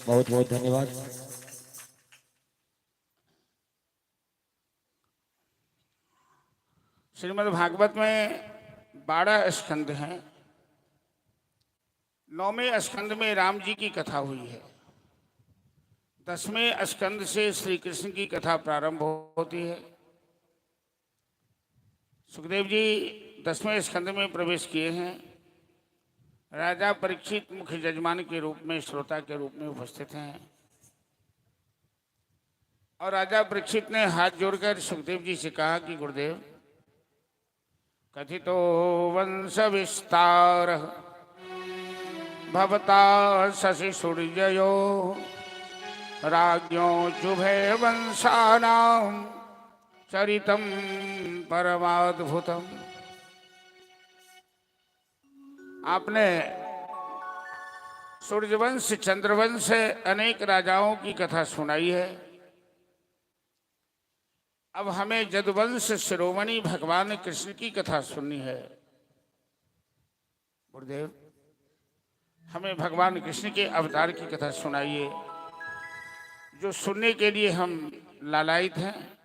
S2: बहुत बहुत धन्यवाद।
S1: श्रीमद् भागवत में 12 स्कंद हैं। 9वें स्कंद में राम जी की कथा हुई है। 10वें स्कंद से श्री कृष्ण की कथा प्रारंभ होती है। सुखदेव जी 10वें स्कंद में प्रवेश किए हैं। राजा परीक्षित मुख्य जजमान के रूप में, श्रोता के रूप में उपस्थित हैं। और राजा परीक्षित ने हाथ जोड़कर सुखदेव जी से कहा कि गुरुदेव, कथितो वंश विस्तार भवता शशि सूर्ययो राज्ञो जुभे वंशानां चरितम परमाद्भुतम। आपने सूर्यवंश, चंद्रवंश अनेक राजाओं की कथा सुनाई है। अब हमें जदुवंश शिरोमणि भगवान कृष्ण की कथा सुननी है। गुरुदेव, हमें भगवान कृष्ण के अवतार की कथा सुनाइए, जो सुनने के लिए हम लालायित हैं।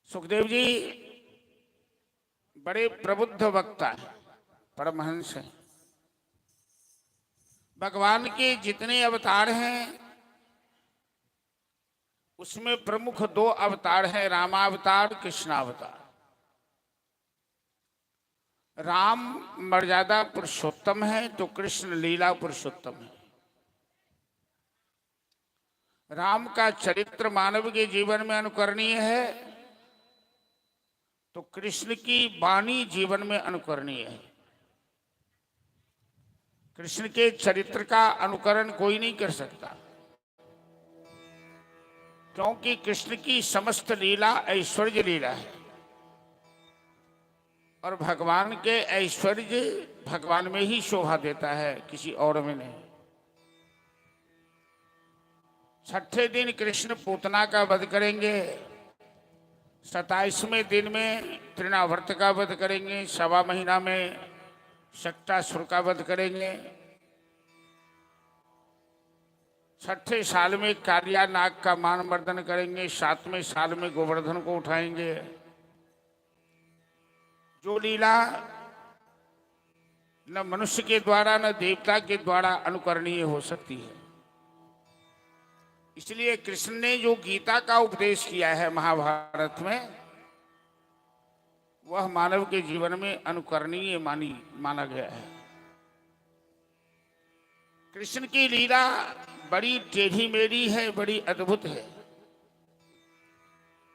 S1: सुखदेव जी बड़े प्रबुद्ध वक्ता हैं, परमहंस हैं। भगवान के जितने अवतार हैं उसमें प्रमुख 2 अवतार हैं, रामावतार, कृष्णावतार। राम मर्यादा पुरुषोत्तम है तो कृष्ण लीला पुरुषोत्तम है। राम का चरित्र मानव के जीवन में अनुकरणीय है तो कृष्ण की वाणी जीवन में अनुकरणीय है। कृष्ण के चरित्र का अनुकरण कोई नहीं कर सकता, क्योंकि कृष्ण की समस्त लीला ऐश्वर्य लीला है और भगवान के ऐश्वर्य भगवान में ही शोभा देता है, किसी और में नहीं। छठे दिन कृष्ण पूतना का वध करेंगे 27वें दिन में तृणावर्त का वध करेंगे, 1.25 महीना में शक्तासुर का वध करेंगे, 6ठे साल में कालिया नाग का मान मर्दन करेंगे, 7वें साल में गोवर्धन को उठाएंगे। जो लीला न मनुष्य के द्वारा न देवता के द्वारा अनुकरणीय हो सकती है, इसलिए कृष्ण ने जो गीता का उपदेश किया है महाभारत में, वह मानव के जीवन में अनुकरणीय माना गया है। कृष्ण की लीला बड़ी टेढ़ी मेढ़ी है, बड़ी अद्भुत है,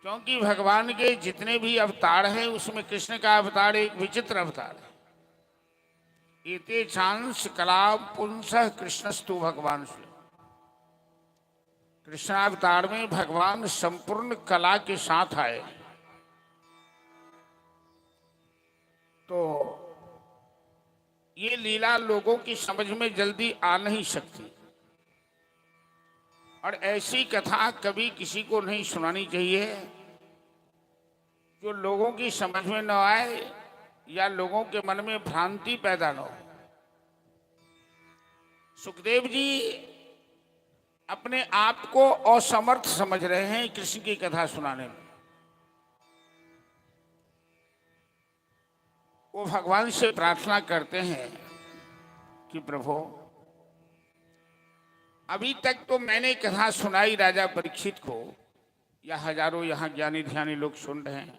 S1: क्योंकि भगवान के जितने भी अवतार हैं उसमें कृष्ण का अवतार एक विचित्र अवतार है। एते चांस कला पुंसः कृष्णस्तु भगवान से। कृष्णावतार में भगवान संपूर्ण कला के साथ आए। तो ये लीला लोगों की समझ में जल्दी आ नहीं सकती, और ऐसी कथा कभी किसी को नहीं सुनानी चाहिए जो लोगों की समझ में न आए या लोगों के मन में भ्रांति पैदा न हो। सुखदेव जी अपने आप को असमर्थ समझ रहे हैं कृष्ण की कथा सुनाने में। वो भगवान से प्रार्थना करते हैं कि प्रभु, अभी तक तो मैंने कथा सुनाई राजा परीक्षित को, या हजारों यहाँ ज्ञानी ध्यानी लोग सुन रहे हैं,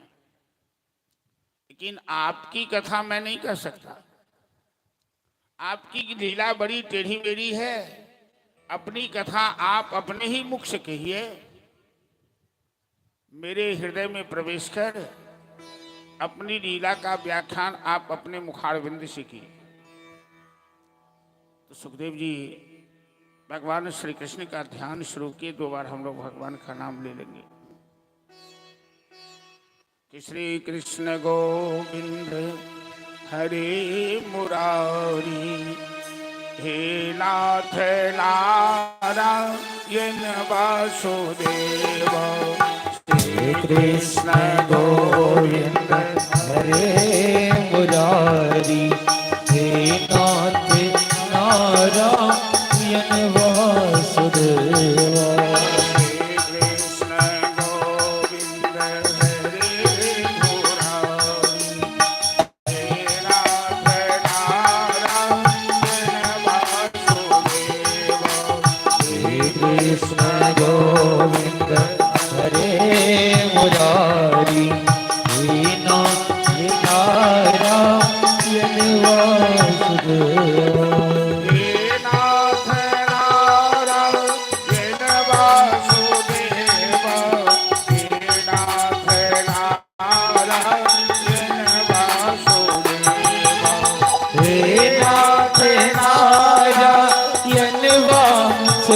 S1: लेकिन आपकी कथा मैं नहीं कर सकता। आपकी लीला बड़ी टेढ़ी मेढ़ी है। अपनी कथा आप अपने ही मुख से कहिए, मेरे हृदय में प्रवेश कर अपनी लीला का व्याख्यान आप अपने मुखारविंद से कीजिए। तो सुखदेव जी भगवान श्री कृष्ण का ध्यान शुरू किए। 2 बार हम लोग भगवान का नाम ले लेंगे कि श्री कृष्ण गोविंद हरे मुरारी, हे नाथ नारायण वासुदेव।
S2: श्री कृष्ण गोविंद हरे मुरारी, हे नाथ नारायण वासुदेव। कृष्ण गोविंद हरे मुरारी, हे नाथ नारायण वासुदेव।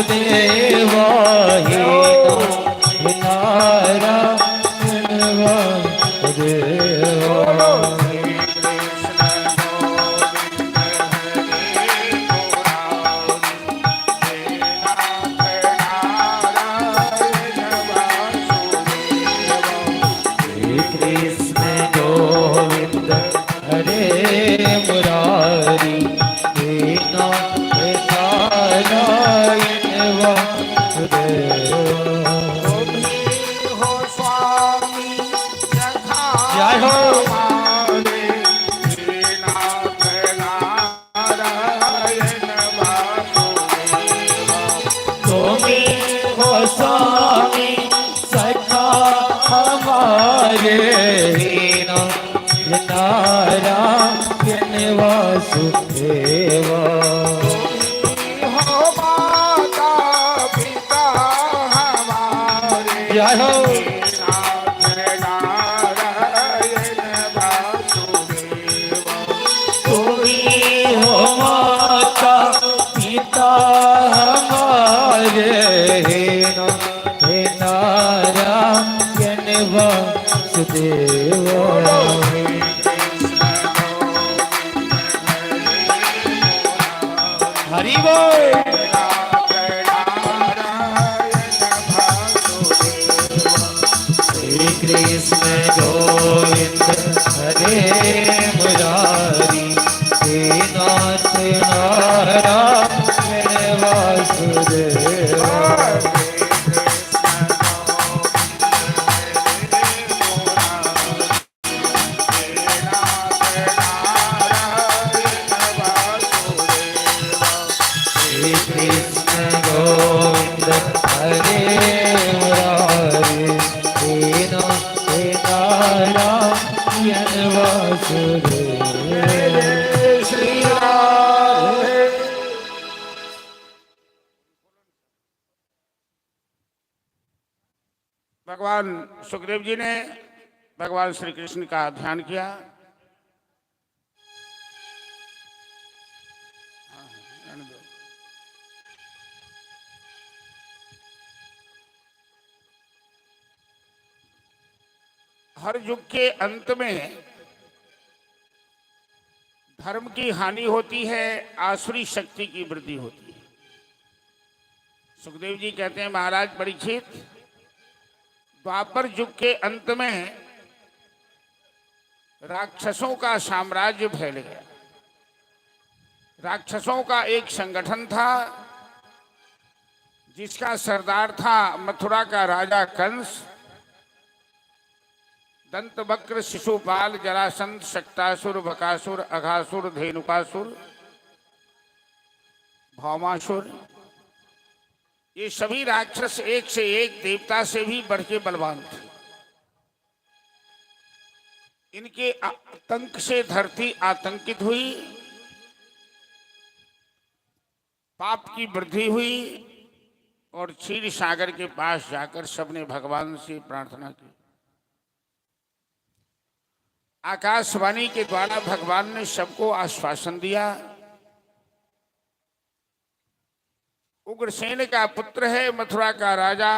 S2: देवा हे नारायण वासुदेवा। कृष्ण गोविंद हरे मुरारी, हे नारायण
S1: हो स्वामी
S2: जय हो। तुम्ही हो स्वामी सखा हमारे, नारायण वासुदेवा। जय हो। तुम्ही हो माता पिता हमारे, हे नारायण वासुदेवा। हरि बोल। कृष्ण गोविंद हरे मुरारी हे नाथ नारायण वासुदेवा
S1: भगवान सुखदेव जी ने भगवान श्री कृष्ण का ध्यान किया। हर युग के अंत में धर्म की हानि होती है, आसुरी शक्ति की वृद्धि होती है। सुखदेव जी कहते हैं, महाराज परीक्षित, द्वापर युग के अंत में राक्षसों का साम्राज्य फैल गया। राक्षसों का एक संगठन था जिसका सरदार था मथुरा का राजा कंस, दंतवक्र, शिशुपाल, जरासंध, शक्तासुर, बकासुर, अघासुर, धेनुकासुर, भौमासुर। ये सभी राक्षस एक से एक देवता से भी बढ़ के बलवान थे। इनके आतंक से धरती आतंकित हुई, पाप की वृद्धि हुई और क्षीर सागर के पास जाकर सबने भगवान से प्रार्थना की। आकाशवाणी के द्वारा भगवान ने सबको आश्वासन दिया। उग्रसेन का पुत्र है मथुरा का राजा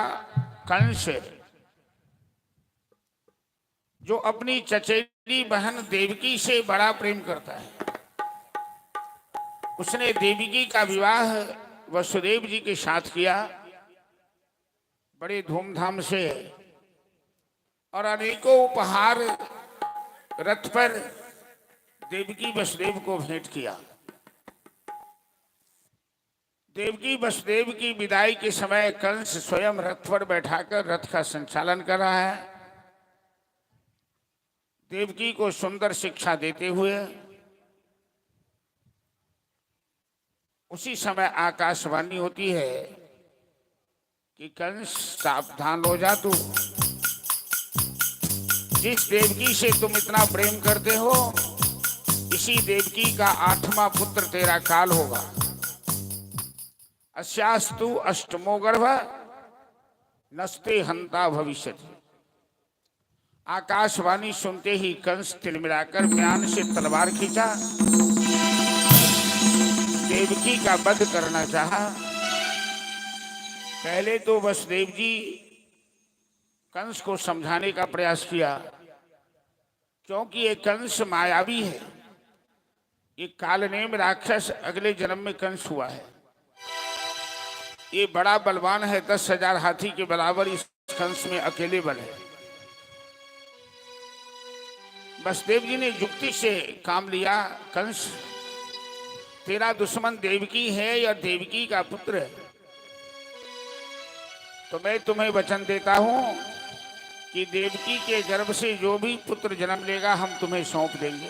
S1: कंस, जो अपनी चचेरी बहन देवकी से बड़ा प्रेम करता है। उसने देवकी का विवाह वसुदेव जी के साथ किया बड़े धूमधाम से, और अनेकों उपहार रथ पर देवकी वसुदेव को भेंट किया। देवकी वसुदेव की विदाई के समय कंस स्वयं रथ पर बैठाकर रथ का संचालन कर रहा है। देवकी को सुंदर शिक्षा देते हुए उसी समय आकाशवाणी होती है कि कंस सावधान हो जा, तू जिस देवकी से तुम इतना प्रेम करते हो, इसी देवकी का 8वां पुत्र तेरा काल होगा। अस्यास्तु अष्टमो गर्भ नस्ते हंता भविष्यति। आकाशवाणी सुनते ही कंस तिलमिलाकर म्यान से तलवार खींचा, देवकी का वध करना चाहा। पहले तो वसुदेव जी कंस को समझाने का प्रयास किया, क्योंकि ये कंस मायावी है, ये कालनेम राक्षस अगले जन्म में कंस हुआ है। ये बड़ा बलवान है, 10,000 हाथी के बराबर इस कंस में अकेले बल है। वसुदेव जी ने युक्ति से काम लिया, कंस तेरा दुश्मन देवकी है या देवकी का पुत्र है, तो मैं तुम्हें वचन देता हूं कि देवकी के गर्भ से जो भी पुत्र जन्म लेगा हम तुम्हें सौंप देंगे।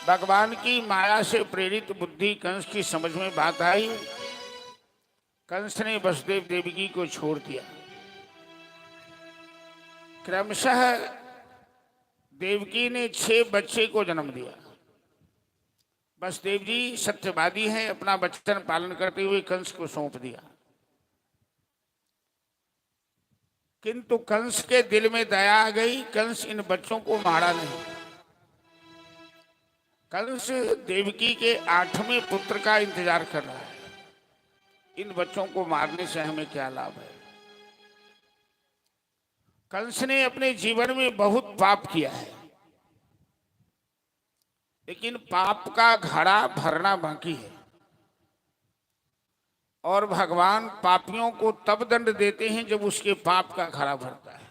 S1: भगवान की माया से प्रेरित बुद्धि कंस की समझ में बात आई। कंस ने वसुदेव देवकी को छोड़ दिया। क्रमशः देवकी ने 6 बच्चे को जन्म दिया। वसुदेव जी सत्यवादी हैं, अपना वचन पालन करते हुए कंस को सौंप दिया। किंतु कंस के दिल में दया आ गई, कंस इन बच्चों को मारा नहीं। कंस देवकी के 8वें पुत्र का इंतजार कर रहा है। इन बच्चों को मारने से हमें क्या लाभ है। कंस ने अपने जीवन में बहुत पाप किया है, लेकिन पाप का घड़ा भरना बाकी है। और भगवान पापियों को तब दंड देते हैं जब उसके पाप का घड़ा भरता है।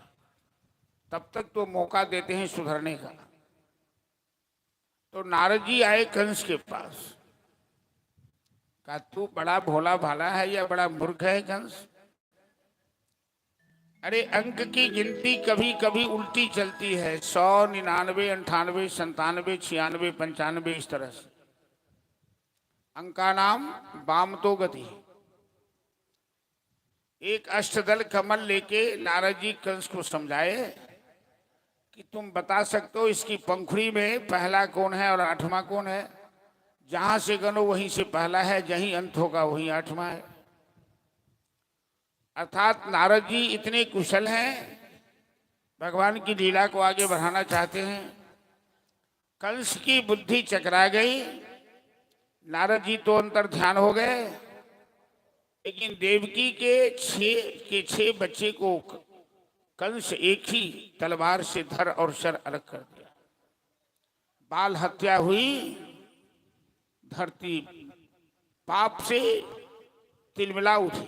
S1: तब तक तो मौका देते हैं सुधरने का। तो नारद जी आए कंस के पास, कहा तू बड़ा भोला भाला है या बड़ा मूर्ख है कंस? अरे अंक की गिनती कभी कभी उल्टी चलती है, 100, 99, 98, 97, 96, 95, इस तरह से। अंका नाम वाम तो गति। एक अष्टदल कमल लेके नारद जी कंस को समझाए कि तुम बता सकते हो इसकी पंखुड़ी में पहला कौन है और आठवां कौन है? जहां से गनो वहीं से पहला है, जहीं अंत होगा वहीं आठवां है। अर्थात नारद जी इतने कुशल हैं, भगवान की लीला को आगे बढ़ाना चाहते हैं। कंस की बुद्धि चकरा गई, नारद जी तो अंतर ध्यान हो गए, लेकिन देवकी के छह बच्चे को कंस एक ही तलवार से धर और सर अलग कर दिया। बाल हत्या हुई, धरती पाप से तिलमिला उठी।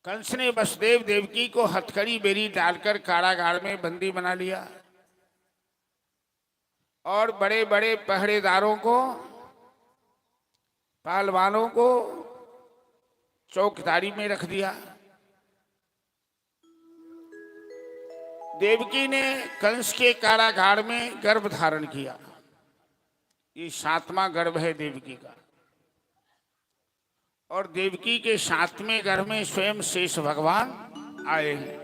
S1: कंस ने वसुदेव देवकी को हथकड़ी बेरी डालकर कारागार में बंदी बना लिया और बड़े बड़े पहरेदारों को, पहलवानों को चौकीदारी में रख दिया। देवकी ने कंस के कारागार में गर्भ धारण किया। ये 7वां गर्भ है देवकी का। और देवकी के 7वें गर्भ में स्वयं शेष भगवान आए हैं।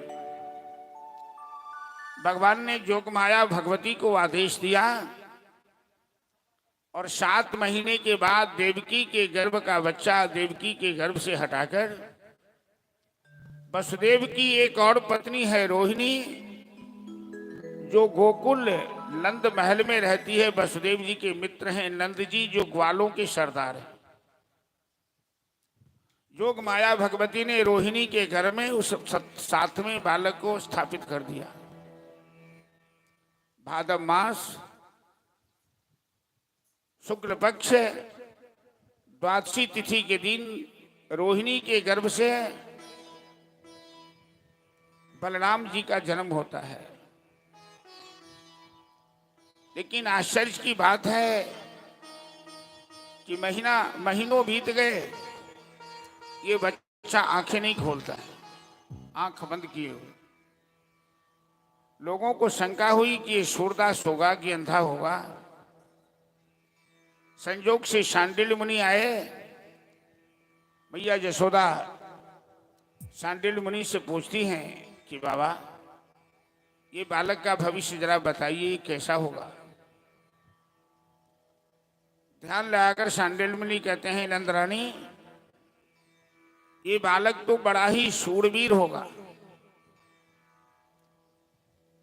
S1: भगवान ने जोगमाया भगवती को आदेश दिया और 7 महीने के बाद देवकी के गर्भ का बच्चा देवकी के गर्भ से हटाकर वसुदेव की एक और पत्नी है रोहिणी, जो गोकुल नंद महल में रहती है। वसुदेव जी के मित्र हैं नंद जी, जो ग्वालों के सरदार हैं। जोग माया भगवती ने रोहिणी के घर में उस 7वें बालक को स्थापित कर दिया। भाद्र मास शुक्ल पक्ष द्वादशी तिथि के दिन रोहिणी के गर्भ से बलराम जी का जन्म होता है। लेकिन आश्चर्य की बात है कि महीनों बीत गए, ये बच्चा आंखें नहीं खोलता है, आंख बंद किए हुए। लोगों को शंका हुई कि ये सूरदास होगा कि अंधा होगा। संजोग से शांडिल्य मुनि आए। मैया यशोदा शांडिल्य मुनि से पूछती हैं कि बाबा ये बालक का भविष्य जरा बताइए, कैसा होगा। ध्यान लगाकर शांडिल्य मुनि कहते हैं, नंद रानी ये बालक तो बड़ा ही शूरवीर होगा।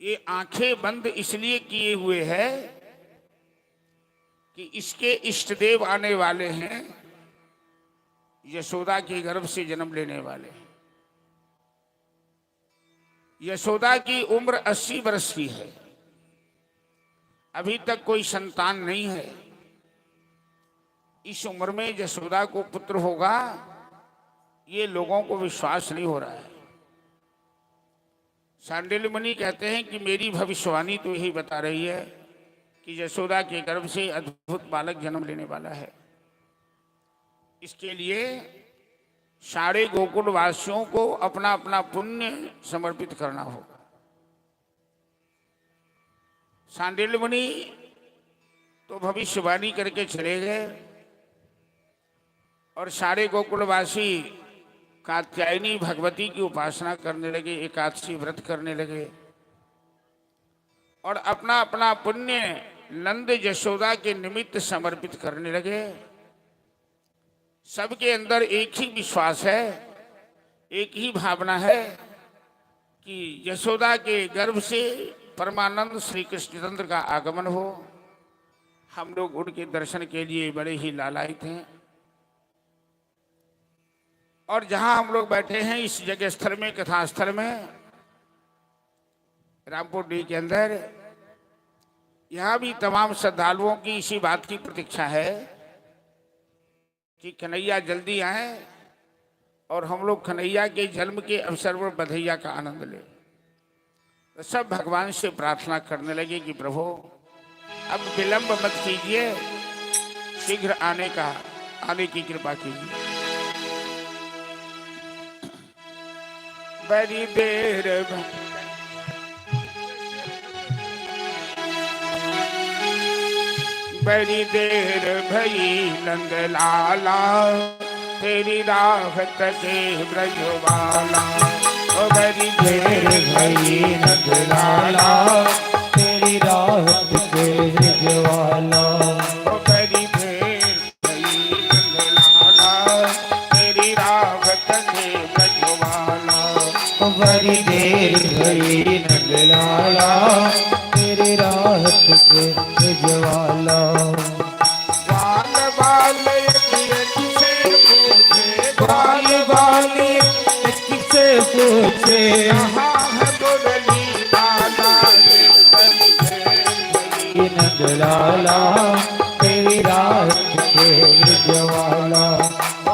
S1: ये आंखें बंद इसलिए किए हुए है कि इसके इष्ट देव आने वाले हैं, यशोदा के गर्भ से जन्म लेने वाले हैं। यशोदा की उम्र 80 वर्ष की है, अभी तक कोई संतान नहीं है। इस उम्र में यशोदा को पुत्र होगा, ये लोगों को विश्वास नहीं हो रहा है। शांडिल्य मुनि कहते हैं कि मेरी भविष्यवाणी तो यही बता रही है कि यशोदा के गर्भ से अद्भुत बालक जन्म लेने वाला है। इसके लिए सारे गोकुल वासियों को अपना अपना पुण्य समर्पित करना होगा। शांडिल्य मुनि तो भविष्यवाणी करके चले गए और सारे गोकुलवासी कात्यायनी भगवती की उपासना करने लगे, एकादशी व्रत करने लगे और अपना अपना पुण्य नंद यशोदा के निमित्त समर्पित करने लगे। सबके अंदर एक ही विश्वास है, एक ही भावना है कि यशोदा के गर्भ से परमानंद श्री कृष्णचंद्र का आगमन हो। हम लोग उनके दर्शन के लिए बड़े ही लालायित हैं। और जहां हम लोग बैठे हैं इस जगह स्थल में, कथा स्थल में, रामपुर डी के अंदर, यहां भी तमाम श्रद्धालुओं की इसी बात की प्रतीक्षा है कि कन्हैया जल्दी आए और हम लोग कन्हैया के जन्म के अवसर पर बधैया का आनंद लें। तो सब भगवान से प्रार्थना करने लगे कि प्रभु अब विलंब मत कीजिए, शीघ्र आने की कृपा कीजिए। बड़ी देर बड़ी देर भई नंद लाला, तेरी राह तके ब्रजवाला। ओ बड़ी देर भई नंद लाला,
S2: तेरी राह तके ब्रजवाला।
S1: ओ बड़ी देर भई नंद लाला, तेरी राह तके ब्रजवाला।
S2: ओ बड़ी देर भई नंद लाला, तेरी राह तके ब्रजवाला।
S1: बाल बाल से पूछे,
S2: बाल बाल किससे पूछे,
S1: कहाँ है मुरली वाला रे। बड़ी देर भई
S2: नंद लाला, तेरी राह तके ब्रजवाला।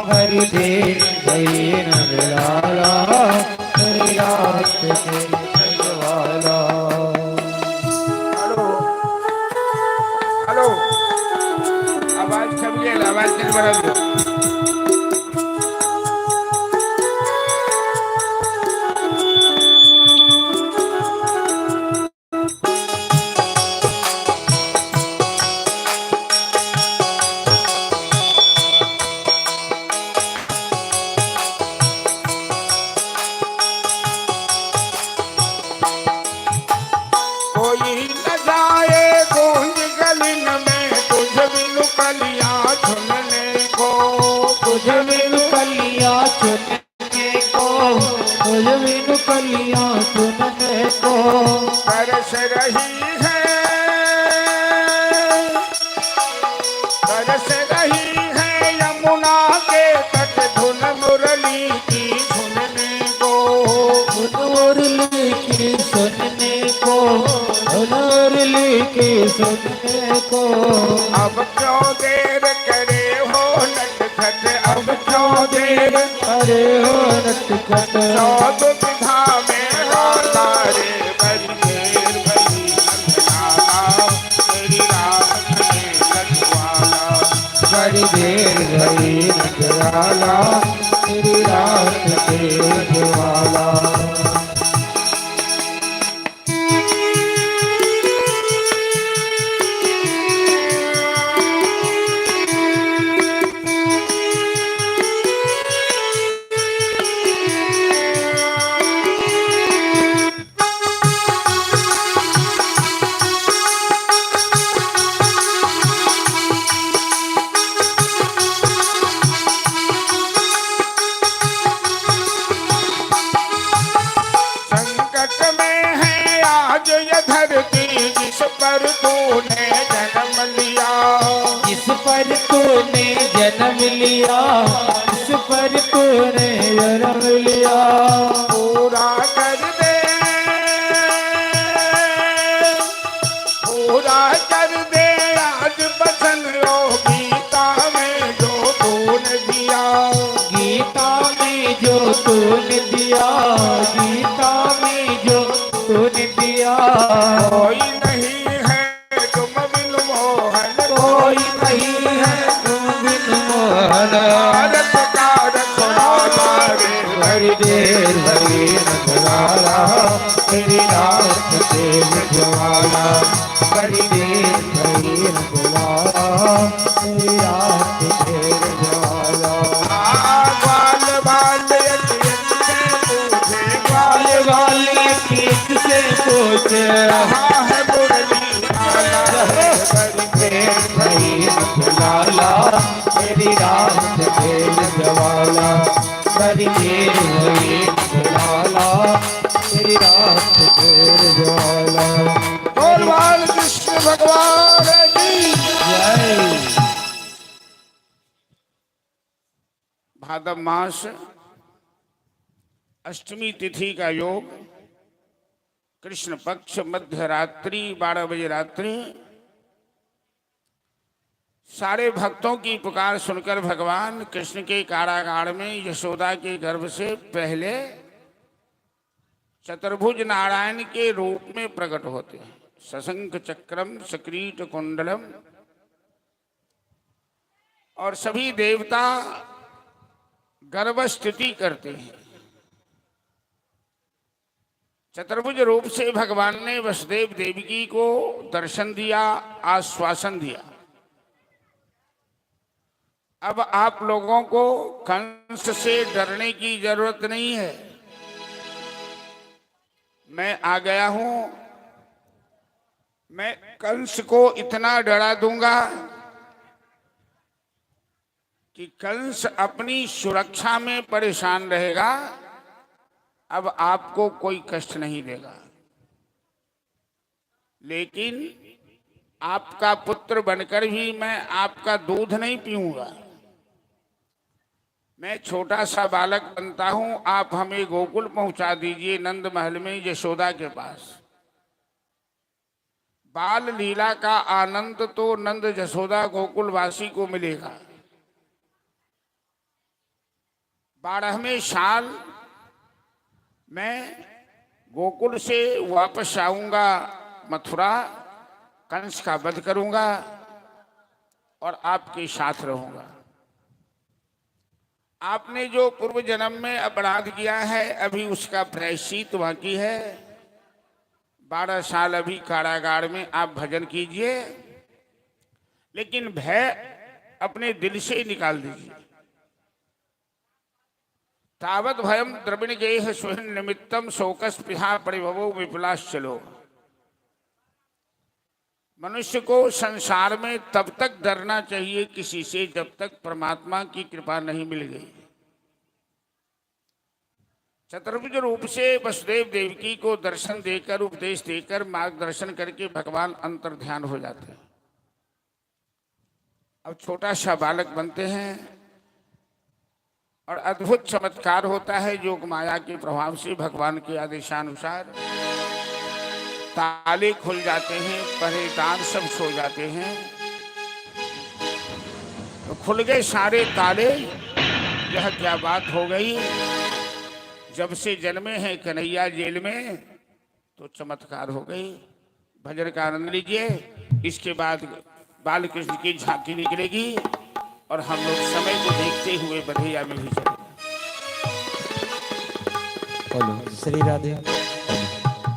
S2: हरि देर भई नंद लाला, तेरी राह तके ब्रजवाला।
S1: हेलो हेलो, आवाज कम गेल, आवाज नहीं बढ़ल दो। कोई न जाए गूंज गलिन में, तुझ बिनु कलियां चुनने को।
S2: तुझ बिनु कलियां चुनने को, तुझ बिनु कलियां चुनने को।
S1: तरस रही है, तरस रही है यमुना के तट, धुन मुरली की सुनने को।
S2: मुरली की सुनने को, मुरली की सुनने को।
S1: अब क्यों देर करे हो नटखट, अब क्यों देर
S2: अरे हो नटखट,
S1: चौद विधा में वाला रे। बड़ी देर भई नंदलाला, तेरी राह तके ब्रजवाला।
S2: बड़ी देर भई नंद लाला, तेरी राह तके ब्रजवाला।
S1: संकट में है आज ये धरती, जिस पर तूने जन्म लिया।
S2: जिस पर तूने जन्म लिया, जिस पर तूने जन्म लिया।
S1: पूरा कर दे, पूरा कर दे आज बचन ओ गीता में जो तूने दिया।
S2: गीता में जो तूने दिया, गीता में जो तूने दिया।
S1: कोई नहीं है तुम बिन मोहन,
S2: कोई नहीं है तुम बिन मोहन।
S1: भारत का रखवाला रे।
S2: हरि देर भई नंद लाला, तेरी राह तके ब्रजवाला। हरि देर भई नंद लाला, तेरी राह तके ब्रजवाला।
S1: बाल बाल से पूछे, बाल
S2: बाल वाले किससे पूछे,
S1: कहाँ है मुरली वाला रे। बड़ी
S2: देर भई नंद लाला, तेरी राह तके ब्रजवाला। हरि देर भई नंद लाला, तेरी राह तके ब्रजवाला।
S1: बोल बाल कृष्ण भगवान की
S2: जय।
S1: भाद्र मास अष्टमी तिथि का योग, कृष्ण पक्ष मध्य रात्रि 12 बजे रात्रि। सारे भक्तों की पुकार सुनकर भगवान कृष्ण के कारागार में यशोदा के गर्भ से पहले चतुर्भुज नारायण के रूप में प्रकट होते हैं। सशंख चक्रम सकीट कुंडलम, और सभी देवता गर्व स्तुति करते हैं। चतुर्भुज रूप से भगवान ने वसुदेव देवकी को दर्शन दिया, आश्वासन दिया। अब आप लोगों को कंस से डरने की जरूरत नहीं है। मैं आ गया हूं, मैं कंस को इतना डरा दूंगा कि कंस अपनी सुरक्षा में परेशान रहेगा। अब आपको कोई कष्ट नहीं देगा। लेकिन आपका पुत्र बनकर भी मैं आपका दूध नहीं पीऊंगा। मैं छोटा सा बालक बनता हूं, आप हमें गोकुल पहुंचा दीजिए, नंद महल में यशोदा के पास। बाल लीला का आनंद तो नंद यशोदा गोकुलवासी को मिलेगा। 12वें साल मैं गोकुल से वापस आऊंगा मथुरा, कंस का वध करूंगा और आपके साथ रहूंगा। आपने जो पूर्व जन्म में अपराध किया है, अभी उसका प्रायश्चित बाकी है। 12 साल अभी कारागार में आप भजन कीजिए, लेकिन भय अपने दिल से निकाल दीजिए। तावत भयम द्रविण गेह स्वयं निमित्तम शोकस पिहा परिभवो विपुलाश्चलो। मनुष्य को संसार में तब तक डरना चाहिए किसी से जब तक परमात्मा की कृपा नहीं मिल गई। चतुर्भुज रूप से वसुदेव देवकी को दर्शन देकर, उपदेश देकर, मार्गदर्शन करके भगवान अंतर ध्यान हो जाते हैं। अब छोटा सा बालक बनते हैं और अद्भुत चमत्कार होता है। योग माया के प्रभाव से भगवान के आदेशानुसार ताले खुल जाते हैं, पहरेदार सब सो जाते हैं। तो खुल गए सारे ताले। यह क्या बात हो गई? जब से जन्मे हैं कन्हैया जेल में, तो चमत्कार हो गई। भजन का आनंद लीजिए। इसके बाद बाल कृष्ण की झांकी निकलेगी और हम लोग समय को देखते हुए बधैया में भी चलेंगे।
S2: Hello Shri Radhe.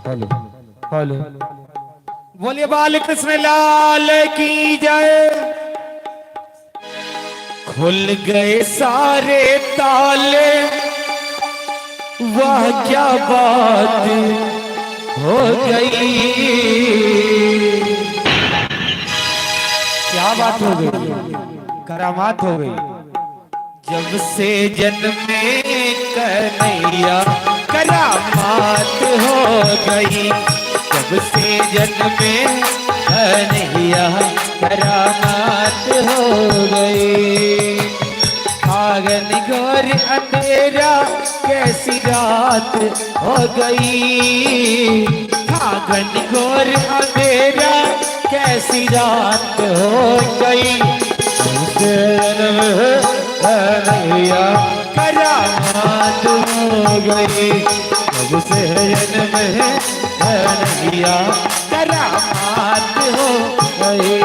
S2: Hello hello, बोलिए बाल कृष्ण लाल की जय। खुल गए सारे ताले, वह क्या बात हो गई। क्या बात हो गई? करामात हो गई। जब से जन्मे कन्हैया करामात हो गई। जब से जन्मे कन्हैया करामात हो गई। आंगन घोर अंधेरा कैसी रात हो गई। आंगन घोर अंधेरा कैसी रात हो गई। कन्हैया करामात हो गई। जब से जन्म कन्हैया करामात हो गई।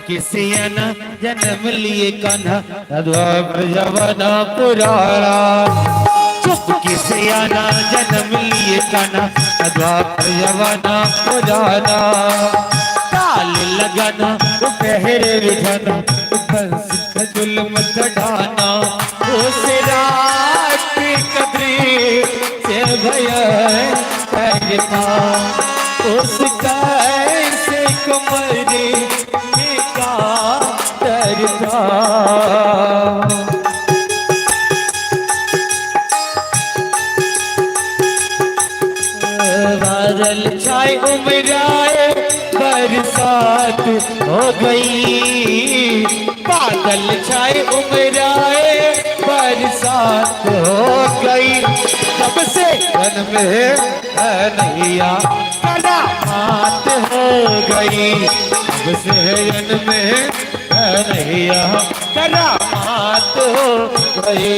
S2: किसी न जन्म लिए कान्हा द्वापर जवाना पुराना। चुप किसी न जन्म लिए कान्हा द्वापर जवाना पुराना। ताल लगाना पहरे बिठाना, बंसी का जुल्म चढ़ाना। उस रात की कदरी से भया करना। उस कैसे कमरे दरदा। बादल छाए उमराए बरसात हो गई, बादल छाए उमराए बरसात हो गई। जब से मन में कन्हैया करामात हो गई, जब से मन में कन्हैया करामात हो गई।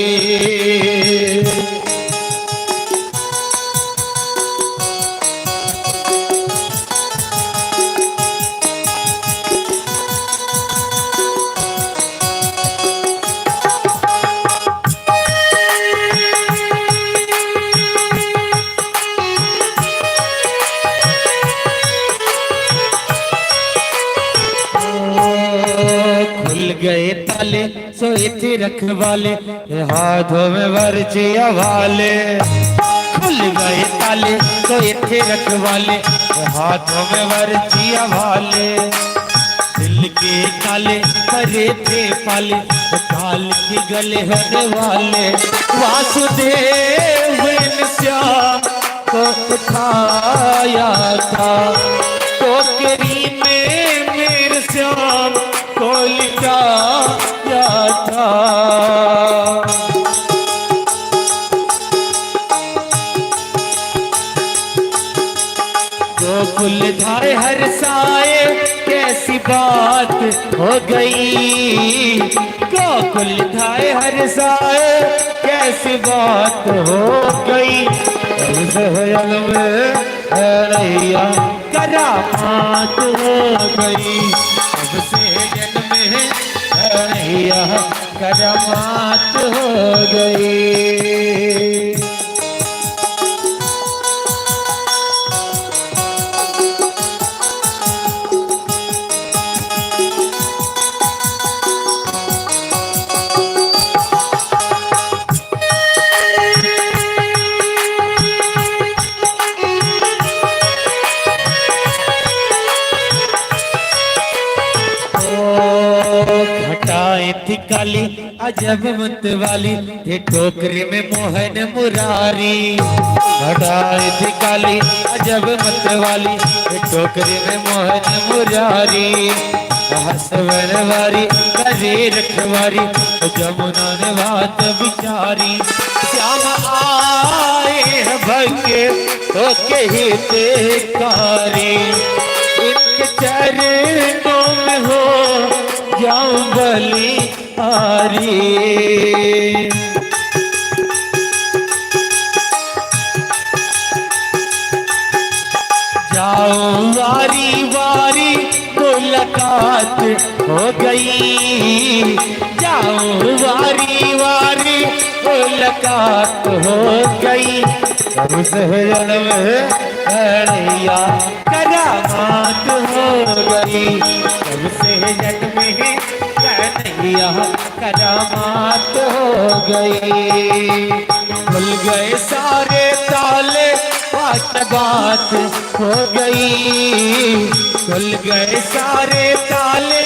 S2: खुल गए ताले सोए थे रखवाले, हाथों में बरछियां वाले। खुल गए ताले सोए थे रखवाले, हाथों में बरछियां वाले। दिल के काले भरे थे पाले, काल के गले होने वाले। वासुदेव ने श्याम को उठाया था, टोकरी में मेरे श्याम को लिटाया था। गोकुल धारे हर साए कैसी बात हो गई, गोकुल धारे हर साए कैसी बात हो गई। सहयल में कन्हैया करामात हो गई, सबसे जन्म में कन्हैया करामात हो गई। घटाए थी काली अजब मत वाली, थे टोकरे में मोहन मुरारी। घटाए थी काली अजब मत वाली, थे टोकरे में मोहन मुरारी। हसवन वारी करे रखवारी, जमुना ने बात बिचारी। श्याम आए भगे तो कही ते कारी, इनके चरणों में हो जाऊं बलि हारी। जाओ वारी वारी मुलाकात हो गई, जाओ वारी वारी मुलाकात हो गई। सब सहजन में कन्हैया करामात हो गई, सबसे जन्म में कन्हैया करामात हो गई। खुल गए सारे ताले बात हो गई, खुल गए सारे ताले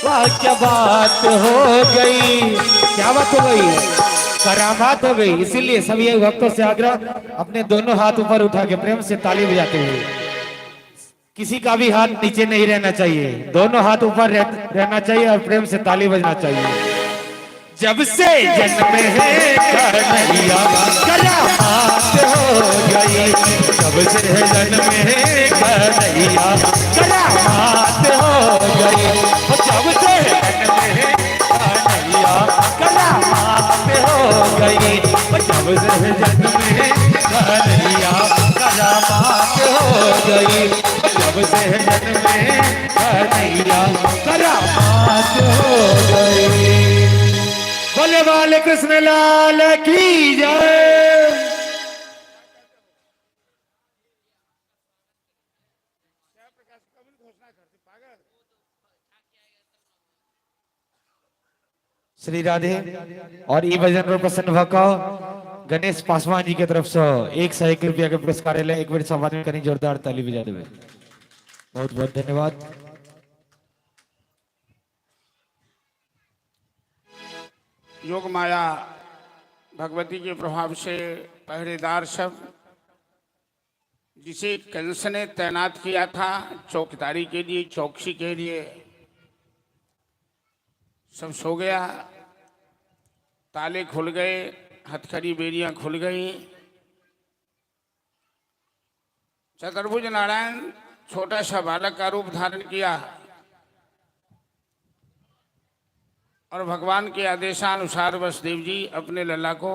S2: बात हो गई। क्या बात हो गई? करामात हो गई। इसीलिए सभी भक्तों से आग्रह, अपने दोनों हाथ ऊपर उठा के प्रेम से ताली बजाते हुए, किसी का भी हाथ नीचे नहीं रहना चाहिए, दोनों हाथ ऊपर रहना चाहिए और प्रेम से ताली बजना चाहिए। जब से जन्म है कन्हैया करामात हो गई, जब से जन्म है कन्हैया करामात हो गई, जब से जन्म है कन्हैया करामात हो गई, जब से जन्म है कन्हैया करामात हो गई, जब से जन्म है कन्हैया करामात हो गई। बोले बाल कृष्ण लाल की जय। श्री राधे और ई भजन पर प्रसन्न भकाओ गणेश पासवान जी की तरफ से 101 रुपया के पुरस्कार ले। एक बार समाज में कहीं जोरदार ताली बजा देवे। बहुत बहुत धन्यवाद।
S1: योग माया भगवती के प्रभाव से पहरेदार सब जिसे कंस ने तैनात किया था चौकीदारी के लिए, चौकसी के लिए, सब सो गया। ताले खुल गए, हथकड़ी बेड़ियां खुल गई। चतुर्भुज नारायण छोटा सा बालक का रूप धारण किया और भगवान के आदेशानुसार वसुदेव जी अपने लला को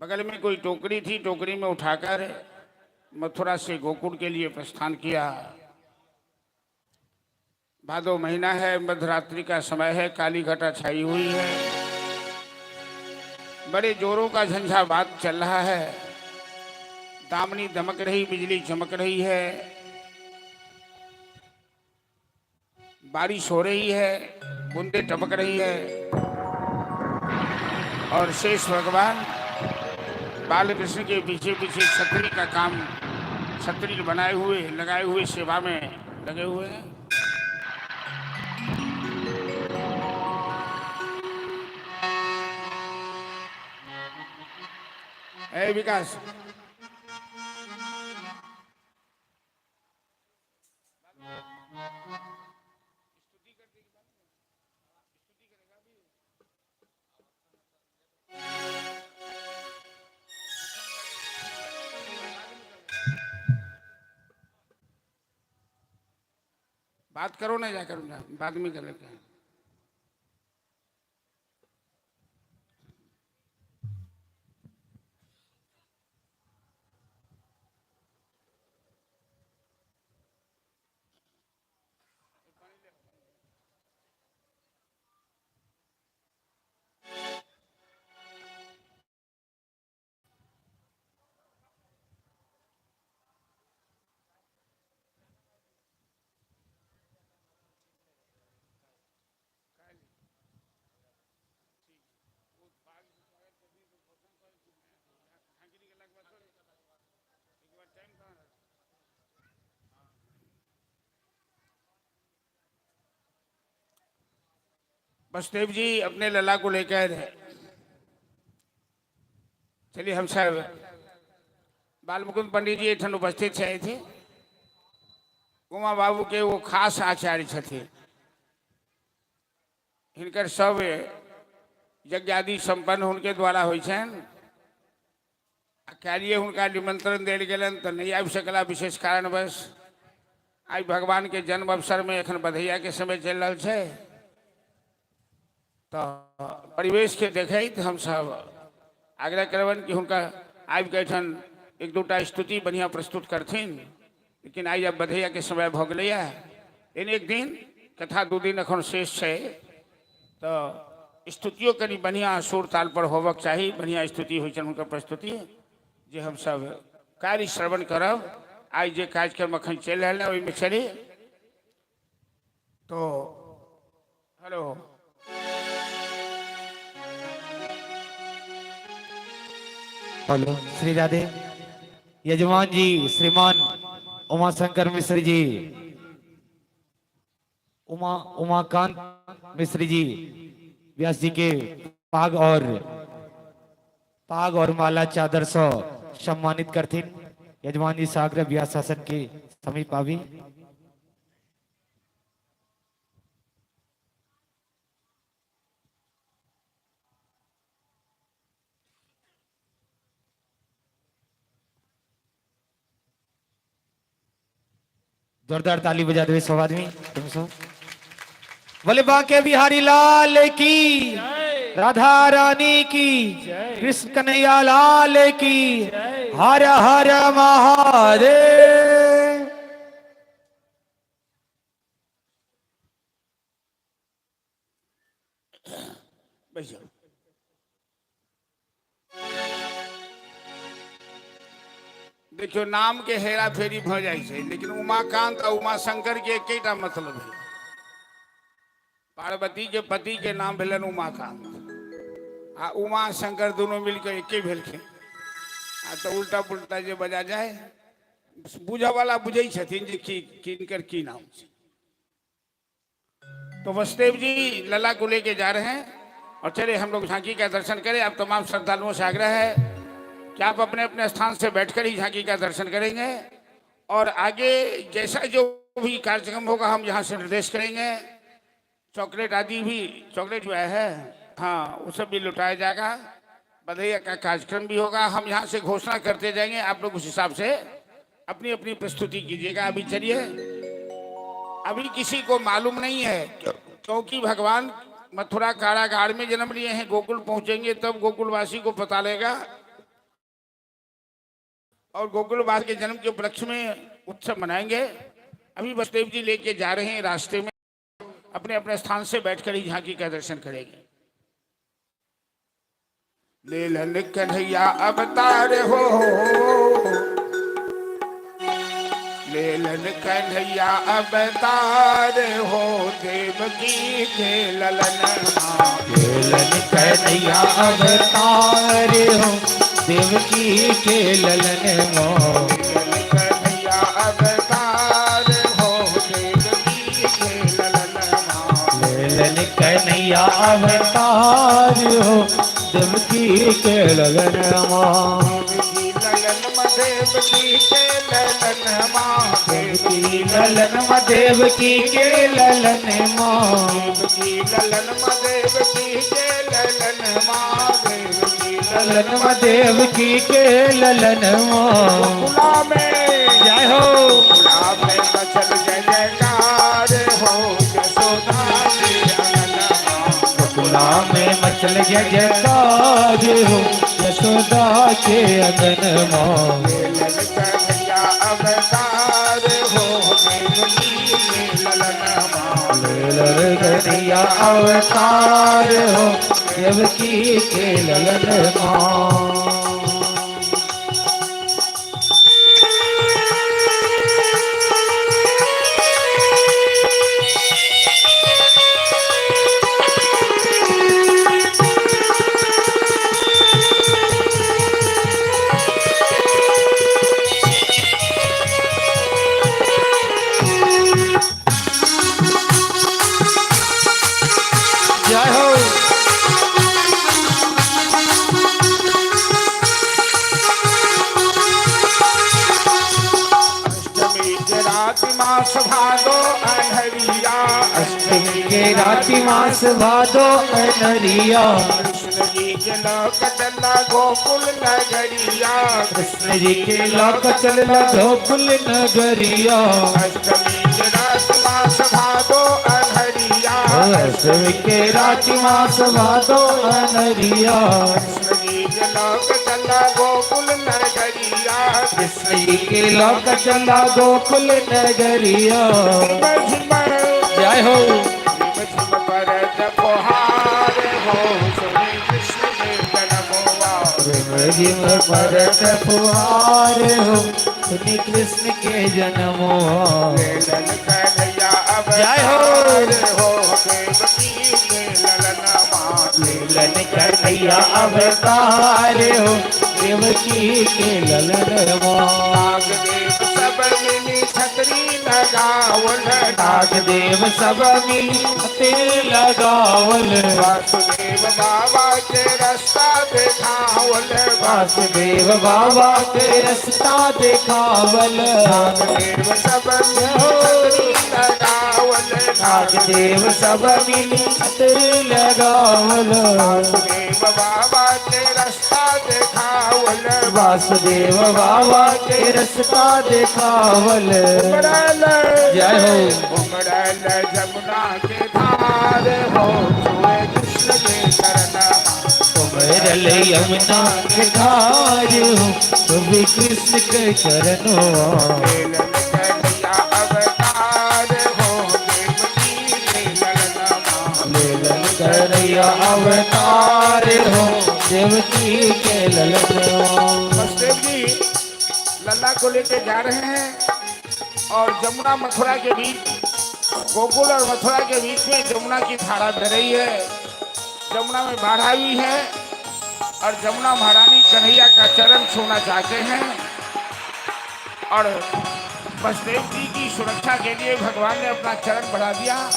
S1: बगल में कोई टोकरी थी, टोकरी में उठाकर मथुरा से गोकुल के लिए प्रस्थान किया। भादो महीना है, मध्यरात्रि का समय है, काली घटा छाई हुई है, बड़े जोरों का झंझावात चल रहा है, दामनी दमक रही, बिजली चमक रही है, बारिश हो रही है, बूंदे टपक रही है और शेष भगवान बाल कृष्ण के पीछे पीछे छतरी का काम, छतरी बनाए हुए लगाए हुए सेवा में लगे हुए हैं। ए विकास, बात करो ना, जा करो ना, बाद में कर लेते हैं। वसुदेव जी अपने लला को लेकर चलिए, हम सब बाल मुकुंद पंडित जी एठन उपस्थित थे। उमा बाबू के वो खास आचार्य थे। हिनकर सब यज्ञ आदि संपन्न उनके द्वारा हो। कार्य उनका निमंत्रण दिल गलन तो नहीं आ सकला, विशेष कारणवश। आज भगवान के जन्म अवसर में एखन बधैया के समय चल रहा है, तो परिवेश के देखे हम सब आग्रह करवन कि उनका आबि के एठन एक दूटा स्तुति बढ़िया प्रस्तुत करथिन। लेकिन आज अब बधैया के समय भ गया, इन एक दिन कथा 2 दिन अखन शेष है, तो स्तुतियों कनी बढ़िया सुर ताल पर होबक चाहिए। बढ़िया स्तुति हो उनकर प्रस्तुति जे हम सब कार्य श्रवण करब। आज जे कार्यक्रम अखन चल रहा है वही चले। तो हेलो,
S2: हेलो, श्री राधे। यजमान जी श्रीमान उमाशंकर मिश्र जी, उमाकांत मिश्र जी व्यास जी के पाग और माला चादर से सम्मानित करथिन। यजमान जी साग्र व्यास शासन के समीप आवी। जोरदार ताली बजा दे सब आदमी। तुम सब बोले बांके बिहारी लाल की, राधा रानी की, कृष्ण कन्हैया लाल की, हर हर महादेव।
S1: देखियो नाम के हेरा फेरी भ जाए छै, लेकिन उमाकांत और उमाशंकर के एकेटा मतलब है। पार्वती के पति के नाम भेलन उमाकांत, आ उमा शंकर दोनों मिलकर एके भेलखिन। आ तो उल्टा पुल्टा जे बजा जाए, बुझा वाला बुझे छथिन जे किनकर की नाम छै। तो वसुदेव जी लला को लेके जा रहे हैं और चले हम लोग झांकी का दर्शन करें। अब तमाम श्रद्धालुओं से आग्रह है कि आप अपने अपने स्थान से बैठकर ही झांकी का दर्शन करेंगे और आगे जैसा जो भी कार्यक्रम होगा हम यहाँ से निर्देश करेंगे। चॉकलेट आदि भी, चॉकलेट जो है हाँ वो सब भी लुटाया जाएगा। बधाई का कार्यक्रम भी होगा। हम यहाँ से घोषणा करते जाएंगे, आप लोग उस हिसाब से अपनी अपनी प्रस्तुति कीजिएगा। अभी चलिए, अभी किसी को मालूम नहीं है क्योंकि भगवान मथुरा कारागार में जन्म लिए हैं। गोकुल पहुंचेंगे तब गोकुलवासी को पता लगेगा और गोकुलवासी के जन्म के उपलक्ष्य में उत्सव मनाएंगे। अभी वसुदेव जी लेके जा रहे हैं, रास्ते में अपने अपने स्थान से बैठकर ही झांकी का दर्शन करेंगे। लेलन कन्हैया अवतार हो, लेलन कन्हैया अवतार हो, देवकी के ललन।
S2: लेलन कन्हैया अवतार हो, देवकी के ललन हो।
S1: कन्हैया अवतार हो, देवकी के ललन।
S2: लेलन कन्हैया अवतार हो, देवकी के ललन
S1: देवकी ललन माँ,
S2: देवकी ललन देवकी के ललन माँ,
S1: देवकी ललन देवकी के ललन माँ, देवकी
S2: ललन देवकी के ललन माँ।
S1: गुलाम में
S2: जय हो,
S1: गुलाम में मचल जय जयकार हो, यशोदा के अंगना।
S2: गुलाम में मचल जय जयकार हो, यशोदा के अंगन माँ।
S1: लेलन कन्हैया अवतार हो, देवकी के ललन माँ।
S2: लेलन कन्हैया अवतार हो, देवकी के ललन माँ। जय हो,
S1: अष्टमी के रात मास भादो अनहरिया,
S2: अष्टमी के राति मास भादो अनहरिया।
S1: कृष्ण जी के लोक चला गोकुल नगरिया,
S2: कृष्ण जी के लोक चलला गोकुल नगरिया।
S1: अष्टमी के रात मास भादो अनहरिया,
S2: अष्टमी के राति मास भादो अनहरिया।
S1: कृष्ण जी के लोक चला गोकुल नगरिया।
S2: कृष्ण जी के लोक चला गोकुल नगरिया। जय हो,
S1: झिम परत पोहार हो, सुनी कृष्ण के जन्मवा।
S2: रिम परत फुहार हो, सुनी कृष्ण के जन्म।
S1: लेलन कन्हैया
S2: जय हो,
S1: अवतार हो, देवकी के ललन माँ।
S2: लेलन कन्हैया अवतार हो, देवकी के ललन माँ।
S1: नागदेव सब मिली छतरी लगावल,
S2: नागदेव सब मिली लगावल।
S1: वासुदेव बाबा के रास्ता देखावल,
S2: वासुदेव बाबा के रास्ता देखावल।
S1: नागदेव सब मिली लगावल,
S2: नागदेव सब मिली लगावल।
S1: वासुदेव बाबा के रास्ता देखावल।
S2: वासुदेव बाबा के रास्ता देखावल। जय हो,
S1: उमड़ल जमुना के धार हो, छुए कृष्ण के चरण।
S2: उमरल यमुना के धार हो, तुम कृष्ण के चरणों।
S1: लेलन कन्हैया अवतार हो, देवकी के ललन माँ।
S2: लेलन कन्हैया अवतार हो, देवकी के ललन।
S1: वसुदेव जी लल्ला को लेके जा रहे हैं और जमुना मथुरा के बीच, गोकुल और मथुरा के बीच में जमुना की धारा बह रही है। जमुना में बाढ़ आई है और जमुना महारानी कन्हैया का चरण छूना चाहते हैं और वसुदेव जी की सुरक्षा के लिए भगवान ने अपना चरण बढ़ा दिया।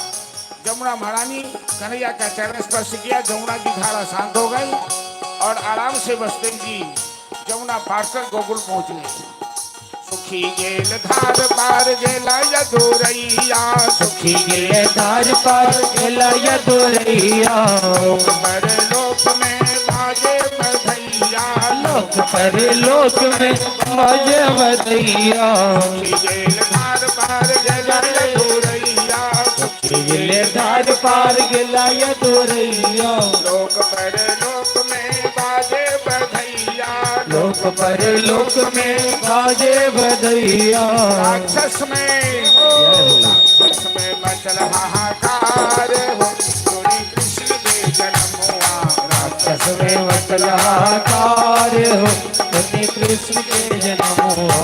S1: जमुना महारानी कन्हैया का चरण स्पर्श किया, जमुना की धारा शांत हो गई और आराम से वसुदेव जी यमुना पार कर गोकुल पहुंच गए। सुखी गेल धार पार गेला यदुरैया,
S2: सुखी गेले धार पार गेला यदुरैया।
S1: लोक पर लोक में बाजे बधैया,
S2: लोक पर लोक में बाजे बधैया।
S1: सुखी गेल धार पार गेला यदुरैया,
S2: सुखी गेले धार पार गेला यदुरैया।
S1: लोक पर लोक में बाजे बधैया,
S2: लोक पर लोक में बाजे बधैया।
S1: राक्षस में मचल हाहाकार हो, जोड़ी कृष्ण के जन्म हुआ।
S2: राक्षस में मचल हाहाकार हो, जोड़ी कृष्ण के जन्म हुआ।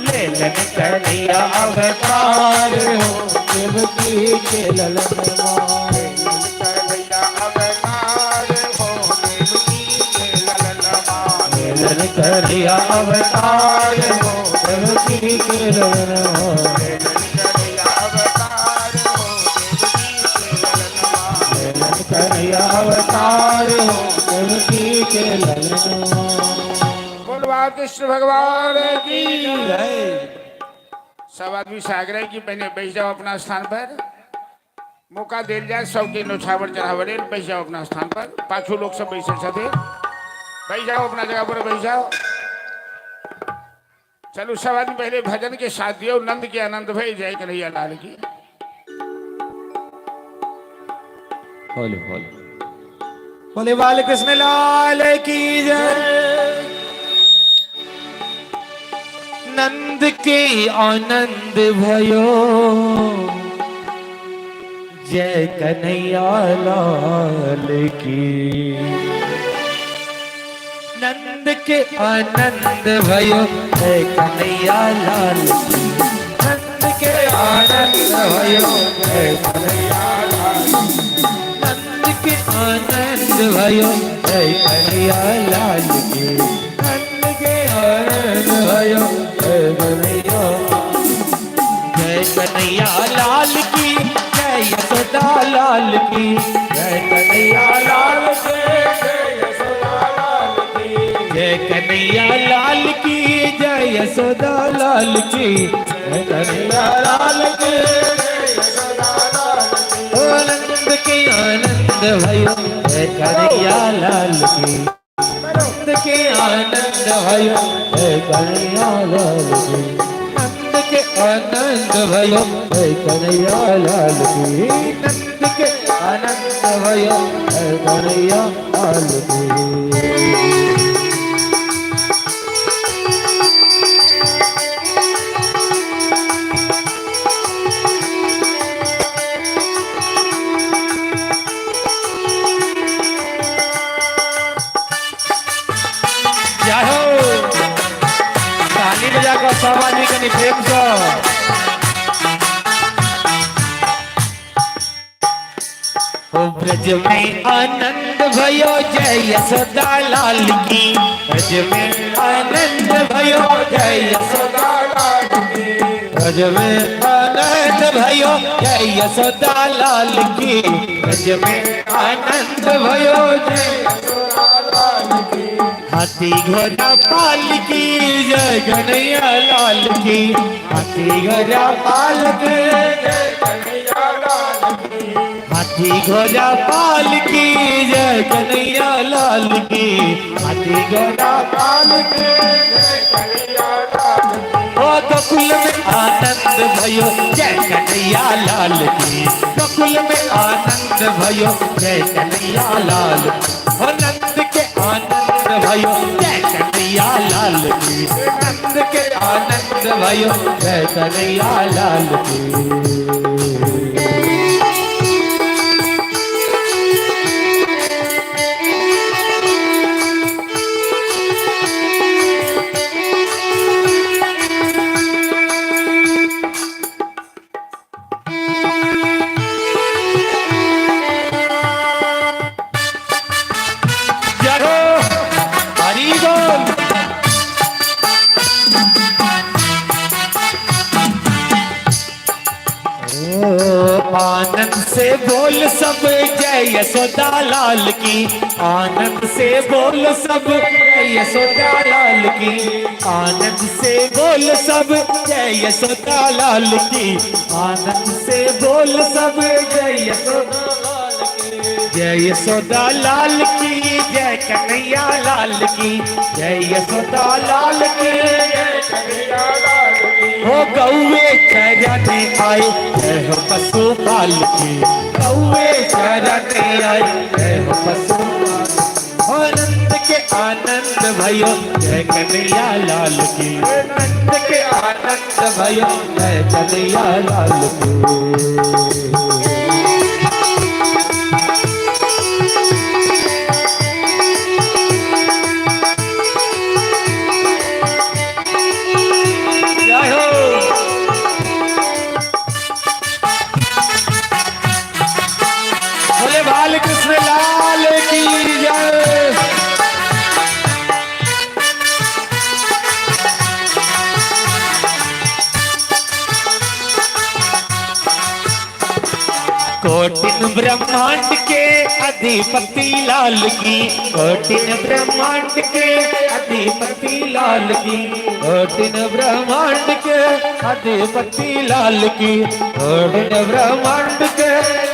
S1: लेलन कन्हैया अवतार हो, देवकी के ललनमा।
S2: लेलन कन्हैया अवतार हो, देवकी के ललनमा। लेलन कन्हैया अवतार हो, देवकी के ललनमा। लेलन कन्हैया अवतार हो, देवकी के ललनमा।
S1: बोलवा कृष्ण भगवान की
S2: जय।
S1: सब आदमी से आग्रह की पहले बैठ जाओ अपना स्थान पर, मौका दिल जाए सबके नौछावर चढ़ावर बैठ जाओ अपना स्थान पर। पाछू लोग सब बैठे सके, बैठ जाओ अपना जगह पर बैठ जाओ। चलो सब आदमी पहले भजन के साथ दियो, नंद के आनंद भई जय कन्हैया लाल की।
S2: बोले बाल कृष्ण लाल की जय। नंद के आनंद भयो, जय कन्हैया लाल की। नंद के आनंद भयो, जय कन्हैया लाल की। नंद के आनंद भयो, जय कन्हैया लाल की। नंद के आनंद भयो, जय कन्हैया लाल की। नंद के आनंद भयो, जय कन्हैया। जय कन्हैया लाल की, जय यशोदा लाल की। जय कन्हैया लाल की, जय यशोदा लाल की। जय कन्हैया लाल की, जय यशोदा लाल की। जय कन्हैया लाल की, जय यशोदा लाल की। ओ नंद के आनंद भयो, जय कन्हैया लाल की। नंद के आनंद भयो, जय कन्हैया लाल की। नंद के आनंद भयो, जय कन्हैया लाल की। नंद के आनंद भयो, जय कन्हैया लाल की। जय हो। ताली बजाकर सब आदमी कनी प्रेम से। ओ ब्रज में आनंद भयो, जय यशोदा लाल की। ब्रज में आनंद भयो, जय यशोदा लाल की। ब्रज में आनंद भयो, जय यशोदा लाल की। ब्रज में आनंद भयो, जय यशोदा लाल की। हाथी घोड़ा पाल की, जय कन्हैया लाल की। हाथी घोड़ा पाल की, जय कन्हैया लाल की। हाथी घोड़ा पाल की, जय कन्हैया लाल की। हाथी घोड़ा पाल की, जय कन्हैया लाल की। ओ गोकुल में आनंद भयो, जय कन्हैया लाल की। गोकुल में आनंद भयो, जय कन्हैया लाल। ओ नंद के आनंद भयो, जय कन्हैया लाल की। नंद के आनंद भयो, जय कन्हैया लाल की। आनंद से बोल सब जय जय यशोदा लाल की, आनंद से बोल सब जय यशोदा लाल की, आनंद से बोल सब जय यशोदा लाल की, आनंद से बोल सब जय यशोदा लाल की, जय यशोदा लाल की, जय कन्हैया लाल की, जय यशोदा लाल की, जय कन्हैया लाल की। हो गौवे चराने आए जय हो पशुपाल की, गौवे चराने आए जय हो पशुपाल, आनंद के आनंद भयो जय कन्हैया लाल की, आनंद के आनंद भयो जय कन्हैया लाल की। बालकृष्ण लाल की जय। कोटिन ब्रह्मांड के अधिपति लाल की, कोटिन ब्रह्मांड के अधिपति लाल की, कोटिन ब्रह्मांड के अधिपति लाल की, कोटिन ब्रह्मांड के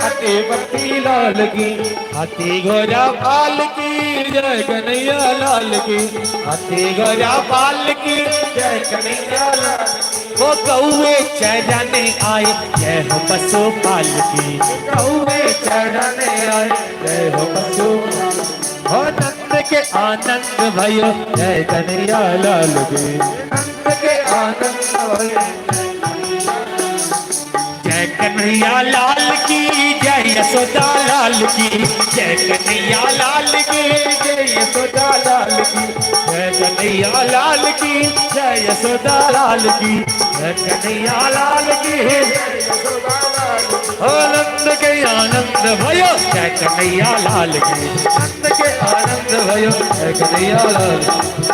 S2: अधिपति लाल की, हाथी घोड़ा पाल की जय कन्हैया लाल की, हाथी घोड़ा पाल की जय कन्हैया लाल की। वो कौवे चराने आए जय हो पशुपाल की, कौवे चराने आए जय हो पशुपाल, हो नंद के आनंद भयो जय कन्हैया लाल की, नंद के आनंद भयो जय कन्हैया लाल की, जय यशोदा लाल की, जय कन्हैया लाल की, जय यशोदा लाल की, जय कन्हैया लाल की, जय यशोदा लाल की, जय कन्हैया लाल की, जय यशोदा लाल की। आनंद के आनंद भयो जय कन्हैया लाल की, नंद के आनंद भयो जय कन्हैया लाल,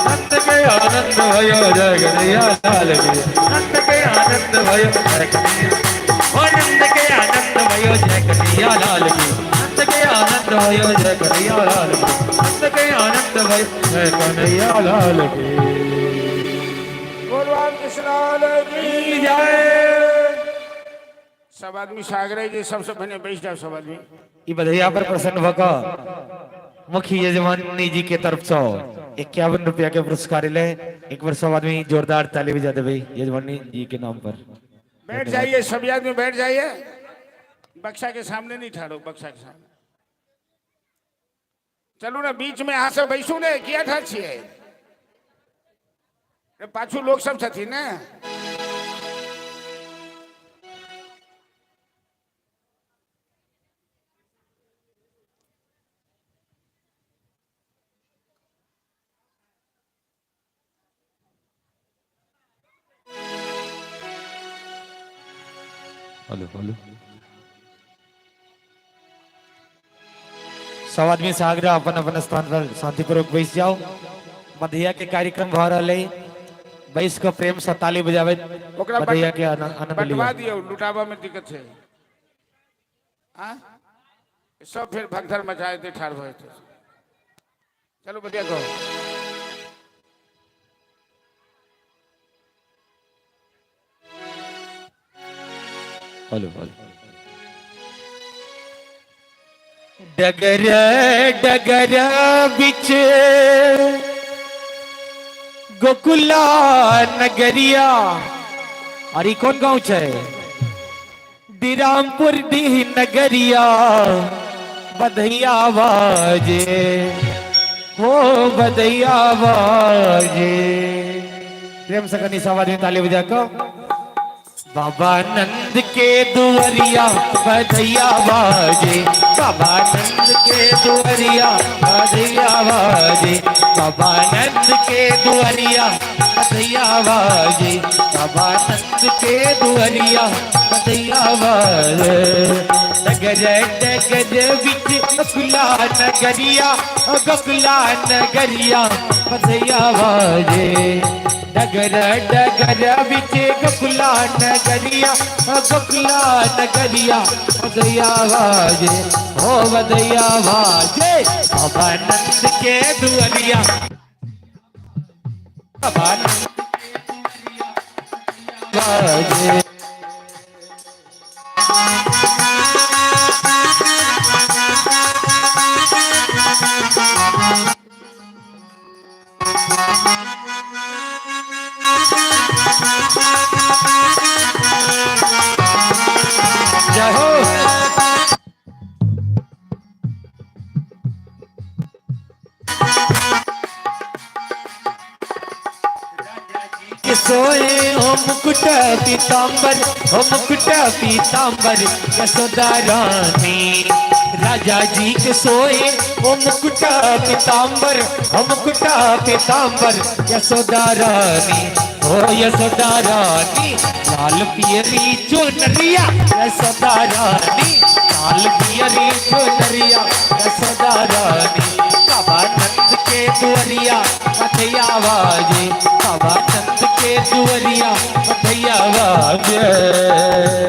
S2: नंद के आनंद भयो जय कन्हैया लाल की, नंद के आनंद भयो जय कन्हैया, आनंद के आनंद भयो जय कन्हैया लाल की, नंद के आनंद भयो जय कन्हैया लाल की, नंद के आनंद भयो जय कन्हैया लाल की।
S1: भगवान कृष्ण लाल की जय। सब आदमी सागरे जी सबसे पहले बैठ जाओ सब आदमी।
S2: ई बधैया पर प्रसन्न भक मुखी यजमानी जी के तरफ से 51 रुपया के पुरस्कार ले, एक बार सब आदमी जोरदार ताली बजा दे भाई यजमानी जी के नाम पर।
S1: बैठ जाइए सभी आदमी बैठ जाइए, बक्सा के सामने नहीं ठहरो, बक्सा के सामने चलो ना, बीच में यहाँ से बैसू ने किया ठार छे पाछू लोग सब छथी ने।
S2: हेलो हेलो सब आदमी से आग्रह अपन अपन स्थान पर शांतिपूर्वक बैठ जाओ। बधैया के कार्यक्रम भ रहा है, बैस को प्रेम से ताली बजावे बधैया के आनंद
S1: बटवा दियो, लुटावा में दिक्कत है। हाँ सब फिर भगदड़ मचाए थे ठार भए थे। चलो बधिया को
S2: हेलो हेलो डगर डगर बिच गोकुला नगरिया। अरे कौन गांव छे? दिरामपुर दी नगरिया बधैया बाजे हो बधैया बाजे। प्रेम से कनी सवारी ताली बजा को। बाबा नंद के दुआरिया बधैया बाजे, बाबा नंद के दुआरिया बधैया बाजे, बाबा नंद के दुआरिया बधैया बाजे, बाबा नंद के दुआरिया बधैया बाजे। डगर डगर बिच गोकुला नगरिया, गोकुला नगरिया बधैया बाजे। डगर डगर बिचे गोकुला नगरिया गोकुला नगरिया वदैया बाजे हो वदैया बाजे बाबा नंद के दुआरिया बाबा बाजे जय हो के सोए हो मुकुट पीतांबर हो मुकुट पीतांबर यशोदा रानी राजा जी के सोए हो मुकुट पीतांबर हो मुकुट पीतांबर यशोदा रानी हो यशोदा रानी लाल पियरी चुनरिया यशोदा रानी लाल पियरी चुनरिया यशोदा रानी बाबा नंद के दुआरिया बधैया बाजे बाबा नंद के दुआरिया बधैया बाजे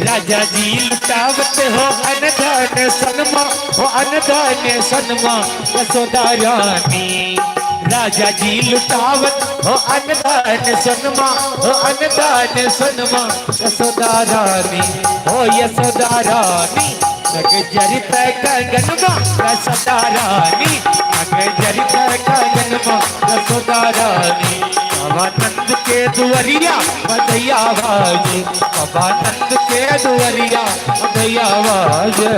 S2: राजा जी लुटावत हो अनधन सनमा हो अनधन सनमा यशोदा रानी राजा जी लुटावत हो अनधन सनमा हो अनधन सनमा यशोदा रानी हो यशोदा रानी नग जरित गगनमा यशोदा रानी नग जरित गगनमा यशोदा रानी बाबा नंद के दुआरिया बधैया बाजे बाबा नंद के दुआरिया बधैया बाजे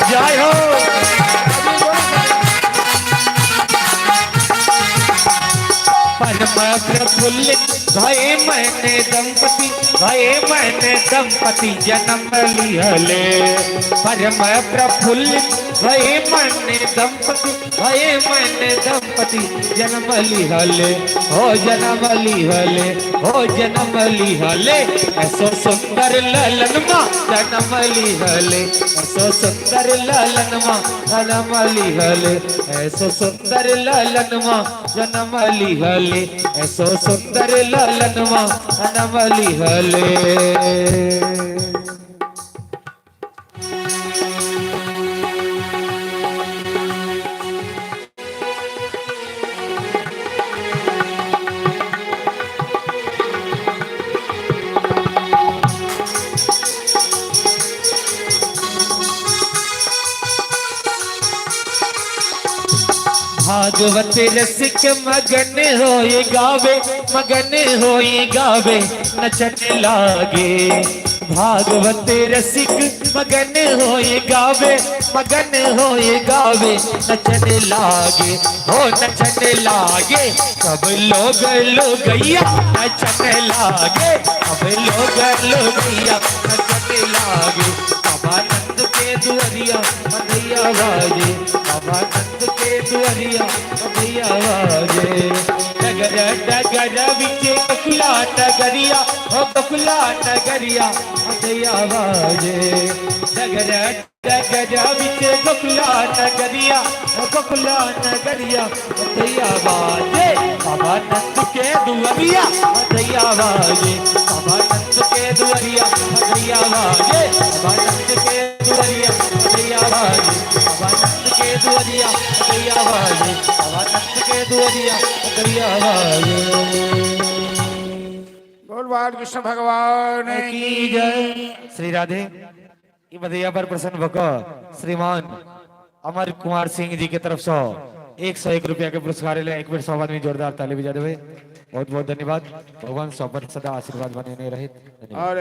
S2: जय हो परम प्रफुल्लित भये मैंने दंपति जन्म लिहले परम प्रफुल्लित भये मैंने दंपति जन्म लिहले हो जन्म लिहले ऐसो सुंदर ललनमा जन्म लिहले ऐसो सुंदर ललनमा जन्म लिहले ऐसो सुंदर ललनमा जन्म लिहले ऐसो सुंदर ललनमा जन्म लिहले भागवत रसिक मगन होए गावे नचन लागे भागवत रसिक मगन होए गावे नचन लागे हो नचन लागे सब लोग लोगैया नचन लागे सब लोग लोगैया नचन लागे बाबा नंद के दुआरिया बधैया बाजे बाबा नंद के दुआरिया बधैया बाजे डगर डगर बिचे गोकुला नगरिया हो गोकुला नगरिया बधैया बाजे डगर डगर बिचे गोकुला नगरिया हो गोकुला नगरिया बधैया बाजे बाबा नंद के दुआरिया बधैया बाजे बाबा नंद के दुआरिया बधैया बाजे बाबा नंद के दुआरिया बधैया बाजे बाबा नंद के दुआरिया गैया बाजे बाबा नंद के दुआरिया गैया बाजे।
S1: बोल बाल कृष्ण भगवान
S2: की जय। श्री राधे ई बधैया पर प्रसन्न भको श्रीमान अमर कुमार सिंह जी की तरफ से 101 रुपया के पुरस्कार ले एक बेर सब आदमी जोरदार ताली बजा देवे। बहुत बहुत धन्यवाद। भगवान सब पर सदा आशीर्वाद बने रहे। धन्यवाद।
S1: और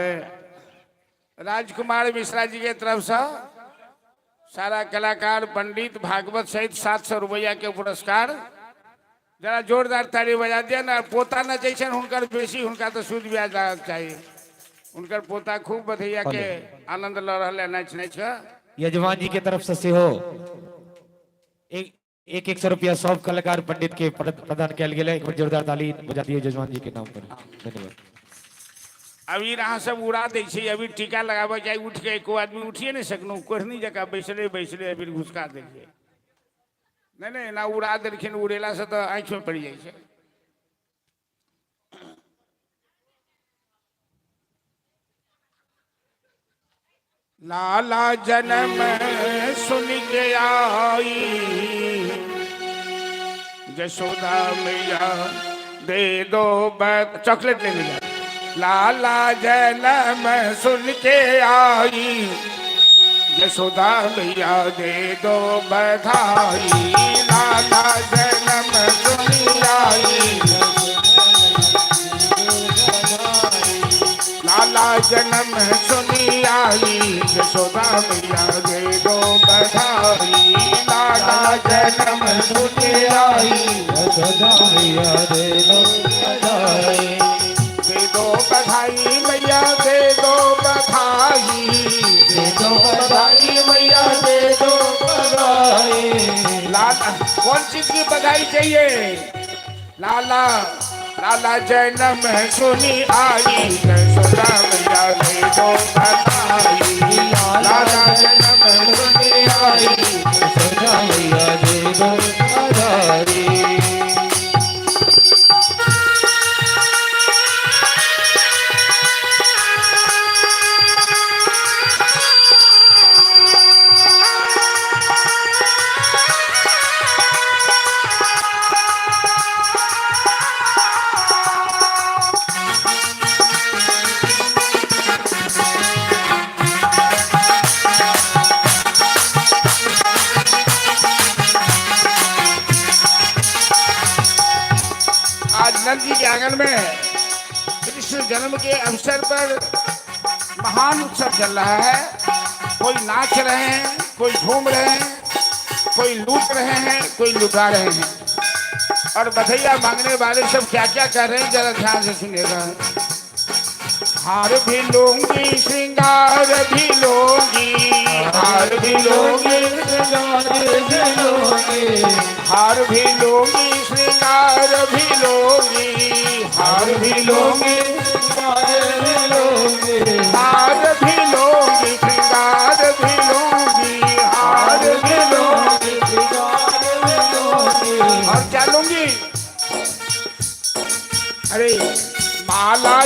S1: राजकुमार मिश्रा जी के तरफ से सारा कलाकार पंडित भागवत सहित 700 रुपया के पुरस्कार। जरा जोरदार ताली बजा दिया ना। पोता न जैसन हुनकर बेसी हुनका तो सूद ब्याज लागल चाहिए। उनकर पोता खूब बधैया के आनंद ल रहा नाच नाच का।
S2: यजमान जी के तरफ से हो एक 100 रुपया सब कलाकार पंडित के प्रदान किया गया। एक बार जोरदार ताली बजा दिए यजमान जी के नाम पर। धन्यवाद।
S1: अभी यहाँ सब उड़ा दे छे। अभी टीका लगाबे जाए उठ के एको आदमी उठिए नहीं सकनो। कोहनी जगह बैसले बैसले अभी घुसका देलिए। नहीं नहीं ना उड़ा देलखिन। उड़ेला से तो आँख में पड़ जाए छे। लाला जन्म सुन के आई यशोदा मैया दे दो चॉकलेट ले लिया। लाला जन्म सुन के आई यशोदा मैया दे दो बधाई। लाला जन्म सुन आई लाला जन्म सुनी आई यशोदा मैया दे दो बधाई। लाला जन्म सुनी आई
S2: यशोदा मैया दे दो बधाई।
S1: दे दो बधाई मैया दे दो बधाई।
S2: दे दो बधाई मैया दे दो बधाई।
S1: लाला कौन चीज की बधाई चाहिए? लाला लाला जन्म सुनी आई यशोदा मैया दे दो बधाई। लाला जन्म सुनी आई
S2: यशोदा मैया दे दो बधाई।
S1: नंद जी के आंगन में कृष्ण जन्म के अवसर पर महान उत्सव चल रहा है। कोई नाच रहे हैं, कोई घूम रहे हैं, कोई लूट रहे हैं, कोई लुटा रहे हैं। और बधैया मांगने वाले सब क्या क्या कर रहे हैं जरा ध्यान से सुनिएगा। हार भी लूंगी श्रृंगार भी लूंगी। हार भी लूंगी
S2: श्रृंगार भी लूंगी।
S1: हार भी लूंगी श्रृंगार भी लूंगी। हार भी लूंगी
S2: श्रृंगार भी लूंगी।
S1: हार भी लूंगी श्रृंगार भी लूंगी। हार भी लूंगी
S2: श्रृंगार भी लूंगी।
S1: और क्या लूंगी? अरे माला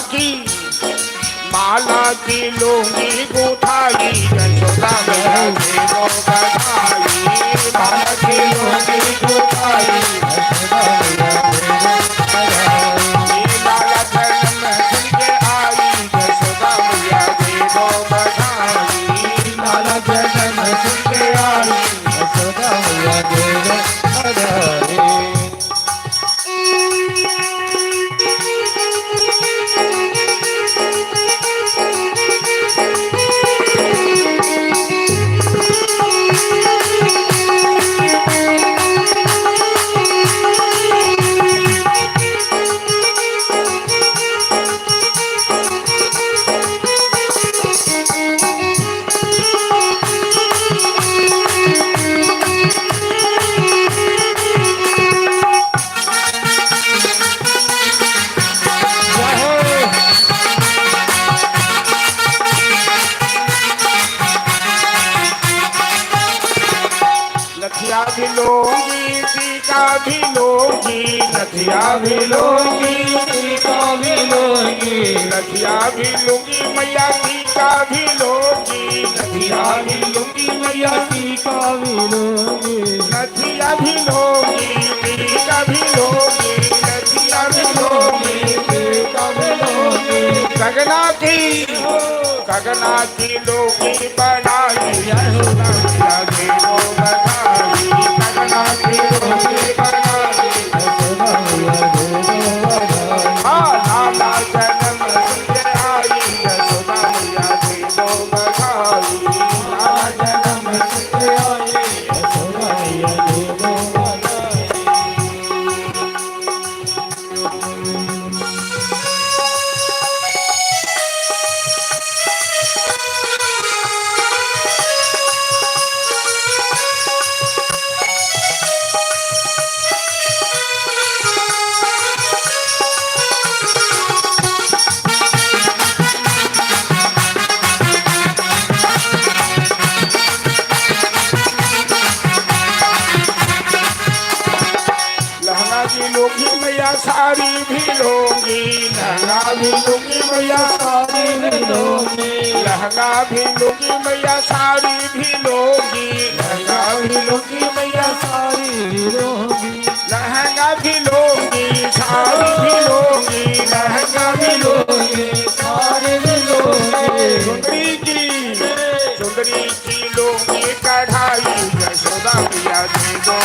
S1: की लूंगी गुठाई यशोदा मैया दे दो बधाई। माला की लूंगी गुठाई यशोदा मैया दे दो बधाई। लाला जन्म सुन के आई यशोदा मैया दे दो बधाई। लाला जन्म सुन के आई
S2: यशोदा मैया दे दो बधाई।
S1: नथिया भी लूंगी टीका भी लूंगी। नथिया भी लूंगी
S2: टीका भी लूंगी।
S1: नथिया भी लूंगी मैया टीका भी लूंगी। नथिया भी लूंगी मैया
S2: टीका भी लूंगी।
S1: भी लोगी पीका भी लोगी लड़कियां भी लोगी पीका भी लोगी गगना की लोगी बनाई यशोदा मैया की दो बधाई गगना की लोगी बनाई यशोदा मैया की दो बधाई लाला जन्म से आई यशोदा मैया की दो बधाई लाला जन्म से आई यशोदा मैया की दो बधाई लहंगा भी लूंगी मैया साड़ी भी लूंगी लहंगा भी लूंगी मैया साड़ी भी लूंगी लहंगा भी लूंगी मैया साड़ी भी लूंगी लहंगा भी लूंगी मैया साड़ी भी लूंगी लहंगा भी लूंगी साड़ी भी लूंगी लहंगा भी लूंगी साड़ी भी लूंगी सुंदरी की लूंगी कढ़ाई यशोदा मैया की दो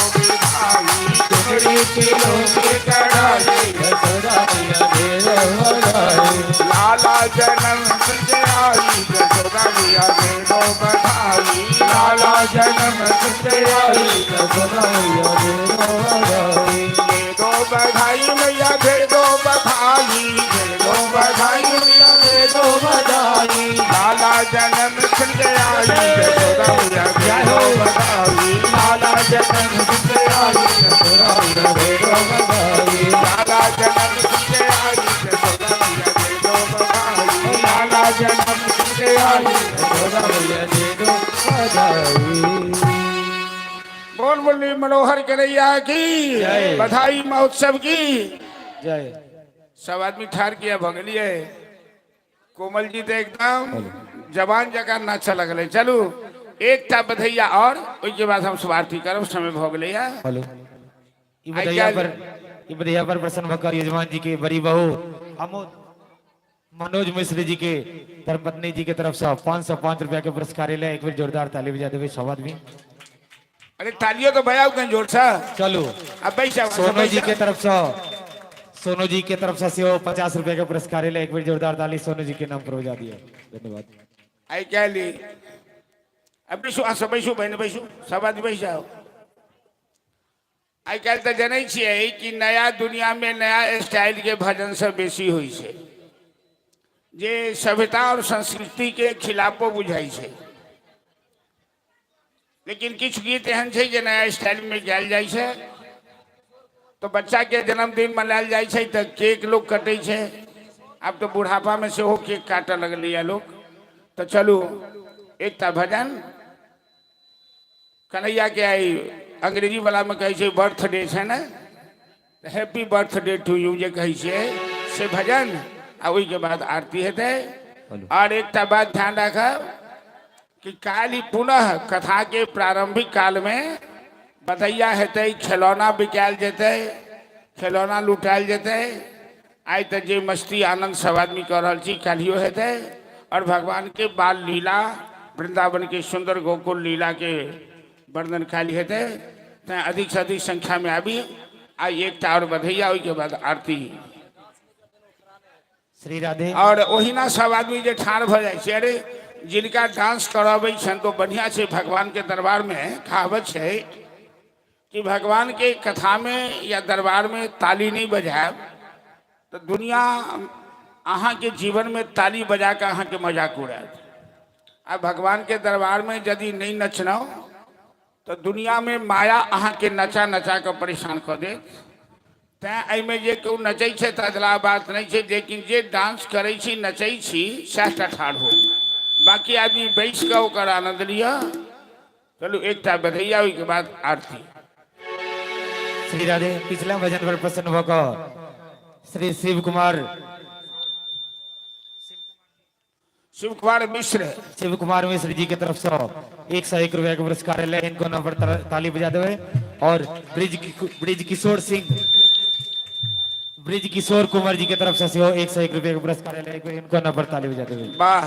S1: भाई की लोगी कढ़ाई यशोदा मैया की दो बधाई लाला जन्म से आई यशोदा मैया की दो बधाई लाला जन्म से आई यशोदा मैया की दो बधाई दे दो बधाई मैया दे दो बधाई दे दो बधाई मैया दे दो बधाई लाला जन्म से आई यशोदा मैया की दो बधाई लाला जन्म से आई यशोदा मैया की दो बधाई लाला जन्म से आई यशोदा मैया की दो बधाई लाला जन्म से आई यशोदा मैया की दो बधाई बोल बोली मनोहर कन्हैया की बधाई महोत्सव की
S2: जय।
S1: सब आदमी ठार किया भगलिए कोमल जी तो एकदम जवान जगह नाचा लगल चलू एक टा बधैया और उसके बाद हम स्वार्थी करब समय भोग लिया
S2: हेलो ई बधैया पर प्रसन्न भक्कर यजमान जी के बड़ी बहू आमोद मनोज मिश्र जी के धर्मपत्नी जी के तरफ से 505 रुपया के पुरस्कार ले एक बार जोरदार ताली बजा देवे सब आदमी।
S1: अरे तालियों तो बजाओ कहीं जोर सा
S2: चलो
S1: अब बैठा
S2: सोनू जी के तरफ से 50 रुपया के पुरस्कार ले एक बार जोरदार ताली सोनू जी के नाम पर बजा दिया धन्यवाद।
S1: आई क्या ली अब बैसू बहन बैसू सब आदमी बैठ जाओ। आई कल तो जनै छियै कि नया दुनिया में नया स्टाइल के भजन सब बेसी होइ छै जे सभ्यता और संस्कृति के खिलाफो बुझाई छै लेकिन किछु गीत एहन छै जे नया स्टाइल में गायल जाइ छै तो बच्चा के जन्मदिन मनायल जाइ छै तो केक लोग कटै छै अब तो बुढ़ापा में सेहो केक काटऽ लगलै लोग तो चलू एकटा भजन कन्हैया के आई अंग्रेजी वाला में कहे छै बर्थडे है ना हैप्पी बर्थडे टू यू जे कहे छै से भजन आ ओई के बाद आरती हेतै और एकटा बात ध्यान रखब कि काली पुनः कथा के प्रारंभिक काल में बधैया हेतै खिलौना बिकायल जेतै खिलौना लुटायल जेतै आई तो जे मस्ती आनंद सब आदमी कर रहल छी कालियो हेतै और भगवान के बाल लीला वृंदावन के सुंदर गोकुल लीला के वर्णन काली हेतै तैं अधिक से अधिक संख्या में आबी आई एकटा और बधैया ओई के बाद आरती
S2: श्री राधे
S1: और ओहिना सब आदमी जे ठाड़ भ जाय छै अरे जिनका डांस कराबै छन तो बढ़िया से भगवान के दरबार में कहावत है कि भगवान के कथा में या दरबार में ताली नहीं बजाब तो दुनिया अहाँ के जीवन में ताली बजा के अहाँ के मजाक उड़ात आ भगवान के दरबार में यदि नहीं नचना तो दुनिया में माया अहाँ के नचा नचा के परेशान कर दे तैं में जे केओ नचै छै तऽ अदला बात नहीं छै लेकिन जे डांस करै छी नचै छी सएह ठाढ़ हो बाकी आदमी बैस के ओकर आनंद लिया। चलू एकटा बधैया ओई के बाद आरती।
S2: श्री राधे पिछला भजन पर प्रसन्न होकर श्री शिव कुमार
S1: शिव कुमार मिश्र
S2: शिव कुमार मिश्र जी की तरफ से 101 रुपए का पुरस्कार है। इनको नंबर ताली बजा दे। और ब्रिज किशोर कुमार जी की तरफ से 101 रुपए का पुरस्कार है। इनको नंबर ताली बजा दे।
S1: वाह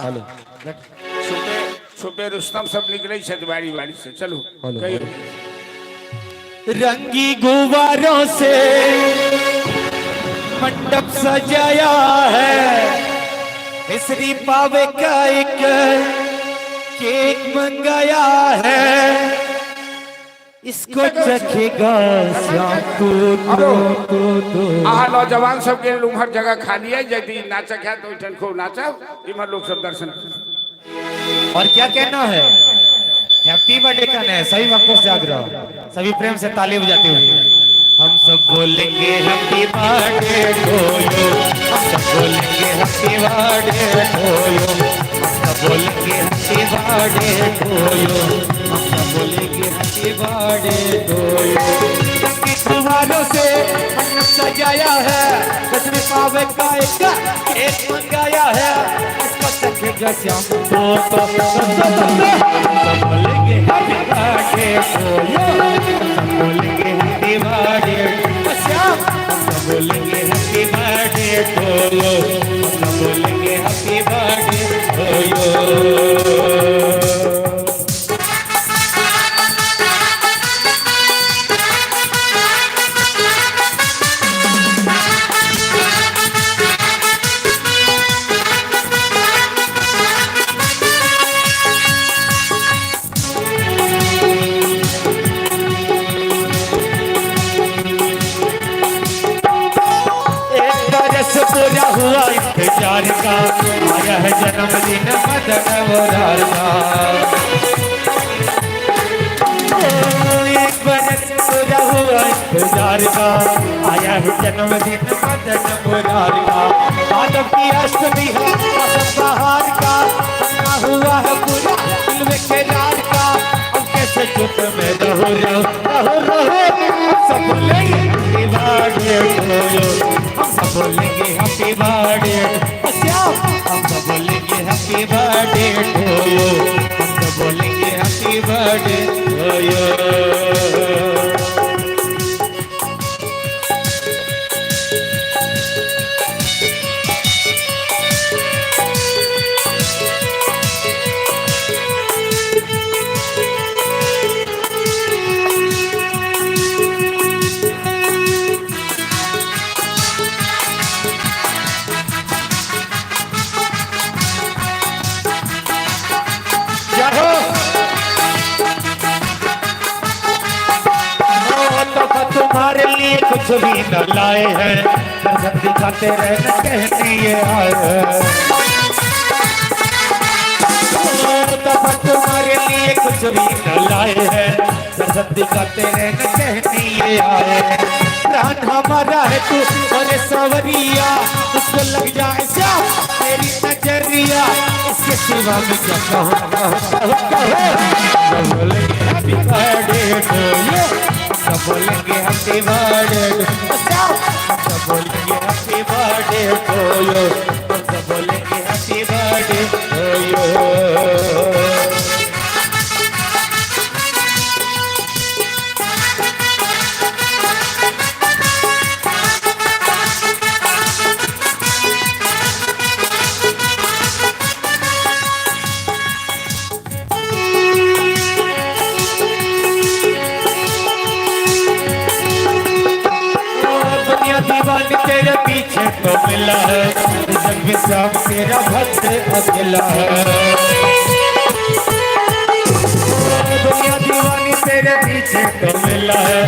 S1: छुपे छुपे रुस्तम सब निकले बारी बारी से। चलो
S2: रंगी गुब्बारों से मंडप सजाया है। मिश्री पावे का एक केक मंगाया है। इसको चखेगा श्याम तो
S1: आहा नौजवान सब के लोग हर जगह खाली है। यदि नाचा क्या तो इठन खूब नाचा इमर लोग सब दर्शन।
S2: और क्या कहना है? हैप्पी बर्थडे कहना है। सभी भक्तों से आग्रह, सभी प्रेम से ताली बजाते हुए हम सब बोलेंगे हैप्पी बर्थडे टू यू। हम सब बोलेंगे हैप्पी बर्थडे टू यू। हम सब बोलेंगे हैप्पी बर्थडे टू यू। हम सब बोलेंगे हैप्पी बर्थडे टू यू। रंगी गुब्बारों से मंडप सजाया है। मिश्री पावे का एक केक मंगाया है। इसको चखेगा श्याम तो बोलेंगे हैप्पी बर्थडे टू यू। हम बोलेंगे हैप्पी बर्थडे श्याम। हम बोलेंगे हैप्पी बर्थडे टू यू। हम बोलेंगे हैप्पी बर्थडे टू यू। पूरा हुआ इंतजार का, आया है जन्मदिन मदन मुरार का। एक बरस पूरा हुआ इंतजार का, आया है जन्मदिन मदन मुरार का। आदम की अष्टमी है मौसम बहार का, बना हुआ है पूरा दिल में केदार का। अब कैसे चुप में रहो सब बोलेंगे हैप्पी बर्थडे टू यू। हम सब बोलेंगे हैप्पी बर्थडे श्याम। हम सब बोलेंगे हैप्पी बर्थडे टू यू। हम सब बोलेंगे हैप्पी बर्थडे टू यू। तुम्हारे लिए कुछ भी न लाए हैं, दर्शन दिखाते रहना कहने ये आए हैं। तुम्हारे लिए कुछ भी न लाए हैं, दर्शन दिखाते रहना कहने ये आए हैं। प्राण हमारा है तू और सवरिया, उसको लग जाए श्याम तेरी नजरिया। इसके सिवा में क्या हैप्पी बर्थडे टू यू। सब बोलेंगे हैप्पी बर्थडे टू श्याम। सब बोलेंगे हैप्पी बर्थडे टू यू। सब बोलेंगे हैप्पी बर्थडे टू यू। दीवानी तेरे पीछे तो मिला है, जग में श्याम तेरा भक्त अकेला है। दुनिया दीवानी तेरे पीछे तो मिला है,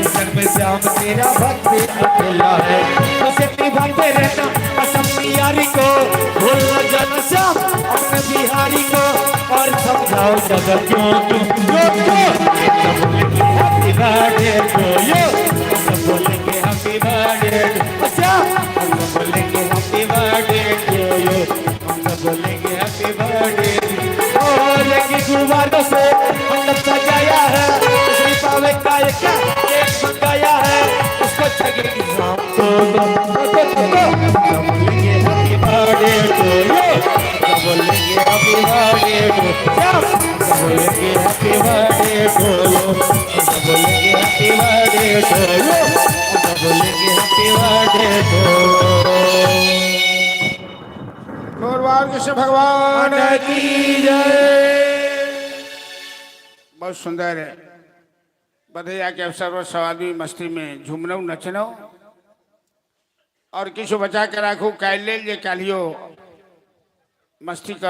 S2: जग में श्याम तेरा भक्त अकेला है। उसे निभाते रहना अपनी यारी को, भूलना जाना श्याम अपने बिहारी को। और समझाओ जगत क्यों हैप्पी बर्थडे टू यू। सब बोलेंगे हैप्पी बर्थडे श्याम। हम सब बोलेंगे हैप्पी बर्थडे टू यू। हम सब बोलेंगे हैप्पी बर्थडे। और लगी गुब्बारों से मंडप सजाया है, मिश्री पावे का एक केक मंगाया है। उसको चखेगी शाम को सब बोलेंगे हैप्पी बर्थडे टू यू। सब बोलेंगे बोलेंगे हैप्पी बर्थडे टू यू, बोलेंगे हैप्पी बर्थडे टू यू, बोलेंगे हैप्पी बर्थडे टू
S1: गोरवार कृष्ण भगवान
S2: की जय।
S1: बहुत सुंदर है। बधैया के अवसर पर सब आदमी मस्ती में झूमनौ नचनौ और किछु बचा के राखू काल्हि लेल जे काल्हियो मस्ती कर